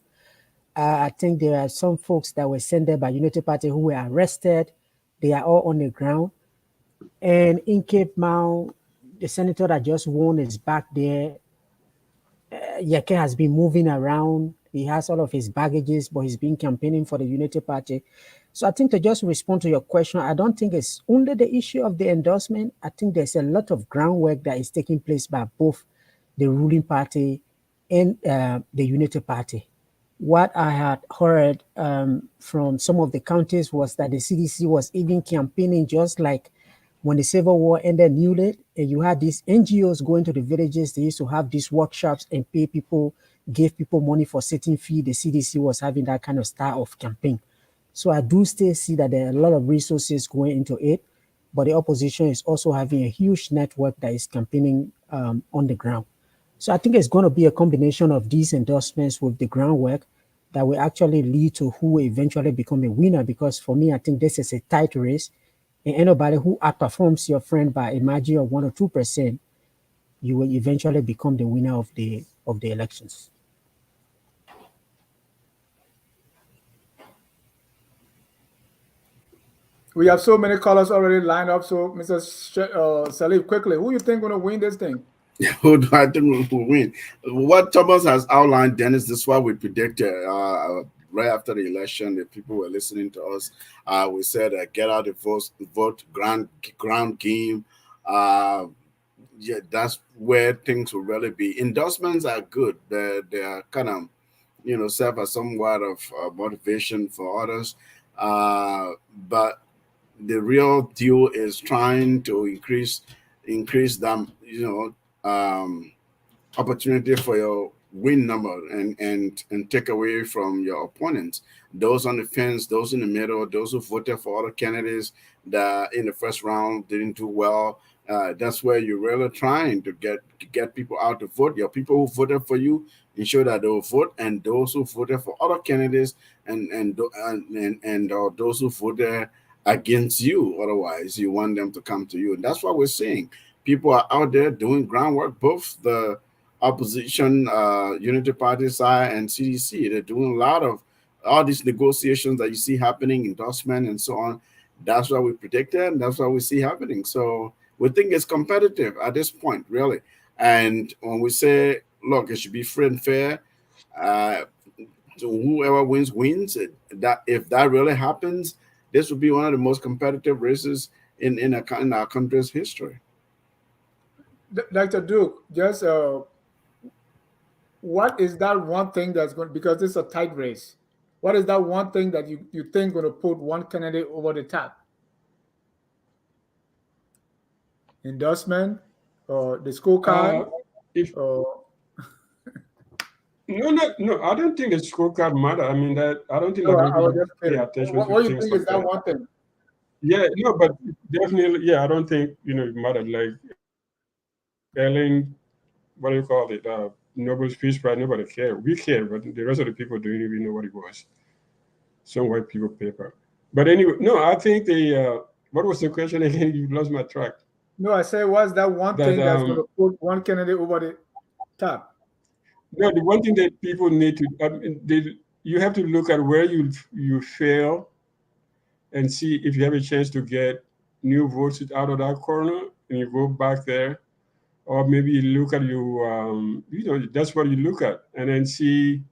[SPEAKER 6] I think there are some folks that were sent there by Unity Party who were arrested. They are all on the ground. And in Cape Mount, the senator that just won is back there. Yeke has been moving around. He has all of his baggages, but he's been campaigning for the Unity Party. So I think to just respond to your question, I don't think it's only the issue of the endorsement. I think there's a lot of groundwork that is taking place by both the ruling party and the Unity Party. What I had heard from some of the counties was that the CDC was even campaigning just like when the Civil War ended newly, and you had these NGOs going to the villages. They used to have these workshops and pay people, give people money for sitting fee. The CDC was having that kind of style of campaign. So I do still see that there are a lot of resources going into it, but the opposition is also having a huge network that is campaigning on the ground. So I think it's going to be a combination of these endorsements with the groundwork that will actually lead to who will eventually become a winner. Because for me, I think this is a tight race, and anybody who outperforms your friend by a margin of 1 or 2%, you will eventually become the winner of the elections.
[SPEAKER 1] We have so many callers already lined up. So, Mr. Sirleaf, quickly, who you think going to win this thing?
[SPEAKER 2] Who do I think will win? What Thomas has outlined, Dennis, this is what we predicted right after the election. The people were listening to us. We said, get out the vote, ground game. Yeah, that's where things will really be. Endorsements are good. They are kind of, serve as somewhat of motivation for others. But the real deal is trying to increase them, opportunity for your win number and take away from your opponents. Those on the fence, those in the middle, those who voted for other candidates that in the first round didn't do well. That's where you're really trying to get people out to vote. Your people who voted for you, ensure that they will vote, and those who voted for other candidates and those who voted against you. Otherwise, you want them to come to you, and that's what we're seeing. People are out there doing groundwork, both the opposition unity party side and CDC. They're doing a lot of all these negotiations that you see happening, endorsement and so on. That's what we predicted, and that's what we see happening. So we think it's competitive at this point, really. And when we say, look, it should be free and fair, so whoever wins. That if that really happens, this would be one of the most competitive races in our country's history.
[SPEAKER 1] Dr. Duke, just what is that one thing that's going, because it's a tight race, what is that one thing that you think going to put one candidate over the top? Endorsement or the scorecard?
[SPEAKER 4] No, I don't think the scorecard matter. I mean, that I don't think
[SPEAKER 1] No,
[SPEAKER 4] that
[SPEAKER 1] I was
[SPEAKER 4] we
[SPEAKER 1] just
[SPEAKER 4] pay
[SPEAKER 1] kidding.
[SPEAKER 4] attention
[SPEAKER 1] What
[SPEAKER 4] to
[SPEAKER 1] do you
[SPEAKER 4] things
[SPEAKER 1] think
[SPEAKER 4] like
[SPEAKER 1] is that
[SPEAKER 4] that.
[SPEAKER 1] one thing?
[SPEAKER 4] Yeah, no, but definitely, yeah, I don't think it mattered. Like Ellen, what do you call it? Nobel Peace Prize. Nobody cared. We care, but the rest of the people don't even know what it was. Some white people paper. But anyway, no, I think the what was the question again? You lost my track.
[SPEAKER 1] No, I say what's that one
[SPEAKER 4] That
[SPEAKER 1] thing that's going to put one candidate over the top?
[SPEAKER 4] no, the one thing that people need to you have to look at where you fail and see if you have a chance to get new votes out of that corner, and you go back there, or maybe you look at that's what you look at, and then see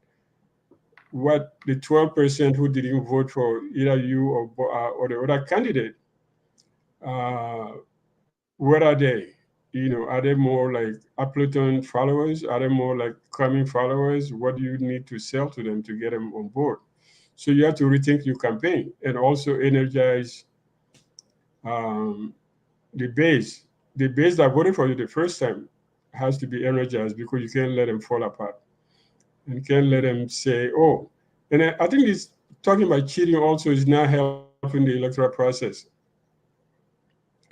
[SPEAKER 4] what the 12% who didn't vote for either you or the other candidate, what are they? Are they more like Appleton followers? Are they more like Cumming followers? What do you need to sell to them to get them on board? So you have to rethink your campaign and also energize the base. The base that voted for you the first time has to be energized, because you can't let them fall apart. And you can't let them say, oh, and I think this talking about cheating also is not helping the electoral process.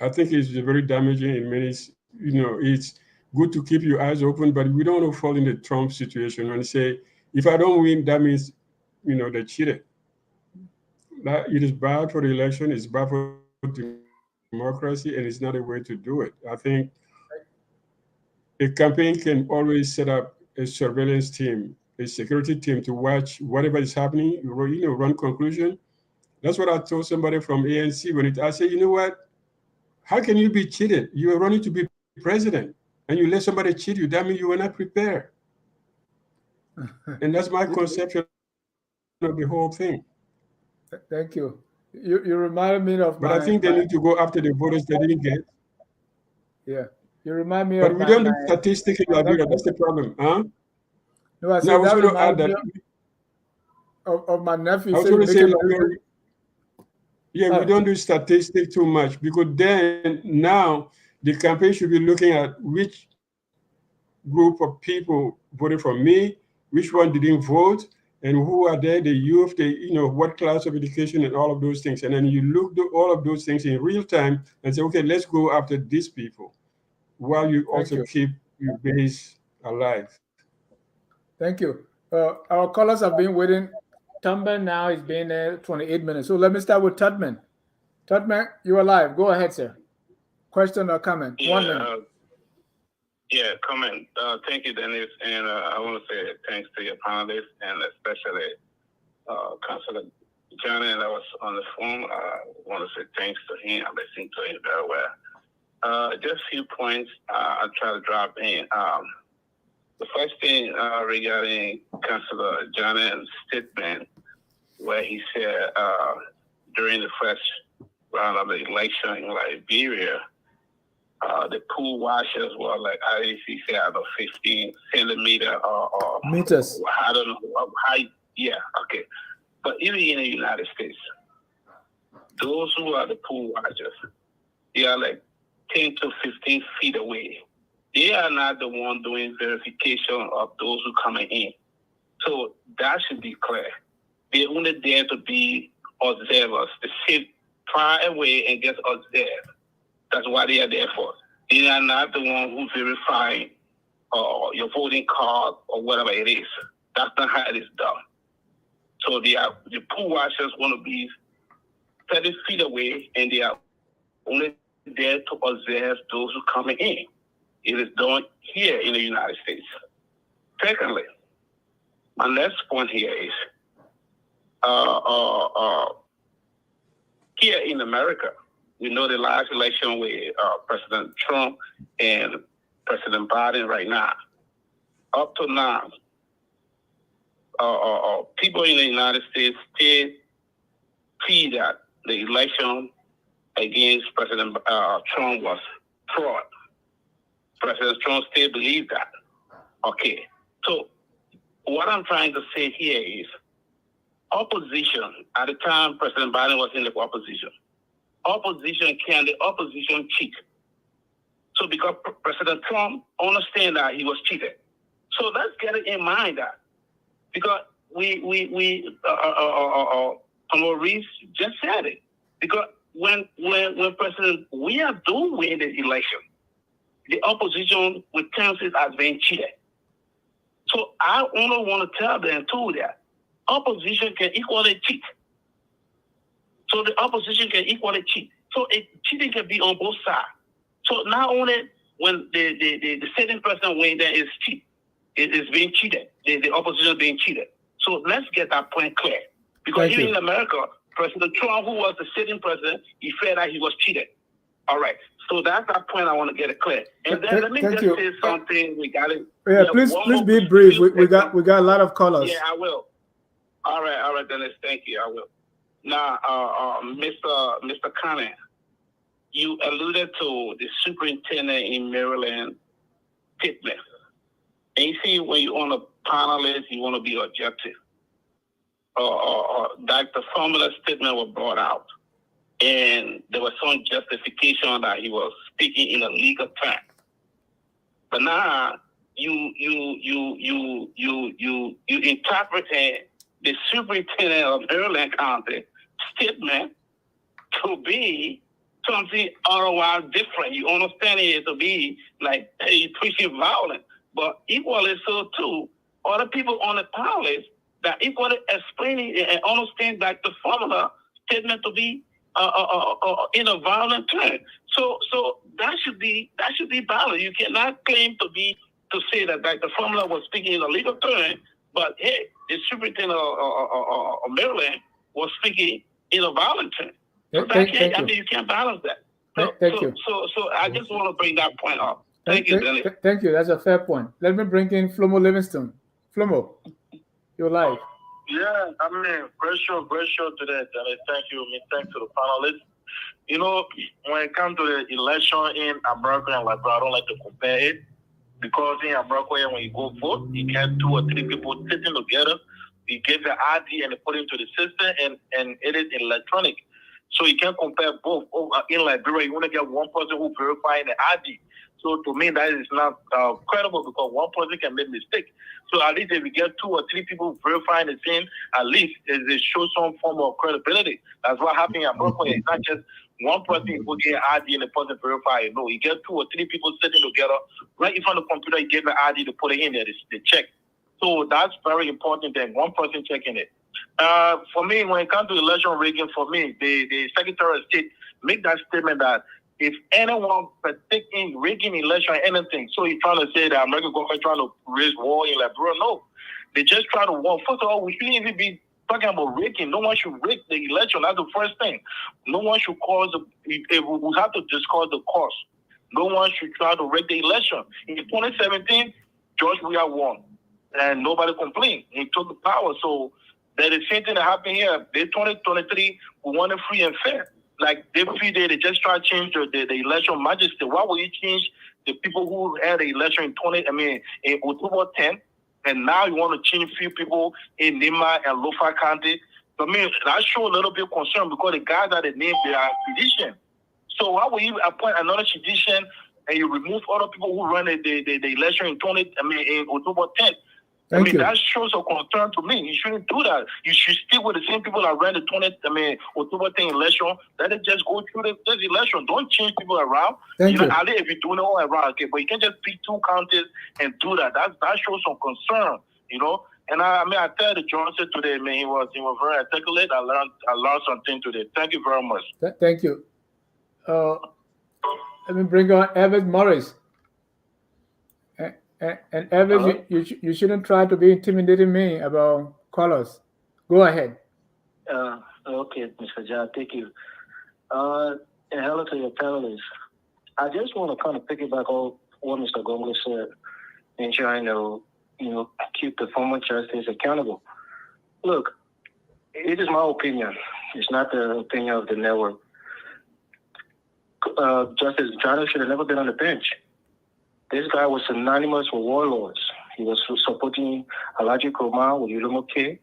[SPEAKER 4] I think it's very damaging in many, it's good to keep your eyes open, but we don't want to fall in the Trump situation and say, if I don't win, that means, they cheated. That it is bad for the election, it's bad for democracy, and it's not a way to do it. I think a campaign can always set up a surveillance team, a security team to watch whatever is happening, run conclusion. That's what I told somebody from ANC I said, you know what? How can you be cheated? You are running to be president, and you let somebody cheat you. That means you were not prepared. And that's my conception of the whole thing.
[SPEAKER 1] Thank you. You reminded me of
[SPEAKER 4] But I think they need to go after the voters they didn't get.
[SPEAKER 1] Yeah. You remind me
[SPEAKER 4] But
[SPEAKER 1] of
[SPEAKER 4] we don't do statistics in Liberia. That's the problem. Huh?
[SPEAKER 1] No, I said
[SPEAKER 4] No, I was
[SPEAKER 1] that
[SPEAKER 4] going to add
[SPEAKER 1] reminds
[SPEAKER 4] that.
[SPEAKER 1] me of my nephew.
[SPEAKER 4] I was going to say, we don't do statistics too much, because then now the campaign should be looking at which group of people voted for me, which one didn't vote, and who are there, the youth, what class of education, and all of those things. And then you look at all of those things in real time and say, okay, let's go after these people, while you also keep your base alive.
[SPEAKER 1] Thank you. Our callers have been waiting. Tudman now is being there 28 minutes. So let me start with Tudman. Tudman, you're alive. Go ahead, sir. Question or comment?
[SPEAKER 9] Yeah,
[SPEAKER 1] 1 minute.
[SPEAKER 9] Comment. Thank you, Dennis. And I want to say thanks to your panelists and especially Councilor Johnny that was on the phone. I want to say thanks to him. I listened to him very well. Just a few points I'll try to drop in. The first thing regarding Councilor Johnny's statement, where he said during the first round of the election in Liberia, the pool washers were like, I said, out of 15 centimeter or
[SPEAKER 1] meters.
[SPEAKER 9] I don't know how. Yeah, okay. But even in the United States, those who are the pool washers, they are like 10 to 15 feet away. They are not the one doing verification of those who coming in. So that should be clear. They're only there to be observers, to sit far away and just observe. That's what they are there for. They are not the one who's verifying your voting card or whatever it is. That's not how it is done. So the pool washers want to be 30 feet away, and they are only there to observe those who coming in. It is done here in the United States. Secondly, my next point here is here in America, we know the last election with President Trump and President Biden right now. Up to now, people in the United States still see that the election against President Trump was fraud. President Trump still believes that. Okay. So what I'm trying to say here is opposition, at the time President Biden was in the opposition, can the opposition cheat? So because President Trump understands that he was cheated. So let's get it in mind that because Maurice just said it. Because when President we are doing win the election, the opposition with chances has been cheated. So I only want to tell them too that opposition can equally cheat. So the opposition can equally cheat. So cheating can be on both sides. So not only when the sitting person when there is cheat, it is being cheated. The opposition is being cheated. So let's get that point clear. Because even in America, President Trump, who was the sitting president, he felt that he was cheated. All right. So that's that point I want to get it clear. And then let me just say something. We got it.
[SPEAKER 1] Yeah, please be brief. We got a lot of callers.
[SPEAKER 9] Yeah, I will. All right, Dennis. Thank you. I will. Now, Mr. Kabineh, you alluded to the superintendent in Maryland statement. And you see, when you're on a panelist, you want to be objective. Dr. Formula's statement was brought out, and there was some justification that he was speaking in a legal term. But now you interpreted the superintendent of Maryland County statement to be something otherwise different. You understand it to be like preaching violence, but equally so too, other people on the panelist that equally explaining and understand that the formula statement to be in a violent term. So that should be valid. You cannot claim to say that the formula was speaking in a legal term, but hey, the superintendent of Maryland was speaking in a violent term. So you can't balance that. So I just want to bring that point up. Thank you, Dennis.
[SPEAKER 1] Thank you. That's a fair point. Let me bring in Flomo Livingston. Flomo, you're live.
[SPEAKER 10] Yeah, I mean, great show today, Dennis. Thank you. Thanks to the panelists. You know, when it comes to the election in America and Liberia, I don't like to compare it because in America, when you go vote, you get 2 or 3 people sitting together. You get the ID and they put it into the system, and it is electronic. So you can't compare both. In Liberia, you only get one person who verifying the ID. So to me, that is not credible because one person can make a mistake. So at least if we get 2 or 3 people verifying the thing, at least it shows some form of credibility. That's what happened in America. It's not just One person will get ID and the person verify it. No, you get 2 or 3 people sitting together right in front of the computer. You get the ID to put it in there. They check. So that's very important. Then one person checking it. For me, when it comes to election rigging, for me, the Secretary of State make that statement that if anyone partaking rigging election or anything, so he's trying to say that American government trying to raise war in Liberia. No, they just try to war. First of all, we shouldn't even be talking about rigging. No one should rig the election. That's the first thing. No one should cause we have to discuss the cost. No one should try to rig the election. In 2017, George Weah won, and nobody complained. He took the power. So that is the same thing that happened here. In 2023, we want it free and fair. Like they just try to change the election majesty. Why would you change the people who had the election in October 10th? And now you want to change few people in Nima and Lofa County. I mean, that show a little bit of concern because the guys that they named, they are physicians. So how will you appoint another physician and you remove other people who run the election in October 10th?
[SPEAKER 1] Thank you.
[SPEAKER 10] That shows a concern to me. You shouldn't do that. You should stick with the same people that ran the October 10th election. Let it just go through this election. Don't change people around.
[SPEAKER 1] Thank you.
[SPEAKER 10] If you're doing it all around, okay, but you can't just pick 2 counties and do that. That shows some concern, And I tell the Johnson today, man, he was very articulate. I learned something today. Thank you very much.
[SPEAKER 1] Thank you. Let me bring on Ahmed Morris. And Ahmed, you shouldn't try to be intimidating me about colors. Go ahead.
[SPEAKER 11] Okay, Mr. John, thank you. And hello to your panelists. I just want to kind of piggyback on what Mr. Gongloe said and trying to, keep the former justice accountable. Look, it is my opinion. It's not the opinion of the network. Justice Johnson should have never been on the bench. This guy was synonymous with warlords. He was supporting Alhaji Kurma with Ulumo K.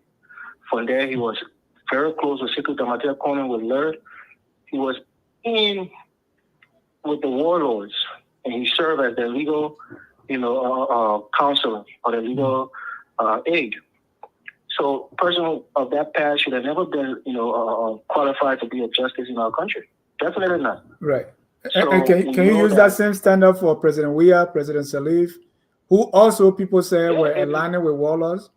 [SPEAKER 11] From there, he was very close with Sekou Damatia Konen with Cllr. He was in with the warlords, and he served as their legal, counselor or the legal aide. So, a person of that past should have never been, qualified to be a justice in our country. Definitely not.
[SPEAKER 1] Right.
[SPEAKER 11] So,
[SPEAKER 1] and can you use that same standard for President Weah, President Sirleaf, who also people say were aligning with warlords?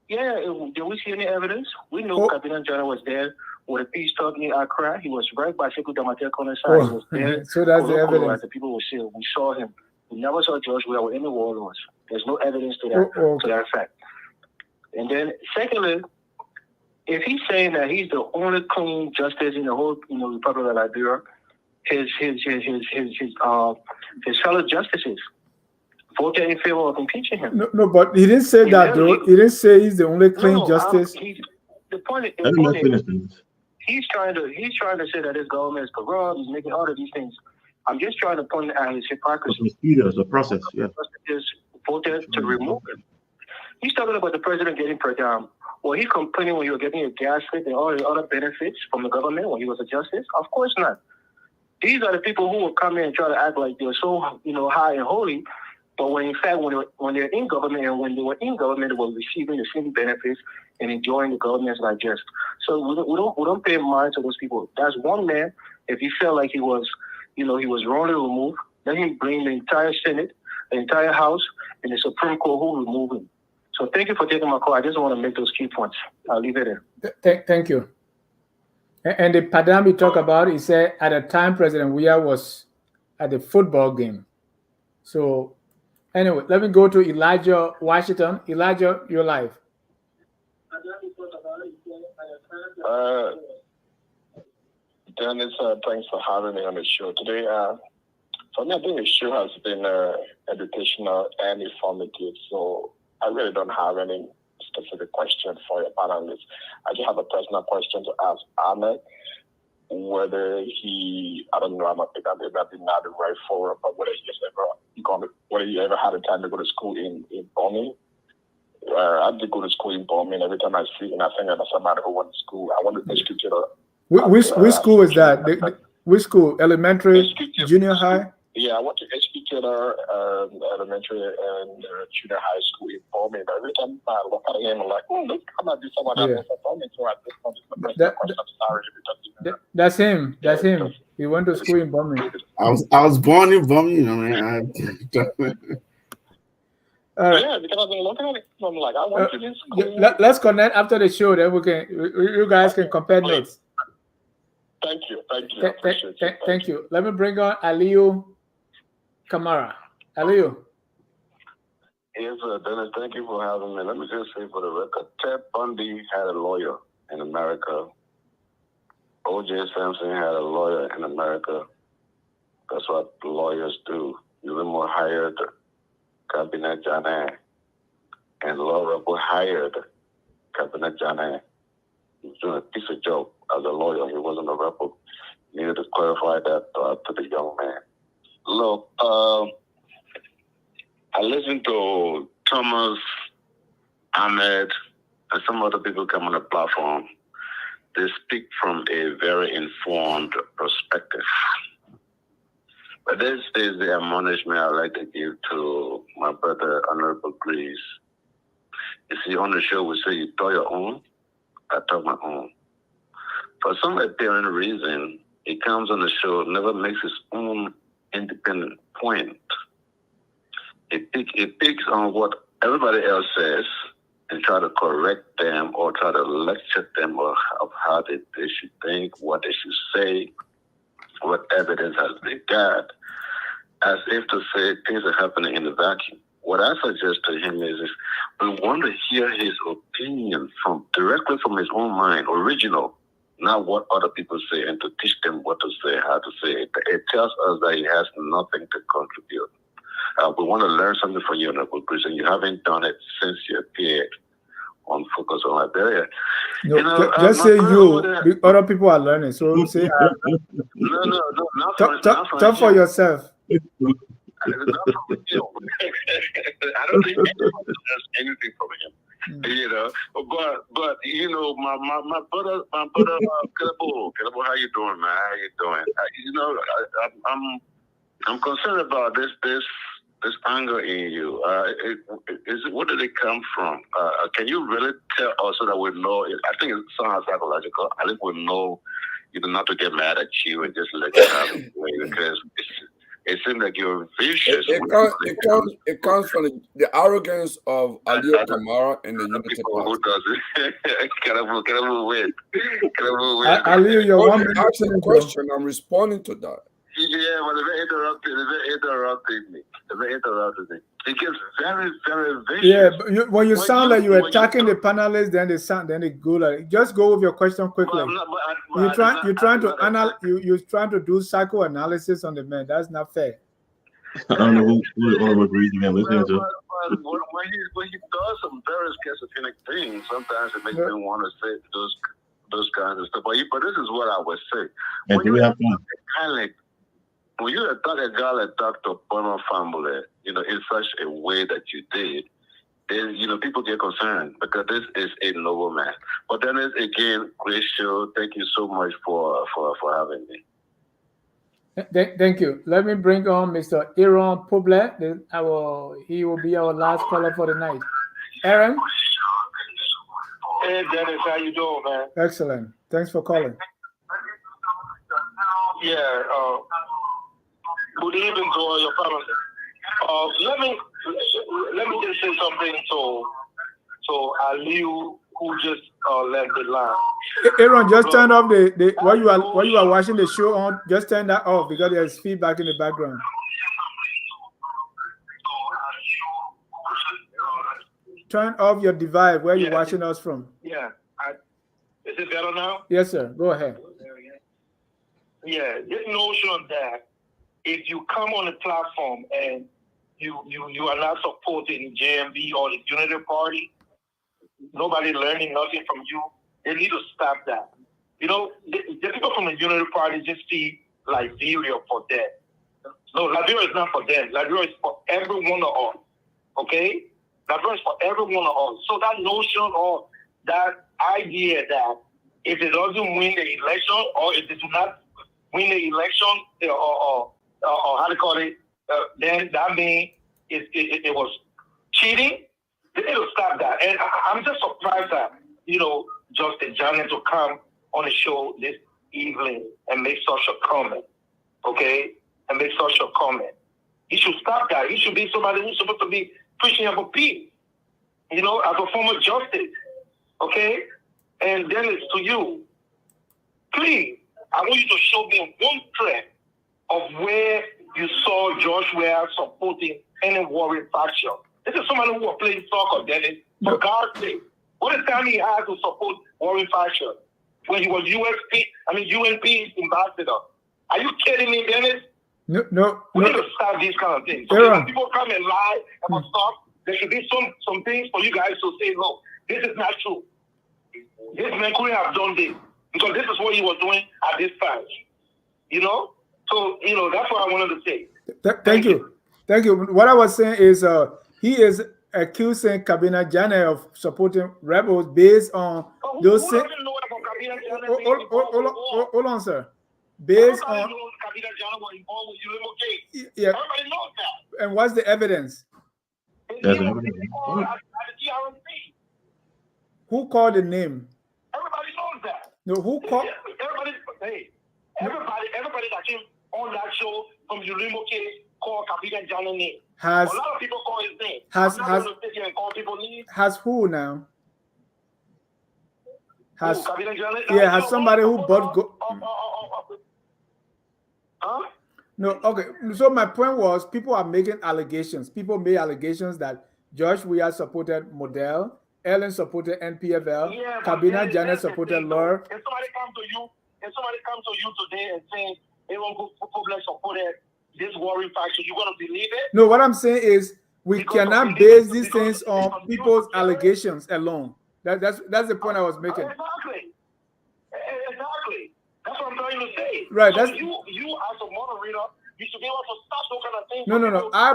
[SPEAKER 11] Yeah, did we see any evidence? We know Kabineh General was there with a peace talk in Accra. He was right by Sekou Damatia Konen's side. He was there.
[SPEAKER 1] So that's the evidence.
[SPEAKER 11] As the people will say, we saw him. We never saw George Weah with any warlords. There's no evidence to that to that fact. And then, secondly, if he's saying that he's the only clean justice in the whole, Republic of Liberia, his fellow justices voted in favor of impeaching him.
[SPEAKER 1] No, but he didn't say that, though. He didn't say he's the only clean justice.
[SPEAKER 11] The point is, he's trying to say that his government is corrupt. He's making all of these things. I'm just trying to point out his hypocrisy.
[SPEAKER 7] It's a process, yeah.
[SPEAKER 11] Justices voted to remove him. He's talking about the president getting per diem. Well, he's complaining when you were getting a gas rate and all the other benefits from the government when he was a justice. Of course not. These are the people who will come in and try to act like they're so, high and holy. But when in fact, when they're in government and when they were in government, they were receiving the same benefits and enjoying the government's digest. So we don't pay mind to those people. That's one man. If he felt like he was, he was wrongly removed, let him bring the entire Senate, the entire House, and the Supreme Court who remove him. So thank you for taking my call. I just want to make those key points. I'll leave it there.
[SPEAKER 1] Thank you. And the Padam you talk about, he said at the time President Weah was at the football game. So anyway, let me go to Elijah Washington. Elijah, you're live.
[SPEAKER 12] Dennis, thanks for having me on the show today. For me, I think the show has been educational and informative, so I really don't have any specific question for your panelists. I just have a personal question to ask Ahmed, whether I don't know, I'm not not the right forum, but whether he ever had a time to go to school in Bombing. I did go to school in Bombing. Every time I see him, I think of somebody who went to school. I want to execute it.
[SPEAKER 1] Which school is that? Which school? Elementary, junior high?
[SPEAKER 12] Yeah, I went to Cllr, elementary and junior high school in Bombing. Every time I look at him, I'm like, look, I might be someone else from Bombing. So at this point, it's the question. I'm sorry.
[SPEAKER 1] That's him. That's him. He went to school in Birmingham.
[SPEAKER 2] I was born in Birmingham, man.
[SPEAKER 1] All right.
[SPEAKER 12] Yeah, because I've been looking at it. I'm like, I went to this school.
[SPEAKER 1] Let's connect after the show. Then you guys can compare notes.
[SPEAKER 12] Thank you. I appreciate you.
[SPEAKER 1] Thank you. Let me bring on Aliyu Kamara. Aliyu.
[SPEAKER 12] Yes, Dennis, thank you for having me. Let me just say for the record, Ted Bundy had a lawyer in America. O.J. Simpson had a lawyer in America. That's what lawyers do. Ulimo hired Kabineh Janet, and Laura hired Kabineh Janet. He was doing a piece of joke as a lawyer. He wasn't a rebel. Needed to clarify that to the young man. Look, I listened to Thomas, Ahmed, and some other people come on the platform. They speak from a very informed perspective. But this is the admonishment I'd like to give to my brother, Honorable Greaves. You see, on the show, we say you throw your own, I throw my own. For some apparent reason, he comes on the show, never makes his own independent point. It picks on what everybody else says and try to correct them or try to lecture them of how they should think, what they should say, what evidence has they got, as if to say things are happening in the vacuum. What I suggest to him is we want to hear his opinion directly from his own mind, original, not what other people say, and to teach them what to say, how to say it. It tells us that he has nothing to contribute. We want to learn something from you, Honorable Greaves, and you haven't done it since you appeared on Focus on Liberia.
[SPEAKER 1] No, just say you. The other people are learning. So say,
[SPEAKER 12] no,
[SPEAKER 1] talk for yourself.
[SPEAKER 12] It's not from you. I don't think anyone does anything from him. You know, but you know, my brother, Kehleboe, how you doing, man? How you doing? You know, I'm concerned about this anger in you. Where did it come from? Can you really tell us so that we know? I think it's somehow psychological. I think we know, not to get mad at you and just let you have it, because it seems like you're vicious.
[SPEAKER 3] It comes from the arrogance of Aliyu Kamara and the Unity Party.
[SPEAKER 12] Who does it? Kehleboe win.
[SPEAKER 1] Aliyu, you're one
[SPEAKER 3] minute. Ask a question. I'm responding to that.
[SPEAKER 12] Yeah, well, they interrupted me. It gets very, very vicious.
[SPEAKER 1] Yeah, but when you sound like you're attacking the panelists, then they go like, just go with your question quickly. You're trying to do psychoanalysis on the man. That's not fair.
[SPEAKER 7] I don't know who agrees again listening to.
[SPEAKER 12] When he does some very schizophrenic things, sometimes it makes me want to say those kinds of stuff. But this is what I would say.
[SPEAKER 7] And do we have time?
[SPEAKER 12] When you attack a guy like Dr. Bono family, in such a way that you did, then, people get concerned because this is a noble man. But then it's, again, great show. Thank you so much for having me.
[SPEAKER 1] Thank you. Let me bring on Mr. Aaron Puble. He will be our last caller for the night. Aaron?
[SPEAKER 10] Hey, Dennis, how you doing, man?
[SPEAKER 1] Excellent. Thanks for calling.
[SPEAKER 10] Yeah, good evening to all your family. Let me just say something to Aliyu, who just left the line.
[SPEAKER 1] Aaron, just turn off the while you are watching the show on. Just turn that off because there's feedback in the background. Turn off your device where you're watching us from.
[SPEAKER 10] Yeah. Is it better now?
[SPEAKER 1] Yes, sir. Go ahead.
[SPEAKER 10] Yeah, this notion that if you come on the platform and you are not supporting JMB or the Unity Party, nobody learning nothing from you, they need to stop that. The people from the Unity Party just see Liberia for them. No, Liberia is not for them. Liberia is for every one of us. Okay? Liberia is for every one of us. So that notion or that idea that if it doesn't win the election or if it do not win the election or how to call it, then that means it was cheating. They need to stop that. And I'm just surprised that, Justin Janet to come on the show this
[SPEAKER 11] evening and make such a comment, okay? And make such a comment. He should stop that. He should be somebody who's supposed to be preaching about peace, you know, as a form of justice, okay? And then it's to you. Please, I want you to show me one thread of where you saw George Weah supporting any warring faction. This is somebody who was playing soccer, Dennis. For God's sake, what is time he has to support warring faction when he was UNP ambassador? Are you kidding me, Dennis?
[SPEAKER 1] No.
[SPEAKER 11] We need to stop these kind of things. Okay, when people come and lie about stuff, there should be some things for you guys to say, no, this is not true. This man couldn't have done this because this is what he was doing at this time. You know? So, you know, that's what I wanted to say.
[SPEAKER 1] Thank you. Thank you. What I was saying is he is accusing Kabineh Janneh of supporting rebels based on those. Who doesn't know about Kabineh Janneh? Hold on, sir. Based on Kabineh Janneh was involved with Kehleboe case. Yeah. Everybody knows that. And what's the evidence? Who called the name?
[SPEAKER 11] Everybody knows that.
[SPEAKER 1] No, who called?
[SPEAKER 11] Everybody that came on that show from Kehleboe case called Kabineh Janneh name. A lot of people call his name.
[SPEAKER 1] Has who now? Has somebody who bought
[SPEAKER 11] Huh?
[SPEAKER 1] No, okay. So my point was people are making allegations. People made allegations that George Weah supported Model, Ellen supported NPFL, Kabineh Janneh supported Cllr.
[SPEAKER 11] If somebody comes to you today and say Aaron Public supported this warring faction, you gonna believe it?
[SPEAKER 1] No, what I'm saying is we cannot base these things on people's allegations alone. That's the point I was making.
[SPEAKER 11] Exactly. That's what I'm trying to say.
[SPEAKER 1] Right.
[SPEAKER 11] So you as a moderator, you should be able to stop those kind of things.
[SPEAKER 1] No. I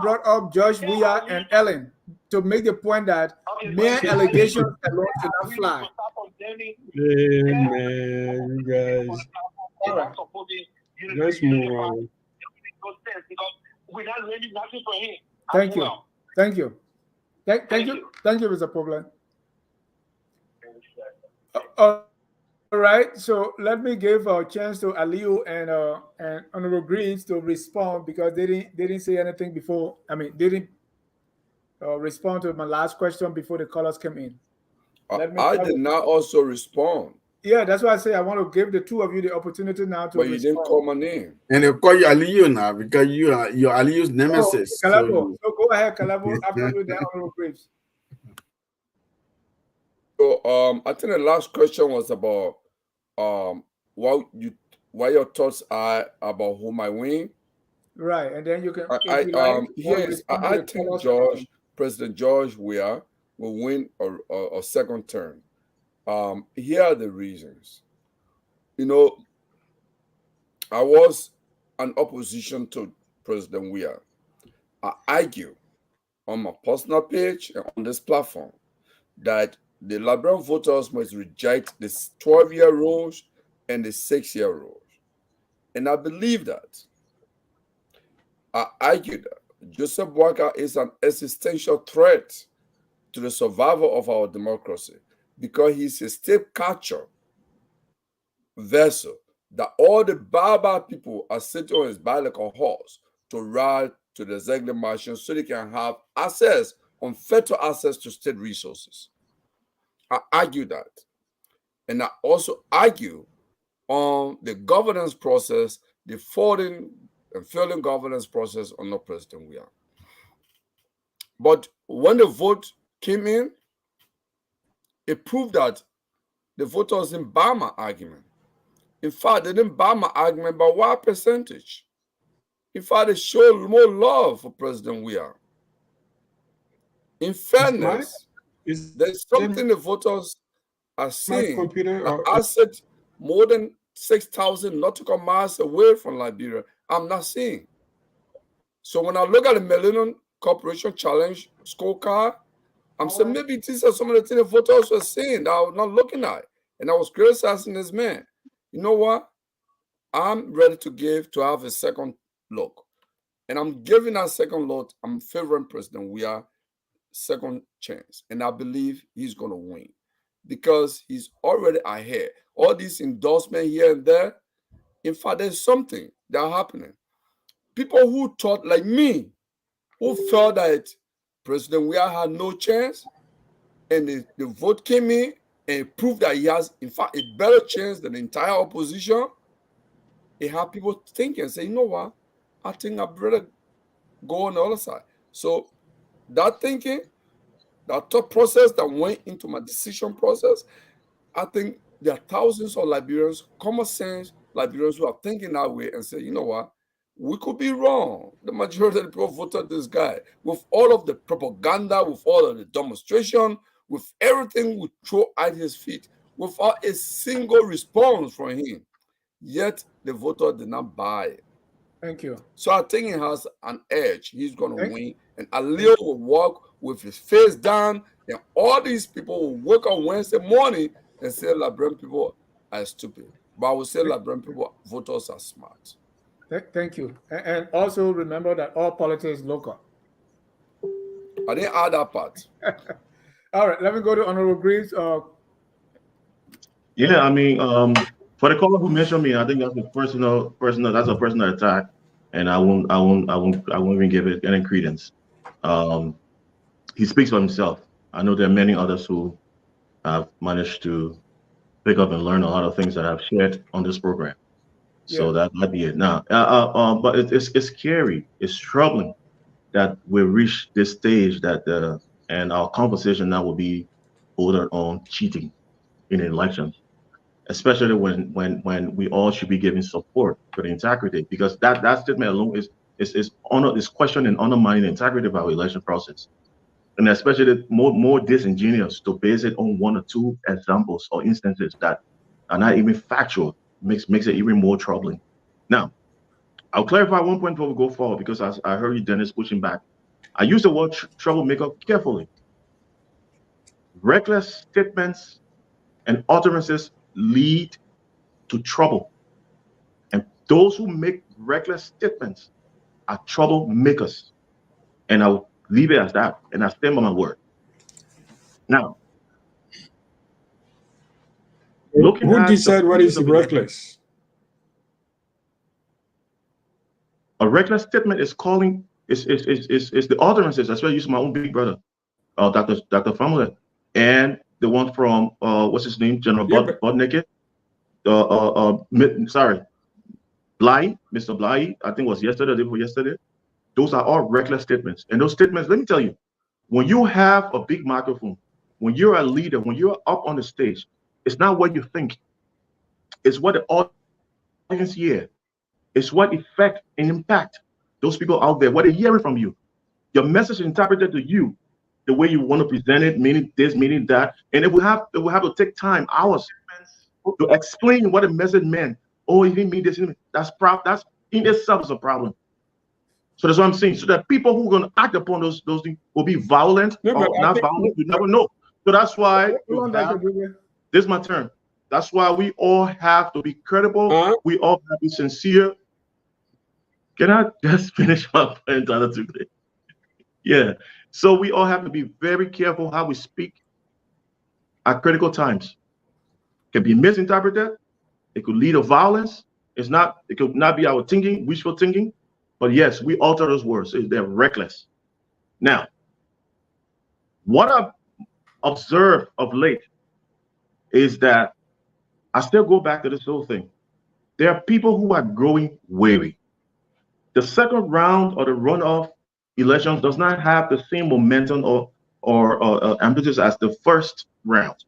[SPEAKER 1] brought up George Weah and Ellen to make the point that mere allegations alone should not fly.
[SPEAKER 4] Hey, man, you guys. Let's move on.
[SPEAKER 1] Thank you, Mr. Poblen. All right, so let me give a chance to Aliyu and Honorable Greaves to respond because they didn't say anything before. I mean, they didn't respond to my last question before the callers came in.
[SPEAKER 3] I did not also respond.
[SPEAKER 1] Yeah, that's why I say I want to give the two of you the opportunity now to.
[SPEAKER 3] But you didn't call my name.
[SPEAKER 2] And they call you Aliyu now because you are Aliyu's nemesis.
[SPEAKER 1] Kehleboe. So go ahead, Kehleboe. After you, then Honorable Greaves.
[SPEAKER 3] So I think the last question was about what your thoughts are about whom I win.
[SPEAKER 1] Right, and then you can.
[SPEAKER 3] I think President George Weah will win a second term. Here are the reasons. You know, I was an opposition to President Weah. I argue on my personal page and on this platform that the Liberian voters must reject the 12-year rules and the 6-year rules. And I believe that. I argue that Joseph Boakai is an existential threat to the survival of our democracy because he's a state capture vessel that all the Baba people are sitting on his back like a horse to ride to the executive mansion so they can have access, unfettered access to state resources. I argue that. And I also argue on the governance process, the foreign and failing governance process under President Weah. But when the vote came in, it proved that the voters didn't buy my argument. In fact, they didn't buy my argument by what percentage? In fact, they showed more love for President Weah. In fairness, there's something the voters are seeing. I said more than 6,000 nautical miles away from Liberia, I'm not seeing. So when I look at the Millennium Corporation Challenge scorecard, I'm saying maybe these are some of the things the voters were seeing that I was not looking at. And I was criticizing this man. You know what? I'm ready to have a second look. And I'm giving that second look. I'm favoring President Weah second chance. And I believe he's going to win. because he's already ahead. All these endorsements here and there, in fact, there's something that happening. People who thought, like me, who felt that President Weah had no chance, and the vote came in and it proved that he has, in fact, a better chance than the entire opposition. It had people thinking, say, you know what, I think I'd rather go on the other side. So that thinking, that thought process that went into my decision process, I think there are thousands of Liberians, common sense Liberians, who are thinking that way and say, you know what, we could be wrong. The majority of the people voted this guy. With all of the propaganda, with all of the demonstration, with everything we throw at his feet, without a single response from him, yet the voter did not buy it.
[SPEAKER 1] Thank you.
[SPEAKER 3] So I think he has an edge. He's going to win. And Aleo will walk with his face down, and all these people will wake up Wednesday morning and say Liberian people are stupid. But I will say Liberian people, voters are smart.
[SPEAKER 1] Thank you. And also remember that all politics is local.
[SPEAKER 3] I didn't add that part.
[SPEAKER 1] All right, let me go to Honorable Greaves.
[SPEAKER 7] Yeah, I mean, for the caller who mentioned me, I think that's a personal. That's a personal attack, and I won't even give it any credence. He speaks for himself. I know there are many others who have managed to pick up and learn a lot of things that I've shared on this program. So that might be it. Now, but it's scary. It's troubling that we reached this stage that and our conversation now will be ordered on cheating in elections, especially when we all should be giving support for the integrity, because that statement alone is questioning and undermining the integrity of our election process, and especially more disingenuous to base it on one or two examples or instances that are not even factual. Makes it even more troubling. Now, I'll clarify one point before we go forward, because I heard you, Dennis, pushing back. I use the word troublemaker carefully. Reckless statements and utterances lead to trouble. And those who make reckless statements are troublemakers. And I'll leave it as that, and I stand by my word. Now,
[SPEAKER 4] who decide what is reckless?
[SPEAKER 7] A reckless statement is the utterances. That's why I use my own big brother, Dr. Family, and the one from what's his name, General Budnaked. Sorry, Bly, Mr. Bly, I think it was yesterday, the day before yesterday. Those are all reckless statements. And those statements, let me tell you, when you have a big microphone, when you're a leader, when you're up on the stage, it's not what you think. It's what the audience hear. It's what effect and impact those people out there, what they're hearing from you. Your message is interpreted to you the way you want to present it, meaning this, meaning that. And it will have to take time, hours, to explain what the message meant. Oh, he didn't mean this. That's in itself is a problem. So that's what I'm saying. So that people who are going to act upon those things will be violent or not violent. You never know. So that's why this is my turn. That's why we all have to be credible. We all have to be sincere. Can I just finish my point? Yeah. So we all have to be very careful how we speak at critical times. It can be misinterpreted. It could lead to violence. It could not be our thinking, wishful thinking. But yes, we alter those words. They're reckless. Now, what I've observed of late is that I still go back to this whole thing. There are people who are growing weary. The second round of the runoff elections does not have the same momentum or impetus as the first round.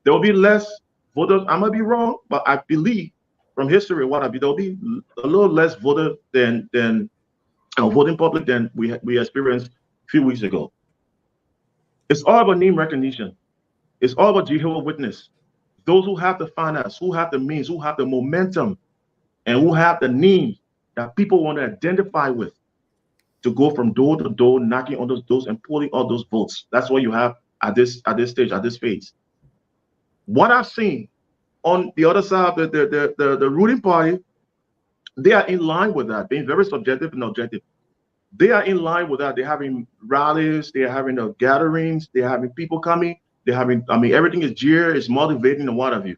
[SPEAKER 7] There will be less voters. I might be wrong, but I believe from history, there'll be a little less voter than voting public than we experienced a few weeks ago. It's all about name recognition. It's all about Jehovah's Witness. Those who have the finance, who have the means, who have the momentum, and who have the names that people want to identify with to go from door to door, knocking on those doors and pulling all those votes. That's what you have at this stage, at this phase. What I've seen on the other side of the ruling party, they are in line with that, being very subjective and objective. They are in line with that. They're having rallies, they're having gatherings, they're having people coming They having, I mean, everything is jeer, is motivating and what have you.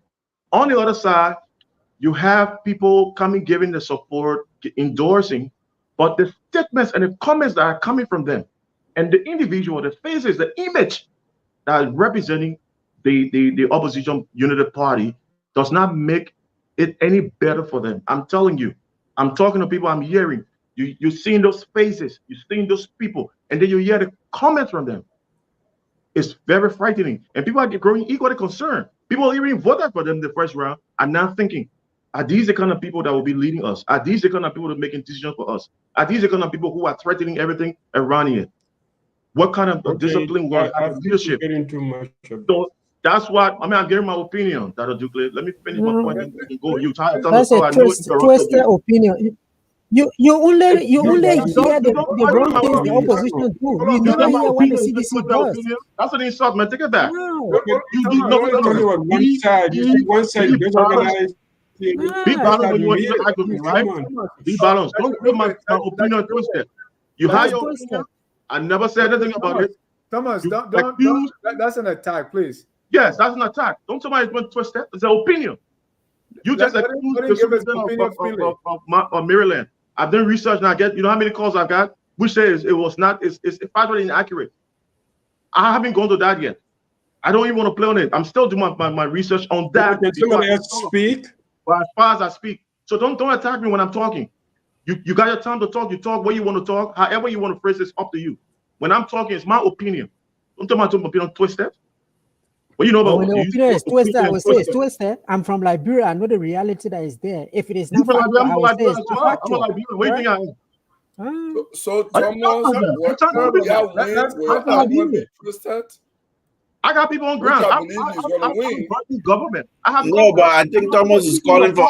[SPEAKER 7] On the other side, you have people coming, giving the support, endorsing, but the statements and the comments that are coming from them, and the individual, the faces, the image that is representing the opposition unity party does not make it any better for them. I'm telling you, I'm talking to people, I'm hearing, you're seeing those faces, you're seeing those people, and then you hear the comments from them. It's very frightening. And people are growing equally concerned. People even voted for them the first round are now thinking, are these the kind of people that will be leading us? Are these the kind of people that are making decisions for us? Are these the kind of people who are threatening everything around here? What kind of discipline will have leadership?
[SPEAKER 4] Getting too much of
[SPEAKER 7] so that's what, I mean, I'm giving my opinion, Dr. Dukule. Let me finish my point and go.
[SPEAKER 6] That's a twisted opinion. You only hear the wrong things the opposition do. You never hear what the CDC does.
[SPEAKER 7] That's an insult, man. Take it back.
[SPEAKER 6] No.
[SPEAKER 7] You know
[SPEAKER 4] one side. You see one side disorganized.
[SPEAKER 7] Be balanced when you want to act with me, right? Be balanced. Don't put my opinion twisted. You have your opinion. I never said anything about it.
[SPEAKER 1] Thomas, don't that's an attack, please.
[SPEAKER 7] Yes, that's an attack. Don't tell me it's twisted. It's an opinion. You just accused the of Maryland. I've done research and I get, you know how many calls I've got, which says it was not, it's factually inaccurate. I haven't gone to that yet. I don't even want to play on it. I'm still doing my research on that.
[SPEAKER 4] Can someone else speak?
[SPEAKER 7] But as far as I speak. So don't attack me when I'm talking. You got your time to talk, you talk what you want to talk, however you want to phrase it's up to you. When I'm talking, it's my opinion. Don't tell my opinion twisted. Well, you know about
[SPEAKER 6] when the opinion is twisted, I would say it's twisted. I'm from Liberia. I know the reality that is there. If it is not factual, I would say it's not factual.
[SPEAKER 7] What do you think
[SPEAKER 3] So Thomas, twisted?
[SPEAKER 7] I got people on ground.
[SPEAKER 3] I believe he's going to win.
[SPEAKER 7] Government. I have
[SPEAKER 2] no, but I think Thomas is calling for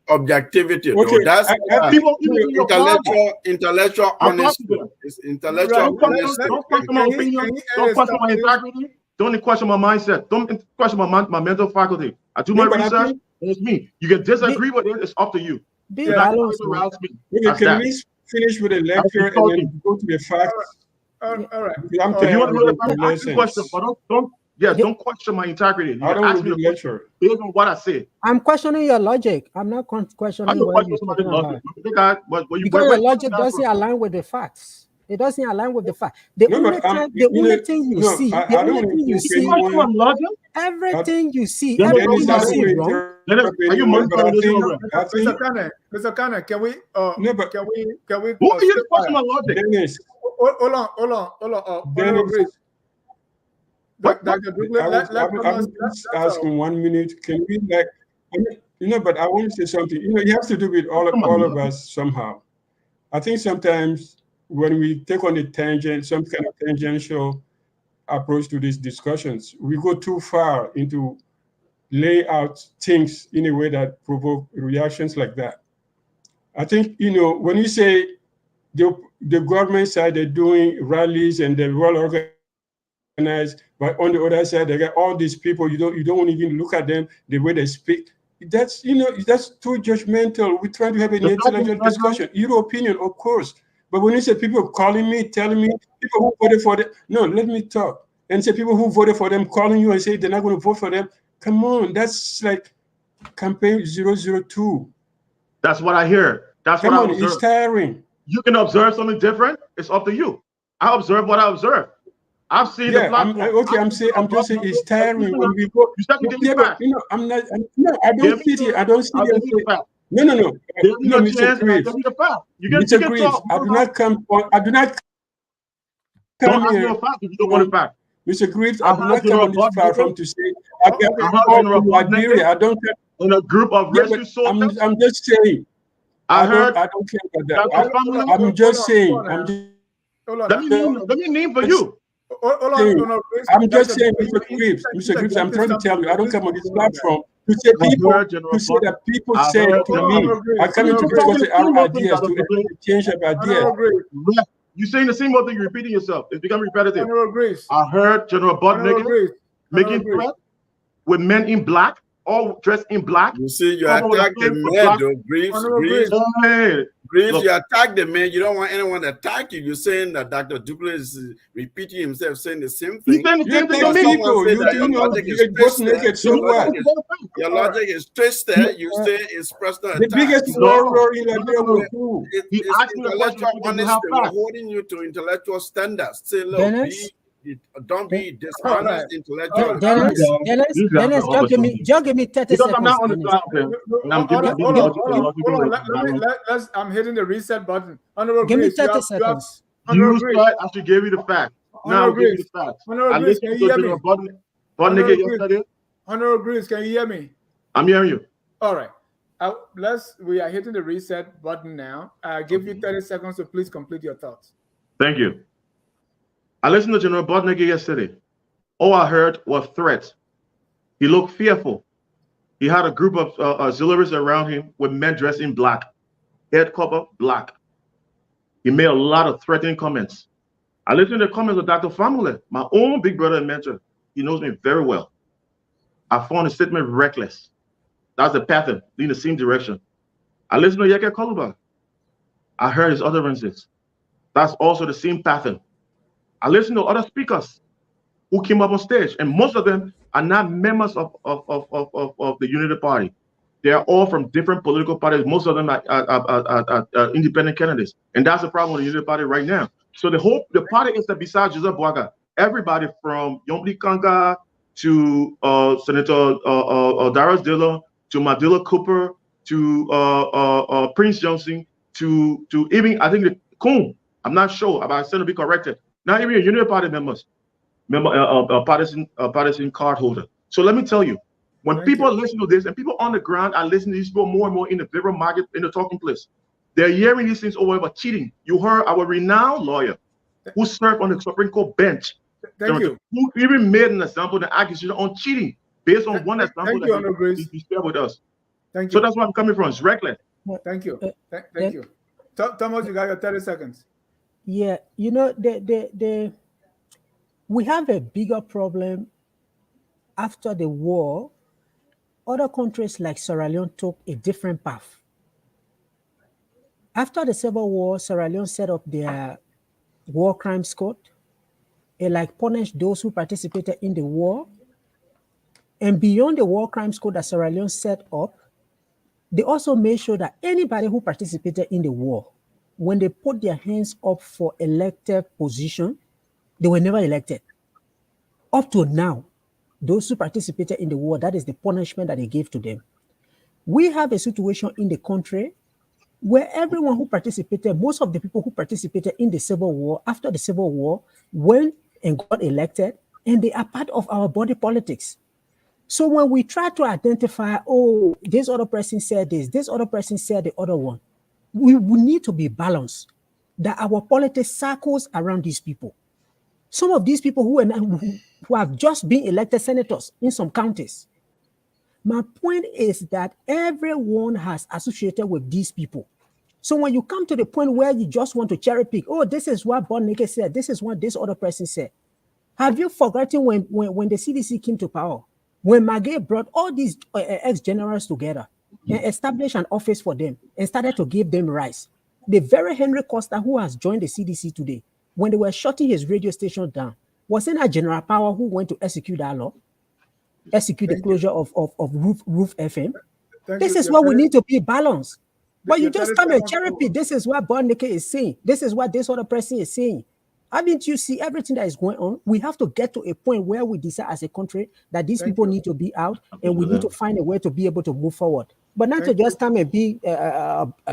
[SPEAKER 2] objectivity.
[SPEAKER 7] Okay.
[SPEAKER 2] That's
[SPEAKER 7] people
[SPEAKER 2] intellectual honesty. It's intellectual honesty.
[SPEAKER 7] Don't question my opinion. Don't question my integrity. Don't question my mindset. Don't question my mental faculty. I do my research, and it's me. You can disagree with it. It's up to you.
[SPEAKER 4] Can we finish with a lecture and then go to the facts?
[SPEAKER 1] All right.
[SPEAKER 7] If you want to ask a question, but don't question my integrity.
[SPEAKER 4] I don't want to lecture
[SPEAKER 7] based on what I said.
[SPEAKER 6] I'm questioning your logic. I'm not questioning what you're talking about. Because your logic doesn't align with the facts. It doesn't align with the fact. The only thing you see, everything you see, wrong.
[SPEAKER 1] Mr. Kane, can we? Can we?
[SPEAKER 7] Who are you questioning my logic?
[SPEAKER 4] Dennis.
[SPEAKER 1] Hold on.
[SPEAKER 4] I'm just asking 1 minute. Can we but I want to say something. You have to do with all of us somehow. I think sometimes when we take on a tangent, some kind of tangential approach to these discussions, we go too far into lay out things in a way that provoke reactions like that. I think, when you say the government side, they're doing rallies and they're well organized, but on the other side, they got all these people, you don't even look at them, the way they speak. That's, that's too judgmental. We're trying to have an intellectual discussion. Your opinion, of course. But when you say people calling me, telling me, people who voted for them, no, let me talk. And say people who voted for them calling you and say they're not going to vote for them. Come on, that's like campaign 002.
[SPEAKER 7] That's what I hear. That's what I observe.
[SPEAKER 4] It's tiring.
[SPEAKER 7] You can observe something different. It's up to you. I observe what I observe. I've seen the platform.
[SPEAKER 4] I'm just saying it's tiring when we go. I'm not. I don't sit here. I don't sit here. No. Mr. Greaves. Mr. Greaves, I do not come here. Mr. Greaves, I do not come on this platform to say I got Liberia. I don't care.
[SPEAKER 7] In a group of rescue soldiers.
[SPEAKER 4] I'm just saying. I don't care about that. I'm just saying.
[SPEAKER 7] Let me name for you.
[SPEAKER 4] I'm just saying, Mr. Greaves, I'm trying to tell you, I don't come on this platform to say that people say to me, I come to discuss our ideas, to change our ideas.
[SPEAKER 7] You're saying the same thing, you're repeating yourself. It's becoming repetitive. I heard General Abdoulaye making threats with men in black, all dressed in black.
[SPEAKER 2] You see, you attack the men, Greaves. Greaves,
[SPEAKER 7] Look,
[SPEAKER 2] you attack the man. You don't want anyone to attack you. You're saying that Dr. Dukule is repeating himself, saying the same
[SPEAKER 7] he's
[SPEAKER 2] thing.
[SPEAKER 7] saying the
[SPEAKER 4] You
[SPEAKER 7] same thing
[SPEAKER 4] attack
[SPEAKER 7] to me.
[SPEAKER 4] people.
[SPEAKER 2] Say
[SPEAKER 4] You
[SPEAKER 2] that your
[SPEAKER 4] know,
[SPEAKER 2] logic is
[SPEAKER 4] you both
[SPEAKER 2] twisted.
[SPEAKER 4] naked. So what?
[SPEAKER 2] Your logic is twisted. You say it's personal
[SPEAKER 4] The
[SPEAKER 2] attack.
[SPEAKER 4] biggest
[SPEAKER 7] No,
[SPEAKER 4] warlord in Liberia
[SPEAKER 7] no.
[SPEAKER 4] was who?
[SPEAKER 7] He
[SPEAKER 2] It's
[SPEAKER 7] asked me a question.
[SPEAKER 2] intellectual
[SPEAKER 7] You have
[SPEAKER 2] honesty. We're
[SPEAKER 7] facts.
[SPEAKER 2] holding you to intellectual standards. Say, look,
[SPEAKER 6] Dennis?
[SPEAKER 2] don't be dishonest intellectually.
[SPEAKER 6] Dennis,
[SPEAKER 7] These guys are
[SPEAKER 6] just give me 30
[SPEAKER 7] because
[SPEAKER 6] seconds.
[SPEAKER 7] I'm not on the
[SPEAKER 6] Dennis.
[SPEAKER 7] side of him, and I'm
[SPEAKER 1] Hold
[SPEAKER 7] giving
[SPEAKER 1] on,
[SPEAKER 7] the
[SPEAKER 1] hold on,
[SPEAKER 7] logical
[SPEAKER 1] hold on.
[SPEAKER 7] balance.
[SPEAKER 1] Let's. I'm hitting the reset button. Honorable
[SPEAKER 6] Give me
[SPEAKER 1] Greaves,
[SPEAKER 6] 30 seconds.
[SPEAKER 1] Honorable
[SPEAKER 7] You
[SPEAKER 1] Greaves,
[SPEAKER 7] said I should give you the facts. Now
[SPEAKER 1] Honorable
[SPEAKER 7] I'll give you the
[SPEAKER 1] Greaves,
[SPEAKER 7] facts.
[SPEAKER 1] Honorable
[SPEAKER 7] I
[SPEAKER 1] Greaves,
[SPEAKER 7] listened
[SPEAKER 1] can
[SPEAKER 7] to
[SPEAKER 1] you hear
[SPEAKER 7] General
[SPEAKER 1] me?
[SPEAKER 7] Bodnike yesterday.
[SPEAKER 1] Honorable Greaves, can you hear me?
[SPEAKER 7] I'm hearing you.
[SPEAKER 1] All right. We are hitting the reset button now. I give you 30 seconds, so please complete your thoughts.
[SPEAKER 7] Thank you. I listened to General Bodnike yesterday. All I heard was threats. He looked fearful. He had a group of auxiliaries around him with men dressed in black, head cover black. He made a lot of threatening comments. I listened to the comments of Dr. Famule, my own big brother and mentor. He knows me very well. I found his statement reckless. That's the pattern, in the same direction. I listened to Yeke Kehleboe. I heard his utterances. That's also the same pattern. I listened to other speakers who came up on stage, and most of them are not members of the Unity Party. They are all from different political parties. Most of them are independent candidates, and that's the problem with the Unity Party right now. So the party is that besides Joseph Boaga, everybody from Yombi Kanga to Senator Darius Dillon to Madilla Cooper to Prince Johnson to even I think the Coon. I'm not sure, but I said to be corrected. Not even your Unity Party members. Partisan card holder. So let me tell you, when people listen to this and people on the ground are listening to these people more and more in the labor market, in the talking place, they're hearing these things over about cheating. You heard our renowned lawyer who served on the Supreme Court bench, who even made an example, the accusation on cheating based on one example that he shared with us. So that's where I'm coming from. It's reckless.
[SPEAKER 1] Thank you. Thank you. Thomas, you got your 30 seconds.
[SPEAKER 6] Yeah, you know, we have a bigger problem after the war. Other countries like Sierra Leone took a different path. After the Civil War, Sierra Leone set up their war crimes code. It like punished those who participated in the war. And beyond the war crimes code that Sierra Leone set up, they also made sure that anybody who participated in the war, when they put their hands up for elected position, they were never elected. Up to now, those who participated in the war, that is the punishment that they gave to them. We have a situation in the country where everyone who participated, most of the people who participated in the Civil War, after the Civil War, went and got elected, and they are part of our body politics. So when we try to identify, oh, this other person said this other person said the other one, we need to be balanced, that our politics circles around these people. Some of these people who have just been elected senators in some counties. My point is that everyone has associated with these people. So when you come to the point where you just want to cherry pick, oh, this is what Bodnike said, this is what this other person said. Have you forgotten when the CDC came to power? When Magay brought all these ex-generals together and established an office for them and started to give them rights. The very Henry Costa who has joined the CDC today, when they were shutting his radio station down, wasn't that General Power who went to execute that law? Execute the closure of Roof FM? This is what we need to be balanced. But you just come and cherry pick. This is what Bodnike is saying. This is what this other person is saying. Haven't you see everything that is going on? We have to get to a point where we decide as a country that these people need to be out, and we need to find a way to be able to move forward. But not to just come and be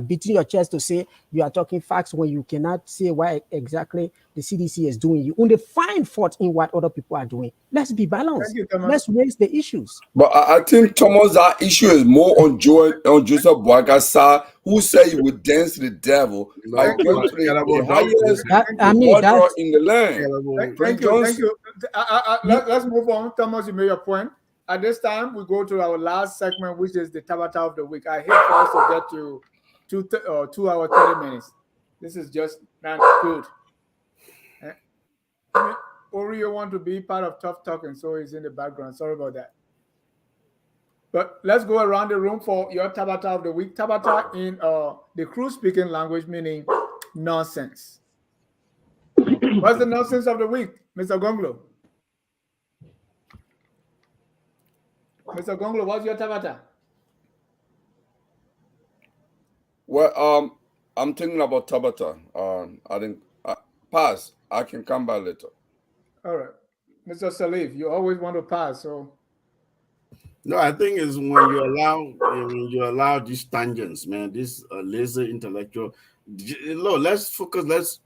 [SPEAKER 6] beating your chest to say you are talking facts when you cannot say why exactly the CDC is doing. You only find fault in what other people are doing. Let's be balanced. Let's raise the issues.
[SPEAKER 8] But I think, Thomas, that issue is more on Joseph Boaga's side, who said he would dance to the devil by going to the highest border in the land.
[SPEAKER 1] Thank you. Let's move on. Thomas, you made your point. At this time, we go to our last segment, which is the Tabata of the week. I hate for us to get to 2 hours, 30 minutes. This is just not good. Oreo want to be part of Tough Talking, so he's in the background. Sorry about that. But let's go around the room for your Tabata of the week. Tabata in the crew speaking language, meaning nonsense. What's the nonsense of the week, Mr. Gongloe? Mr. Gongloe, what's your Tabata?
[SPEAKER 3] Well, I'm thinking about Tabata. I think pass. I can come back later.
[SPEAKER 1] All right, Mr. Sirleaf, you always want to pass, so.
[SPEAKER 2] No, I think it's when you allow these tangents, man. This laser intellectual. Look, let's focus.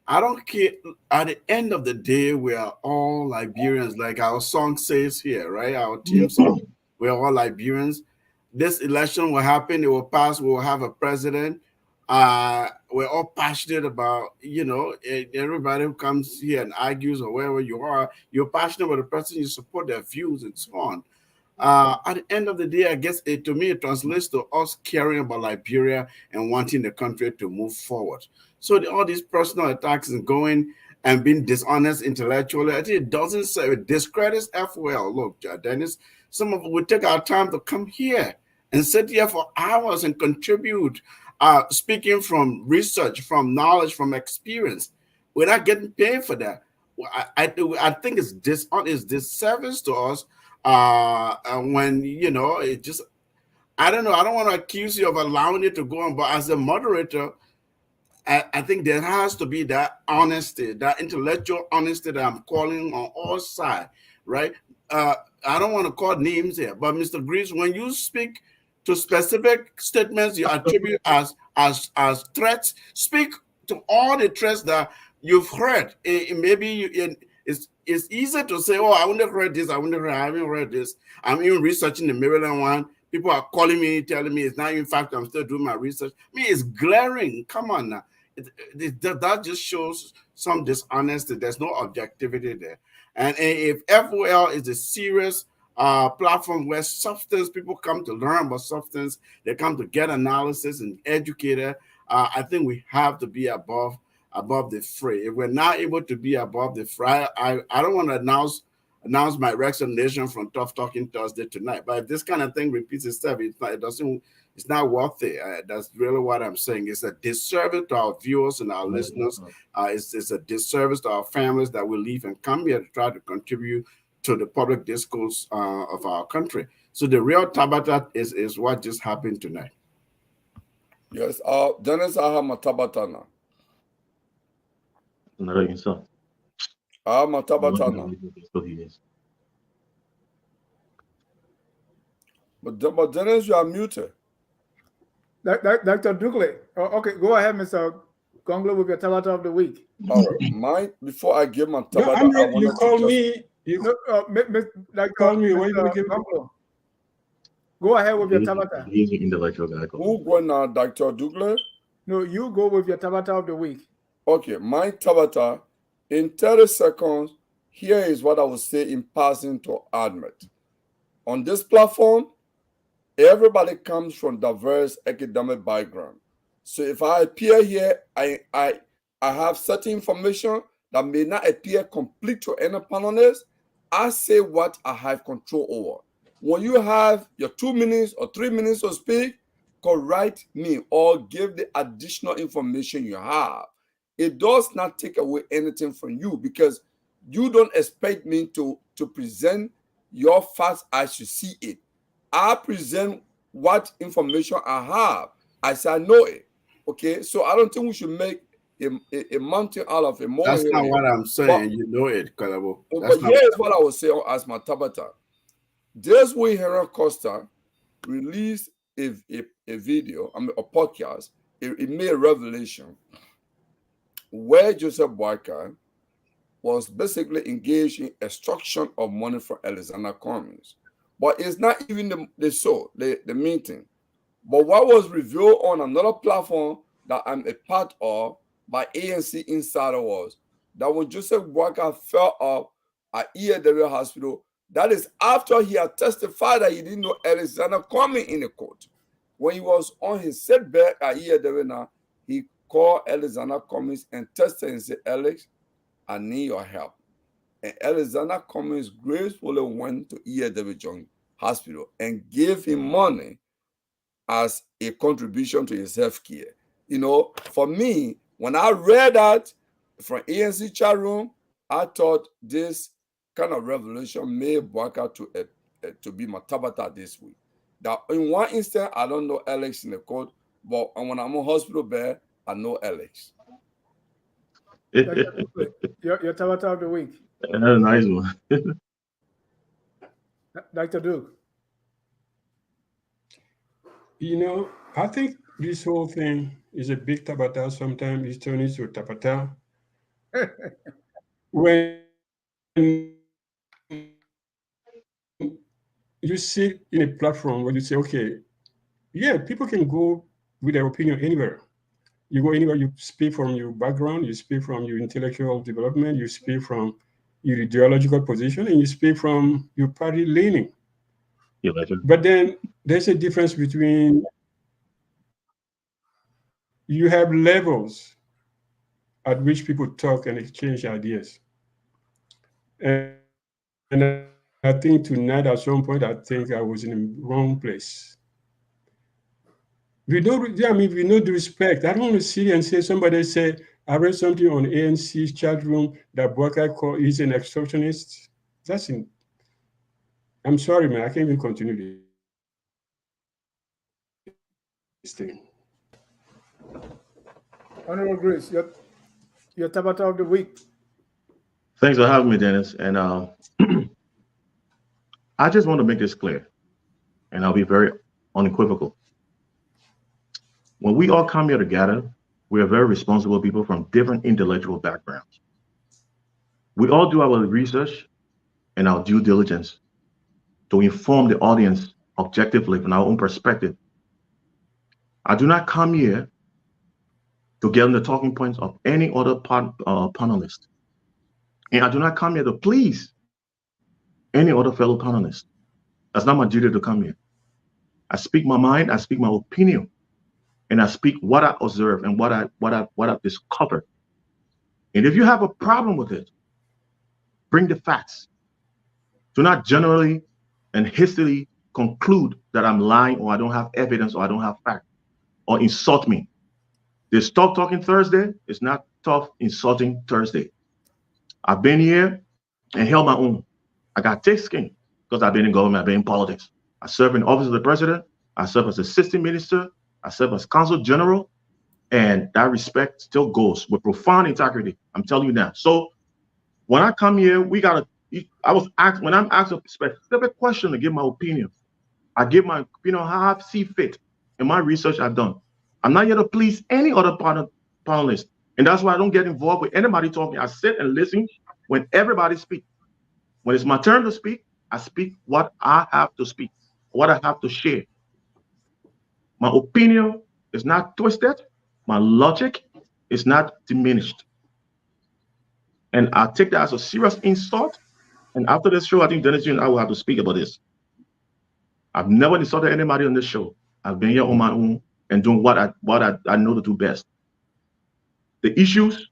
[SPEAKER 2] I don't care. At the end of the day, we are all Liberians, like our song says here, right? Our team song. We are all Liberians. This election will happen. It will pass. We will have a president. We're all passionate about, everybody who comes here and argues or wherever you are, you're passionate about the person, you support their views and so on. At the end of the day, I guess to me, it translates to us caring about Liberia and wanting the country to move forward. So all these personal attacks and going and being dishonest intellectually, I think it doesn't say it discredits FOL. Look, Dennis, some of us would take our time to come here and sit here for hours and contribute, speaking from research, from knowledge, from experience. We're not getting paid for that. I think it's disservice to us when it just, I don't know, I don't want to accuse you of allowing it to go on, but as a moderator, I think there has to be that honesty, that intellectual honesty that I'm calling on all sides, right? I don't want to call names here, but Mr. Greaves, when you speak to specific statements you attribute as threats, speak to all the threats that you've heard. It's easy to say, oh, I wouldn't have read this, I haven't read this. I'm even researching the Maryland one. People are calling me, telling me it's not, in fact, I'm still doing my research. I mean, it's glaring. Come on now. That just shows some dishonesty. There's no objectivity there. And if FOL is a serious platform where substance, people come to learn about substance, they come to get analysis and educated, I think we have to be above the fray. If we're not able to be above the fray, I don't want to announce my resignation from Tough Talking Thursday tonight. But if this kind of thing repeats itself, it's not worth it. That's really what I'm saying. It's a disservice to our viewers and our listeners. It's a disservice to our families that we leave and come here to try to contribute to the public discourse of our country. So the real Tabata is what just happened tonight.
[SPEAKER 3] Yes, Dennis, I have my Tabata now. I have my Tabata now. But Dennis, you are muted.
[SPEAKER 1] Dr. Dukule. Oh, okay, go ahead, Mr. Gongloe, with your Tabata of the week.
[SPEAKER 3] All right, before I give my Tabata,
[SPEAKER 4] no, Ahmed, you call me.
[SPEAKER 1] Call me. Why you give Gongloe? Go ahead with your Tabata.
[SPEAKER 7] He's an intellectual guy.
[SPEAKER 3] Who go now, Dr. Dukule?
[SPEAKER 1] No, you go with your Tabata of the week.
[SPEAKER 3] Okay, my Tabata, in 30 seconds, here is what I would say in passing to Ahmed. On this platform, everybody comes from diverse academic background. So if I appear here, I have certain information that may not appear complete to any panelist. I say what I have control over. When you have your 2 minutes or 3 minutes to speak, correct me or give the additional information you have. It does not take away anything from you because you don't expect me to present your facts as you see it. I present what information I have as I know it. Okay, so I don't think we should make a mountain out of a molehill.
[SPEAKER 2] That's not what I'm saying. You know it, Kehleboe.
[SPEAKER 3] But here's what I would say as my Tabata. This week, Henry Costa released a video, a podcast. It made a revelation where Joseph Boyka was basically engaged in extraction of money from Alexander Cummings. But it's not even the main thing. But what was revealed on another platform that I'm a part of by ANC Insider was that when Joseph Boyka fell off at EAW Hospital, that is after he had testified that he didn't know Alexander Cummings in the court. When he was on his setback at EAW now, he called Alexander Cummings and tested and said, Alex, I need your help. And Alexander Cummings gracefully went to EAW hospital and give him money as a contribution to his health care. You know, for me, when I read that from ANC chat room, I thought this kind of revelation may work out to be my tabata this week. That in one instance, I don't know Alex in the code, but when I'm on hospital bed, I know Alex.
[SPEAKER 1] Your tabata of the week.
[SPEAKER 7] That's a nice one.
[SPEAKER 1] Dr. Duke.
[SPEAKER 4] You know, I think this whole thing is a big tabata. Sometimes it's turned into a tapata. When you sit in a platform where you say, okay, yeah, people can go with their opinion anywhere. You go anywhere, you speak from your background, you speak from your intellectual development, you speak from your ideological position, and you speak from your party leaning.
[SPEAKER 7] Yeah,
[SPEAKER 4] but then there's a difference between you have levels at which people talk and exchange ideas. And I think tonight at some point, I think I was in the wrong place. With no due respect, I don't want to sit and say somebody say, I read something on ANC's chat room that Bwaka call is an extortionist. I'm sorry, man, I can't even continue this thing.
[SPEAKER 1] Honorable Greaves, your tabata of the week.
[SPEAKER 7] Thanks for having me, Dennis. And I just want to make this clear, and I'll be very unequivocal. When we all come here together, we are very responsible people from different intellectual backgrounds. We all do our research and our due diligence to inform the audience objectively from our own perspective. I do not come here to get on the talking points of any other panelist. And I do not come here to please any other fellow panelist. That's not my duty to come here. I speak my mind, I speak my opinion, and I speak what I observe and what I discovered. And if you have a problem with it, bring the facts. Do not generally and hastily conclude that I'm lying or I don't have evidence or I don't have fact or insult me. This Tough Talking Thursday is not Tough Insulting Thursday. I've been here and held my own. I got thick skin because I've been in government, I've been in politics. I serve in the office of the president. I serve as assistant minister. I serve as consul general. And that respect still goes with profound integrity. I'm telling you now. So when I come here, when I'm asked a specific question to give my opinion, I give my opinion how I see fit in my research I've done. I'm not here to please any other panelist. And that's why I don't get involved with anybody talking. I sit and listen when everybody speaks. When it's my turn to speak, I speak what I have to speak, what I have to share. My opinion is not twisted. My logic is not diminished. And I take that as a serious insult. And after this show, I think Dennis and I will have to speak about this. I've never insulted anybody on this show. I've been here on my own and doing what I know to do best. The issues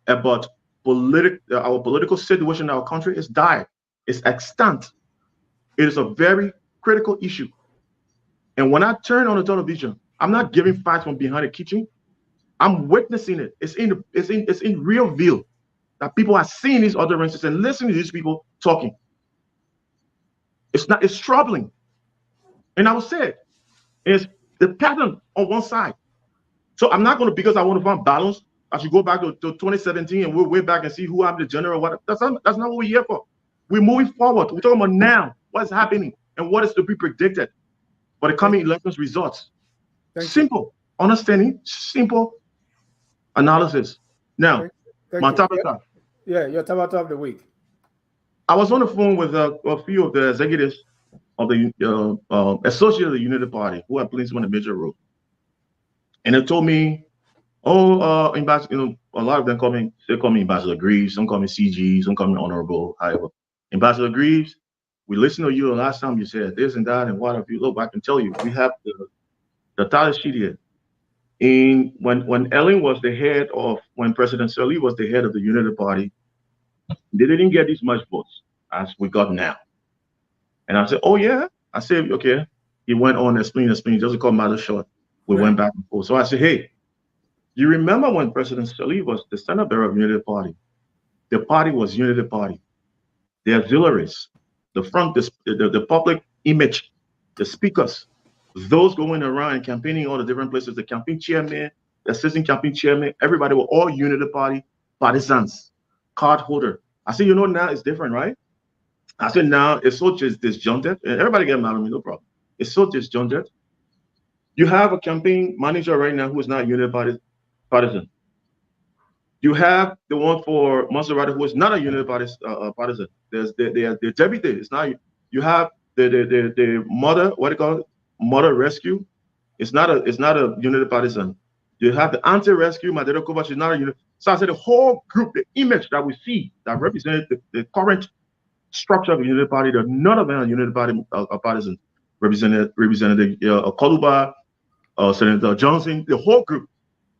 [SPEAKER 7] about our political situation in our country is dire. It's extant. It is a very critical issue. And when I turn on the television, I'm not giving facts from behind the kitchen. I'm witnessing it. It's in real view that people are seeing these utterances and listening to these people talking. It's troubling. And I will say it. It's the pattern on one side. So I'm not going to, because I want to find balance, I should go back to 2017 and we'll way back and see who I'm the general. That's not what we're here for. We're moving forward. We're talking about now, what's happening and what is to be predicted for the coming elections results. Simple understanding, simple analysis. Now, my tabata.
[SPEAKER 1] Yeah, your tabata of the week.
[SPEAKER 7] I was on the phone with a few of the executives of the associate of the Unity Party who are playing one of the major roles. And they told me, Ambassador, a lot of them they call me Ambassador Greaves, some call me CG, some call me Honorable, however. Ambassador Greaves, we listened to you the last time you said this and that and what have you. Look, I can tell you, we have the tally sheet here. And when Ellen was the head of, when President Sirleaf was the head of the Unity Party, they didn't get as much votes as we got now. And I said, oh yeah. I said, okay. He went on explain, just to cut matter short. We went back and forth. So I said, hey, you remember when President Sirleaf was the standard bearer of Unity Party? The party was Unity Party. The auxiliaries, the front, the public image, the speakers, those going around and campaigning all the different places, the campaign chairman, the assistant campaign chairman, everybody were all Unity Party partisans, card holder. I said, you know, now it's different, right? I said, now it's so just disjointed, and everybody get mad at me, no problem. It's so disjointed. You have a campaign manager right now who is not a Unity Party partisan. You have the one for Maserati who is not a Unity Party partisan. There's the deputy. It's not. You have the mother. What do you call it? Mother rescue. It's not a Unity partisan. You have the anti-rescue. Madero Kovac is not a Unity. So I said the whole group, the image that we see that represented the current structure of the Unity Party, that none of them are Unity Party partisans. Represented Kehleboe, Senator Johnson, the whole group.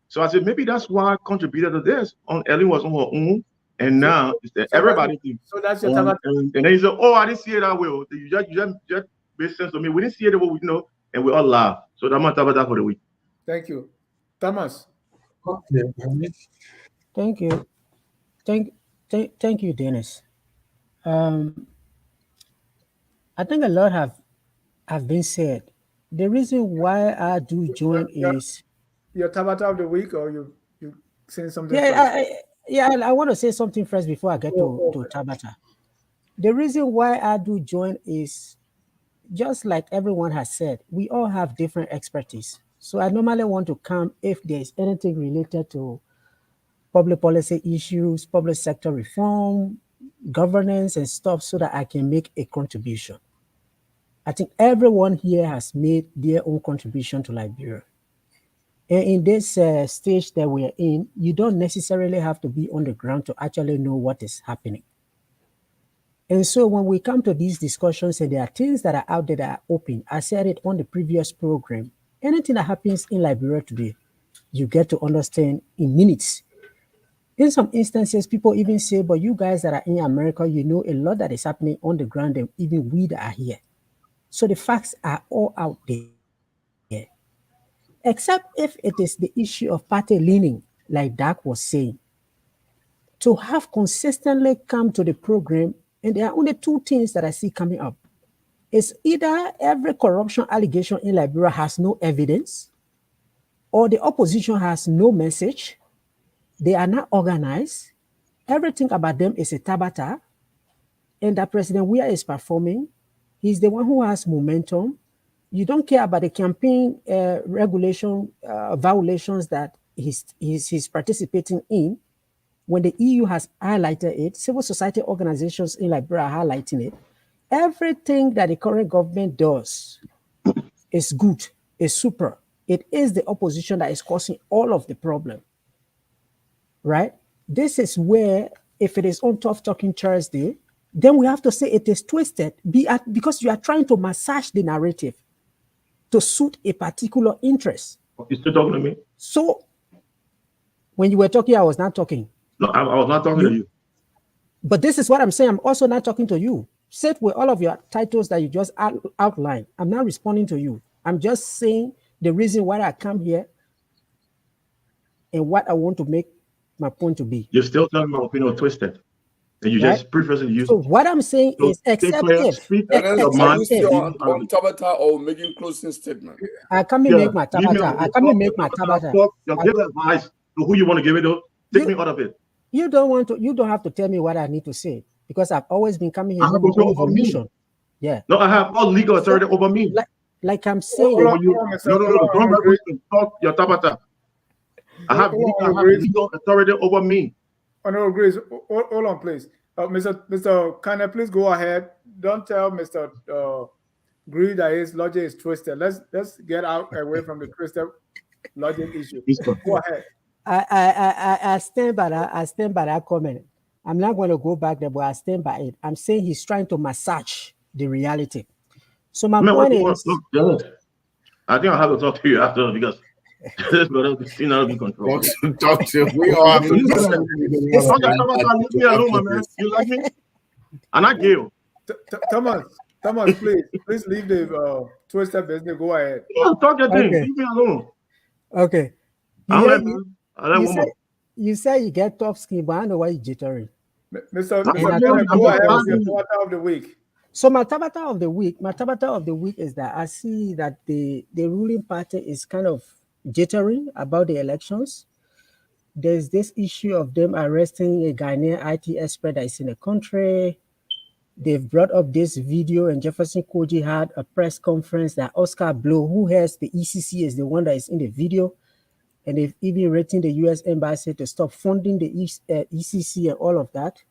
[SPEAKER 7] So I said maybe that's why I contributed to this. Ellen was on her own, and now everybody.
[SPEAKER 1] So that's your tabata.
[SPEAKER 7] And then he said, "Oh, I didn't see it that way. You just made sense to me. We didn't see it the way we know, and we all laugh." So that's my tabata for the week.
[SPEAKER 1] Thank you, Thomas.
[SPEAKER 6] Thank you, thank you, Dennis. I think a lot have been said. The reason why I do join is
[SPEAKER 1] your tabata of the week, or you saying something?
[SPEAKER 6] I want to say something first before I get to tabata. The reason why I do join is just like everyone has said, we all have different expertise. So I normally want to come if there's anything related to public policy issues, public sector reform, governance and stuff, so that I can make a contribution. I think everyone here has made their own contribution to Liberia. And in this stage that we're in, you don't necessarily have to be on the ground to actually know what is happening. And so when we come to these discussions and there are things that are out there that are open, I said it on the previous program, anything that happens in Liberia today, you get to understand in minutes. In some instances, people even say, but you guys that are in America, you know a lot that is happening on the ground than even we that are here. So the facts are all out there. Except if it is the issue of party leaning, like Dak was saying. To have consistently come to the program, and there are only two things that I see coming up. It's either every corruption allegation in Liberia has no evidence, or the opposition has no message, they are not organized, everything about them is a tabata, and that President Weah is performing. He's the one who has momentum. You don't care about the campaign regulation violations that he's participating in. When the EU has highlighted it, civil society organizations in Liberia are highlighting it. Everything that the current government does is good, is super. It is the opposition that is causing all of the problem, right? This is where, if it is on Tough Talking Thursday, then we have to say it is twisted because you are trying to massage the narrative to suit a particular interest.
[SPEAKER 7] You still talking to me?
[SPEAKER 6] So, when you were talking, I was not talking.
[SPEAKER 7] No, I was not talking to you.
[SPEAKER 6] But this is what I'm saying. I'm also not talking to you. Sit with all of your titles that you just outlined. I'm not responding to you. I'm just saying the reason why I come here and what I want to make my point to be.
[SPEAKER 7] You're still telling my opinion twisted. And you just previously used.
[SPEAKER 6] So what I'm saying is, except if
[SPEAKER 3] on tabata or making closing statement.
[SPEAKER 6] I come and make my tabata. I come and make my tabata.
[SPEAKER 7] Give advice to who you want to give it to. Take me out of it.
[SPEAKER 6] You don't have to tell me what I need to say, because I've always been coming here with information. Yeah.
[SPEAKER 7] No, I have all legal authority over me.
[SPEAKER 6] Like I'm saying.
[SPEAKER 7] No, don't let me talk your tabata. I have legal authority over me.
[SPEAKER 1] Honorable Greaves, hold on, please. Mr. Kabineh, please go ahead. Don't tell Mr. Greaves that his logic is twisted. Let's get away from the twisted logic issue. Go ahead.
[SPEAKER 6] I stand by that comment. I'm not going to go back there, but I stand by it. I'm saying he's trying to massage the reality. So my point is,
[SPEAKER 7] I think I'll have to talk to you after, because this brother is still not in control.
[SPEAKER 8] Talk to we all have to
[SPEAKER 7] leave me alone, my man. You like me? And I give.
[SPEAKER 1] Thomas, Thomas, please leave the Twister business. Go ahead.
[SPEAKER 7] Yeah, talk your thing.
[SPEAKER 6] Okay.
[SPEAKER 7] Leave me alone.
[SPEAKER 6] Okay.
[SPEAKER 7] I'll let
[SPEAKER 6] You
[SPEAKER 7] one
[SPEAKER 6] say,
[SPEAKER 7] more.
[SPEAKER 6] you say you get tough skin, but I know why you jittery.
[SPEAKER 1] Mr.
[SPEAKER 7] No,
[SPEAKER 1] Mr.
[SPEAKER 6] I'm
[SPEAKER 1] Bennett, go
[SPEAKER 6] not
[SPEAKER 1] ahead with your
[SPEAKER 6] asking-
[SPEAKER 1] Tabata of the week.
[SPEAKER 6] So my tabata of the week is that I see that the ruling party is kind of jittery about the elections. There's this issue of them arresting a Ghanaian IT expert that is in the country. They've brought up this video, and Jefferson Koji had a press conference that Oscar Blow, who has the ECC, is the one that is in the video. And they've even written the US Embassy to stop funding the ECC and all of that.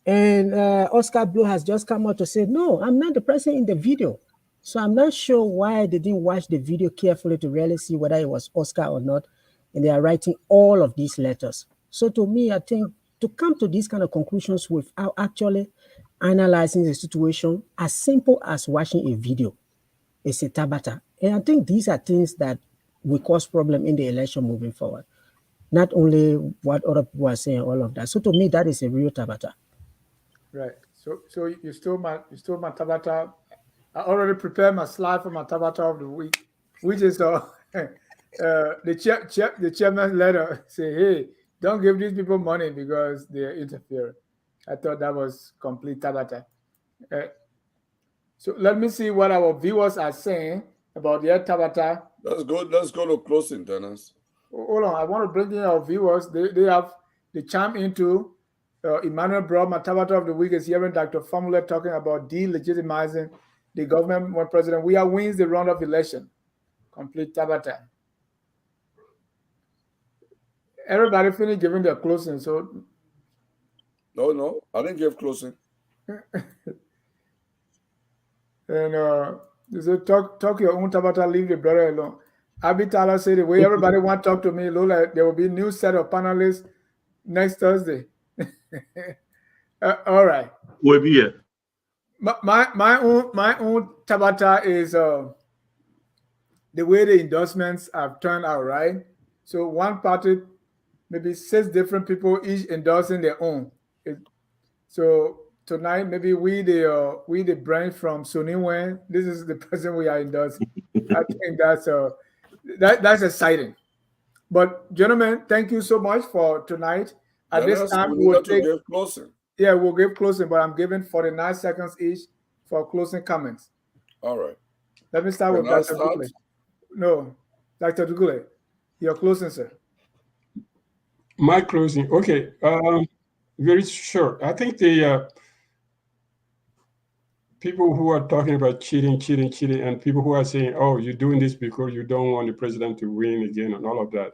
[SPEAKER 6] And Oscar Blow has just come out to say, no, I'm not the person in the video. So I'm not sure why they didn't watch the video carefully to really see whether it was Oscar or not. And they are writing all of these letters. So to me, I think to come to these kind of conclusions without actually analyzing the situation as simple as watching a video is a tabata. And I think these are things that will cause problem in the election moving forward. Not only what other people are saying, all of that. So to me, that is a real tabata.
[SPEAKER 1] Right. So you stole my Tabata. I already prepared my slide for my Tabata of the week, which is the chairman's letter say, hey, don't give these people money because they're interfering. I thought that was complete Tabata. So let me see what our viewers are saying about their Tabata.
[SPEAKER 3] Let's go to closing, Dennis.
[SPEAKER 1] Hold on, I want to bring in our viewers. They chime into Emmanuel brought my Tabata of the week is hearing Dr. Formula talking about delegitimizing the government when president. We are wins the round of election. Complete Tabata. Everybody finished giving their closing. So
[SPEAKER 3] No, I didn't give closing.
[SPEAKER 1] And they said, talk your own Tabata, leave the brother alone. Abi Tala said the way everybody want to talk to me, Lola, there will be a new set of panelists next Thursday. All right.
[SPEAKER 7] We'll be here.
[SPEAKER 1] My own Tabata is the way the endorsements have turned out, right? So one party, maybe 6 different people each endorsing their own. So tonight, maybe we the branch from Suniwen. This is the person we are endorsing. I think that's exciting. But gentlemen, thank you so much for tonight. At this time, we'll
[SPEAKER 3] give closing.
[SPEAKER 1] Yeah, we'll give closing, but I'm giving 49 seconds each for closing comments.
[SPEAKER 3] All right.
[SPEAKER 1] Let me start with Dr. Dukule. No, Dr. Dukule, your closing, sir.
[SPEAKER 4] My closing. Okay. Very short. I think the people who are talking about cheating, and people who are saying, oh, you're doing this because you don't want the president to win again and all of that,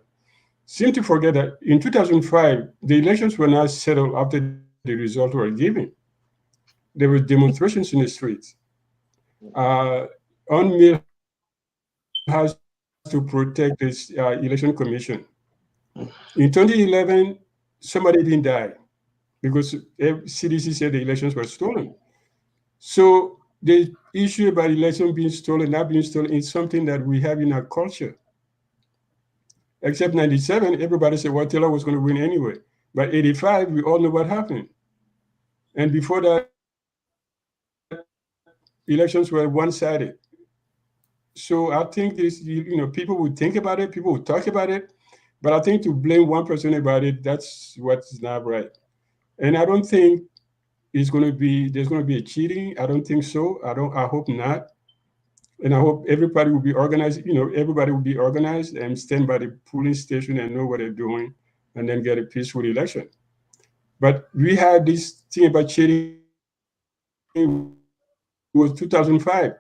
[SPEAKER 4] seem to forget that in 2005, the elections were not settled after the results were given. There were demonstrations in the streets. UNMIL has to protect this election commission. In 2011, somebody didn't die because CDC said the elections were stolen. So the issue about election being stolen, not being stolen, is something that we have in our culture. Except 97, everybody said, well, Taylor was going to win anyway. But 85, we all know what happened. And before that, elections were one-sided. So I think this, people would think about it, people would talk about it, but I think to blame one person about it, that's what's not right. And I don't think there's going to be a cheating. I don't think so. I hope not. And I hope everybody will be organized, everybody will be organized and stand by the polling station and know what they're doing and then get a peaceful election. But we had this thing about cheating. It was 2005.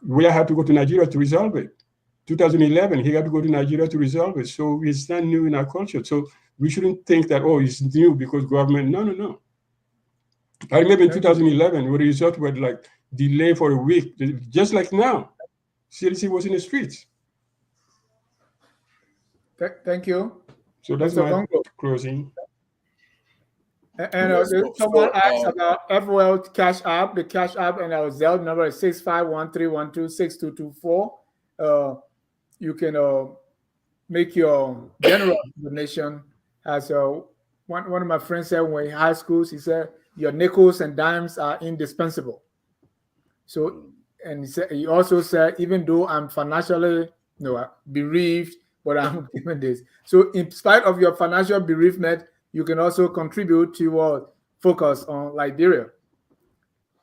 [SPEAKER 4] We had to go to Nigeria to resolve it. 2011, he had to go to Nigeria to resolve it. So it's not new in our culture. So we shouldn't think that, oh, it's new because government. No. I remember in 2011, when the results were like delayed for a week, just like now. CDC was in the streets.
[SPEAKER 1] Thank you.
[SPEAKER 4] So that's my closing.
[SPEAKER 1] And someone asked about FOL Cash App. The Cash App and our Zelle number is 6513126224. You can make your general donation. As one of my friends said when in high schools, he said your nickels and dimes are indispensable. So, and he also said, even though I'm financially bereaved, but I'm given this. So, in spite of your financial bereavement, you can also contribute to your focus on Liberia.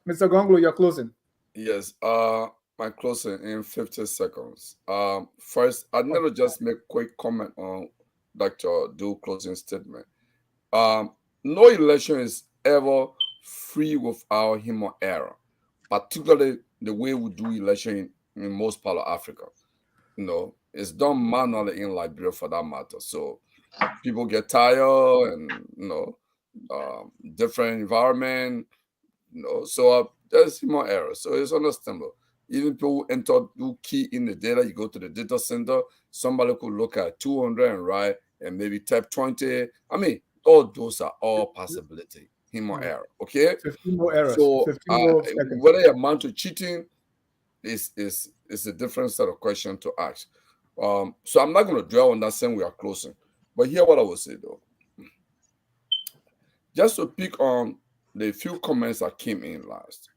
[SPEAKER 1] Mr. Gongloe, you're closing.
[SPEAKER 3] Yes. My closing in 50 seconds. First, I'd never just make quick comment on Dr. Duke's closing statement. No election is ever free without human error, particularly the way we do election in most part of Africa. It's done manually in Liberia for that matter. So people get tired and different environment. So there's human error. So it's understandable. Even people do key in the data. You go to the data center, somebody could look at 200 and write and maybe type 20. I mean, all those are all possibility. Human error. Okay.
[SPEAKER 1] 15 more errors.
[SPEAKER 3] So
[SPEAKER 1] 15 more seconds.
[SPEAKER 3] whether it amount to cheating is a different set of questions to ask. So I'm not going to dwell on that saying we are closing. But here what I will say though. Just to pick on the few comments that came in last.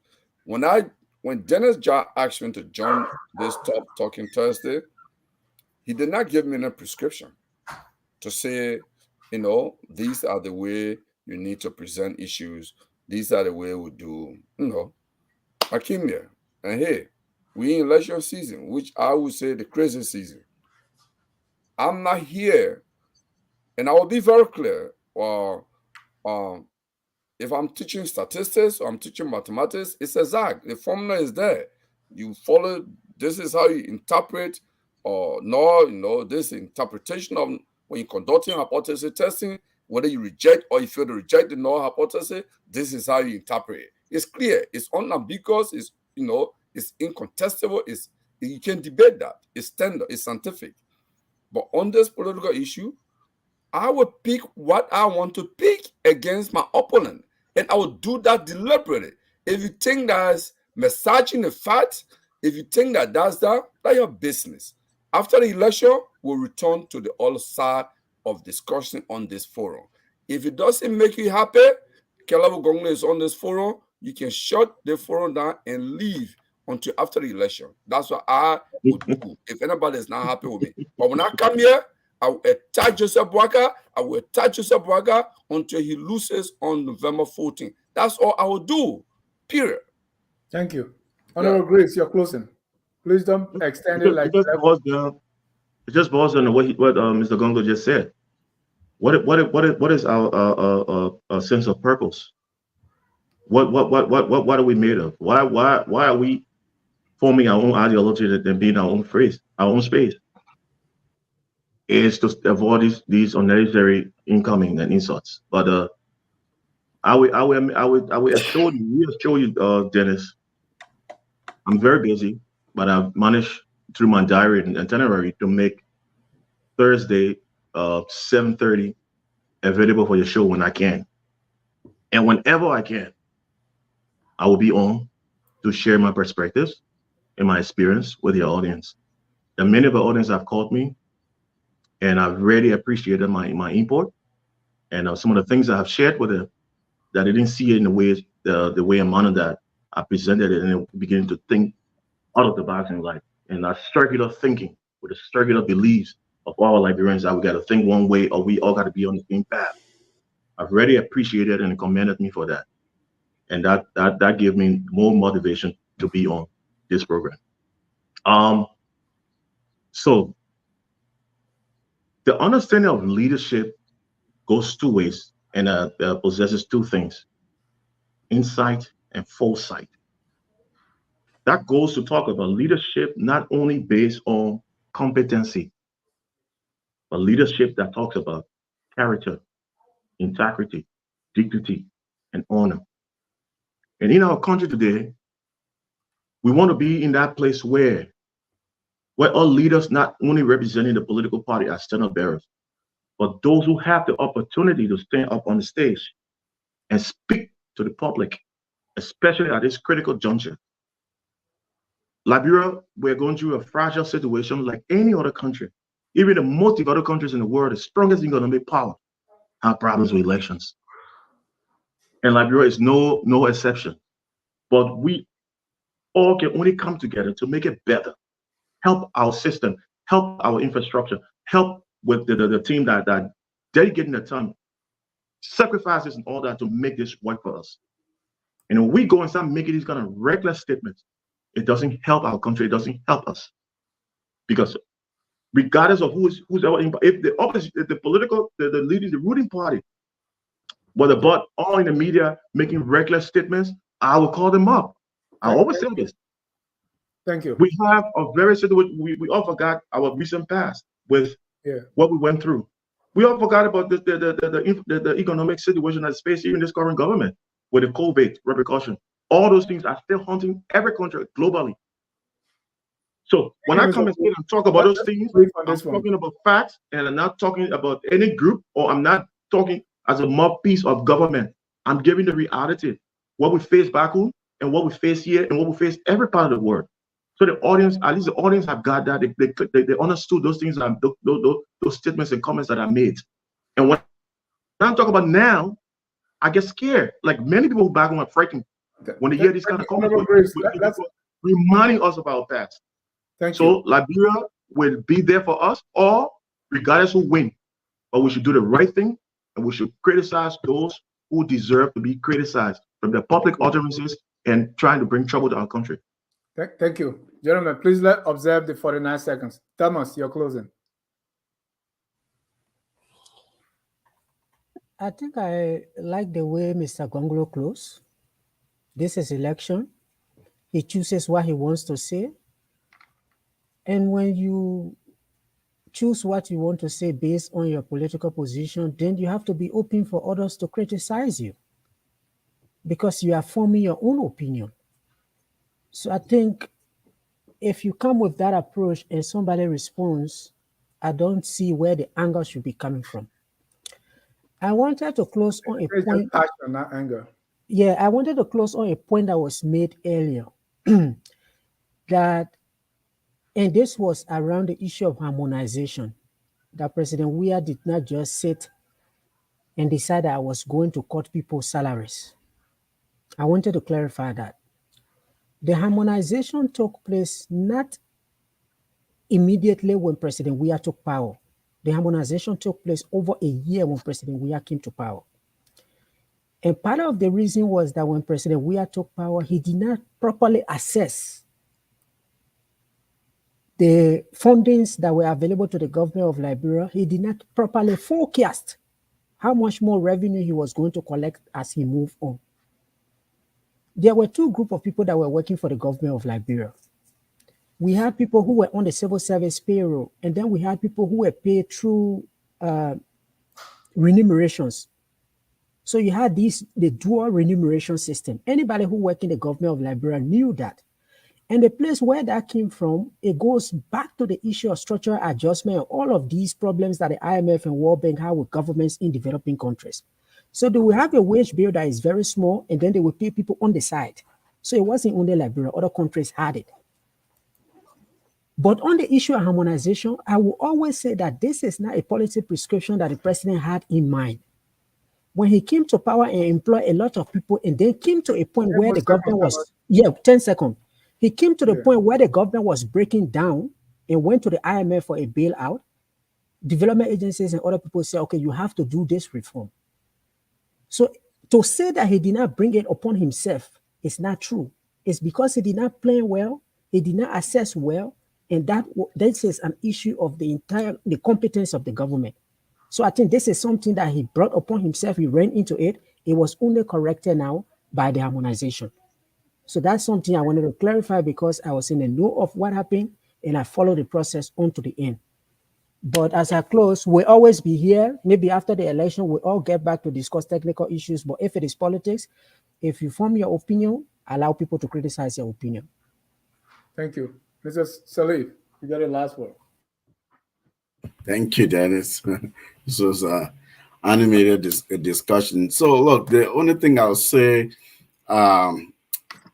[SPEAKER 3] When Dennis Jah asked me to join this Talking Thursday, he did not give me any prescription to say, these are the way you need to present issues. These are the way we do. I came here and hey, we in election season, which I would say the crazy season. I'm not here, and I will be very clear. If I'm teaching statistics or I'm teaching mathematics, it's exact. The formula is there. You follow, this is how you interpret or no, this interpretation of when you're conducting hypothesis testing, whether you reject or if you reject the null hypothesis, this is how you interpret it. It's clear, it's unambiguous, it's incontestable, you can debate that. It's standard, it's scientific. But on this political issue, I will pick what I want to pick against my opponent. And I will do that deliberately. If you think that's massaging the fact, if you think that's your business. After the election, we'll return to the other side of discussion on this forum. If it doesn't make you happy, Kehleboe Gongloe is on this forum. You can shut the forum down and leave until after the election. That's what I would do if anybody is not happy with me. But when I come here, I will attack Joseph Boakai. I will attack Joseph Boakai until he loses on November 14th. That's all I will do. Period.
[SPEAKER 1] Thank you. Honorable Greaves, you're closing. Please don't extend it like
[SPEAKER 7] it just boils down to what Mr. Gongloe just said. What is our sense of purpose? What are we made of? Why are we forming our own ideology and being our own space? Is to avoid these unnecessary incoming and insults. But I will assure you, Dennis, I'm very busy, but I've managed through my diary and itinerary to make Thursday 7:30 available for your show when I can. And whenever I can, I will be on to share my perspectives and my experience with your audience. The many of the audience have called me, and I've really appreciated my input and some of the things I have shared with them that they didn't see it in the way and manner that I presented it, and they're beginning to think out of the box in life. And that circular thinking with the circular beliefs of all Liberians that we got to think one way or we all got to be on the same path. I've really appreciated and commended me for that. And that gave me more motivation to be on this program. So the understanding of leadership goes two ways and possesses two things: insight and foresight. That goes to talk about leadership not only based on competency, but leadership that talks about character, integrity, dignity, and honor. And in our country today, we want to be in that place where all leaders not only representing the political party as standard bearers, but those who have the opportunity to stand up on the stage and speak to the public, especially at this critical juncture. Liberia, we're going through a fragile situation like any other country. Even the most developed countries in the world, the strongest economic power, have problems with elections. And Liberia is no exception. But we all can only come together to make it better, help our system, help our infrastructure, help with the team that dedicating the time, sacrifices and all that to make this work for us. And when we go and start making these kind of reckless statements, it doesn't help our country, it doesn't help us. Because regardless of who's ever, if the opposition, if the political, the leading, the ruling party, were about all in the media making reckless statements, I will call them up. I always say this.
[SPEAKER 1] Thank you.
[SPEAKER 7] We have a very situation. We all forgot our recent past with what we went through. We all forgot about the economic situation that's faced even this current government with the COVID repercussion. All those things are still haunting every country globally. So when I come and talk about those things, I'm talking about facts, and I'm not talking about any group, or I'm not talking as a mouthpiece of government. I'm giving the reality, what we face back home, and what we face here, and what we face every part of the world. So the audience, at least the audience, have got that. They understood those things, those statements and comments that I made. And when I'm talking about now, I get scared. Like many people back home are frightened when they hear these kind of comments. Reminding us of our past. So Liberia will be there for us, or regardless who win. But we should do the right thing, and we should criticize those who deserve to be criticized from the public utterances and trying to bring trouble to our country.
[SPEAKER 1] Thank you. Gentlemen, please observe the 49 seconds. Thomas, you're closing.
[SPEAKER 6] I think I like the way Mr. Gongloe closed. This is election. He chooses what he wants to say. And when you choose what you want to say based on your political position, then you have to be open for others to criticize you, because you are forming your own opinion. So I think if you come with that approach and somebody responds, I don't see where the anger should be coming from. I wanted to close on a point.
[SPEAKER 1] Passion, not anger.
[SPEAKER 6] Yeah, I wanted to close on a point that was made earlier. And this was around the issue of harmonization, that President Weah did not just sit and decide that I was going to cut people's salaries. I wanted to clarify that. The harmonization took place not immediately when President Weah took power. The harmonization took place over a year when President Weah came to power. And part of the reason was that when President Weah took power, he did not properly assess the fundings that were available to the government of Liberia. He did not properly forecast how much more revenue he was going to collect as he moved on. There were two groups of people that were working for the government of Liberia. We had people who were on the civil service payroll, and then we had people who were paid through remunerations. So you had the dual remuneration system. Anybody who worked in the government of Liberia knew that. And the place where that came from, it goes back to the issue of structural adjustment and all of these problems that the IMF and World Bank have with governments in developing countries. So they will have a wage bill that is very small, and then they will pay people on the side. So it wasn't only Liberia, other countries had it. But on the issue of harmonization, I will always say that this is not a policy prescription that the president had in mind. When he came to power and employed a lot of people, and then came to a point where the government was, 10 seconds. He came to the point where the government was breaking down and went to the IMF for a bailout. Development agencies and other people say, okay, you have to do this reform. So to say that he did not bring it upon himself is not true. It's because he did not plan well, he did not assess well, and this is an issue of the competence of the government. So I think this is something that he brought upon himself. He ran into it. It was only corrected now by the harmonization. So that's something I wanted to clarify, because I was in the know of what happened and I followed the process on to the end. But as I close, we'll always be here. Maybe after the election, we'll all get back to discuss technical issues. But if it is politics, if you form your opinion, allow people to criticize your opinion.
[SPEAKER 1] Thank you. Mr. Sirleaf, you got the last word.
[SPEAKER 2] Thank you, Dennis. This was an animated discussion. So look, the only thing I'll say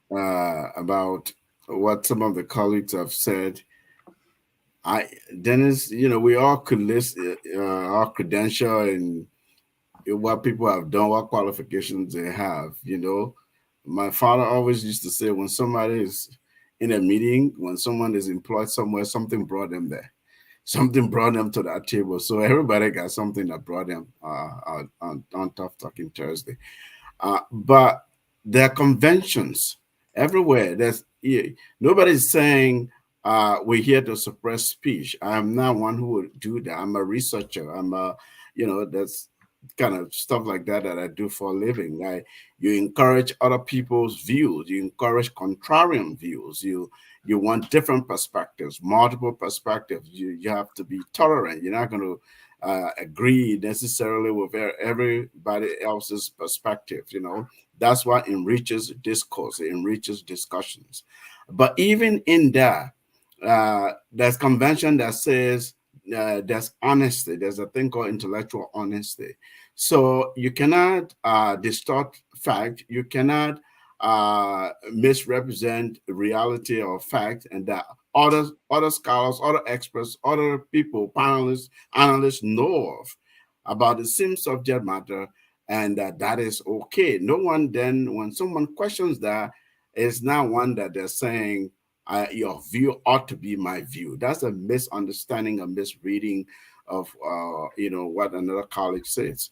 [SPEAKER 2] about what some of the colleagues have said, Dennis, we all could list our credential and what people have done, what qualifications they have. My father always used to say, when somebody is in a meeting, when someone is employed somewhere, something brought them there. Something brought them to that table. So everybody got something that brought them on Tough Talking Thursday. But there are conventions everywhere. Nobody's saying we're here to suppress speech. I'm not one who would do that. I'm a researcher. That's kind of stuff like that I do for a living. You encourage other people's views. You encourage contrarian views. You want different perspectives, multiple perspectives. You have to be tolerant. You're not going to agree necessarily with everybody else's perspective. That's what enriches discourse. It enriches discussions. But even in that, there's convention that says there's honesty. There's a thing called intellectual honesty. So you cannot distort fact. You cannot misrepresent reality or fact, and that other scholars, other experts, other people, panelists, analysts know of about the same subject matter, and that is okay. No one then, when someone questions that, it's not one that they're saying your view ought to be my view. That's a misunderstanding, a misreading of what another colleague says.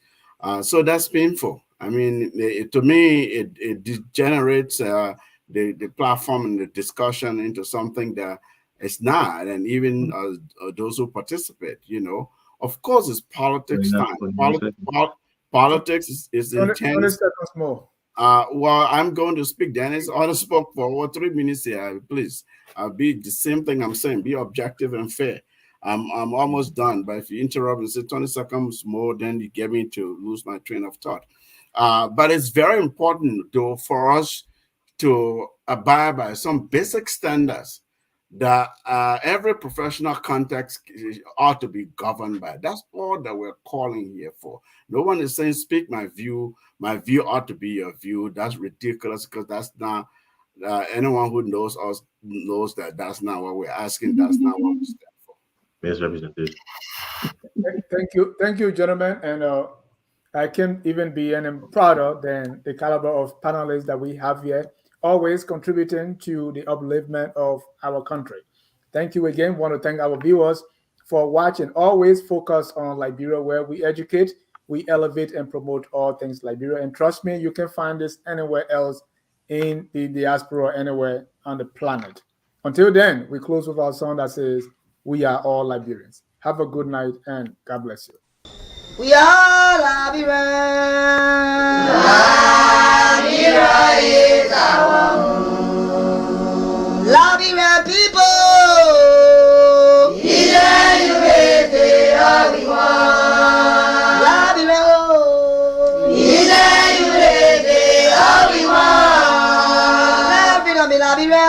[SPEAKER 2] So that's painful. I mean, to me, it degenerates the platform and the discussion into something that it's not. And even those who participate, of course, it's politics time. Politics is intense.
[SPEAKER 1] 20 seconds more.
[SPEAKER 2] Well, I'm going to speak. Dennis already spoke for over 3 minutes here. Please, be the same thing I'm saying. Be objective and fair. I'm almost done, but if you interrupt and say 20 seconds more, then you get me to lose my train of thought. But it's very important, though, for us to abide by some basic standards that every professional context ought to be governed by. That's all that we're calling here for. No one is saying, speak my view. My view ought to be your view. That's ridiculous, because that's not, anyone who knows us knows that that's not what we're asking. That's not what we stand for.
[SPEAKER 7] Yes, Representative.
[SPEAKER 1] Thank you, gentlemen. And I can't even be any prouder than the caliber of panelists that we have here, always contributing to the upliftment of our country. Thank you again. Want to thank our viewers for watching. Always focus on Liberia, where we educate, we elevate, and promote all things Liberia. And trust me, you can find this anywhere else in the diaspora, anywhere on the planet. Until then, we close with our song that says, "We are all Liberians." Have a good night, and God bless you.
[SPEAKER 13] We are Liberians. Liberia is our home. Liberian people. Liberia.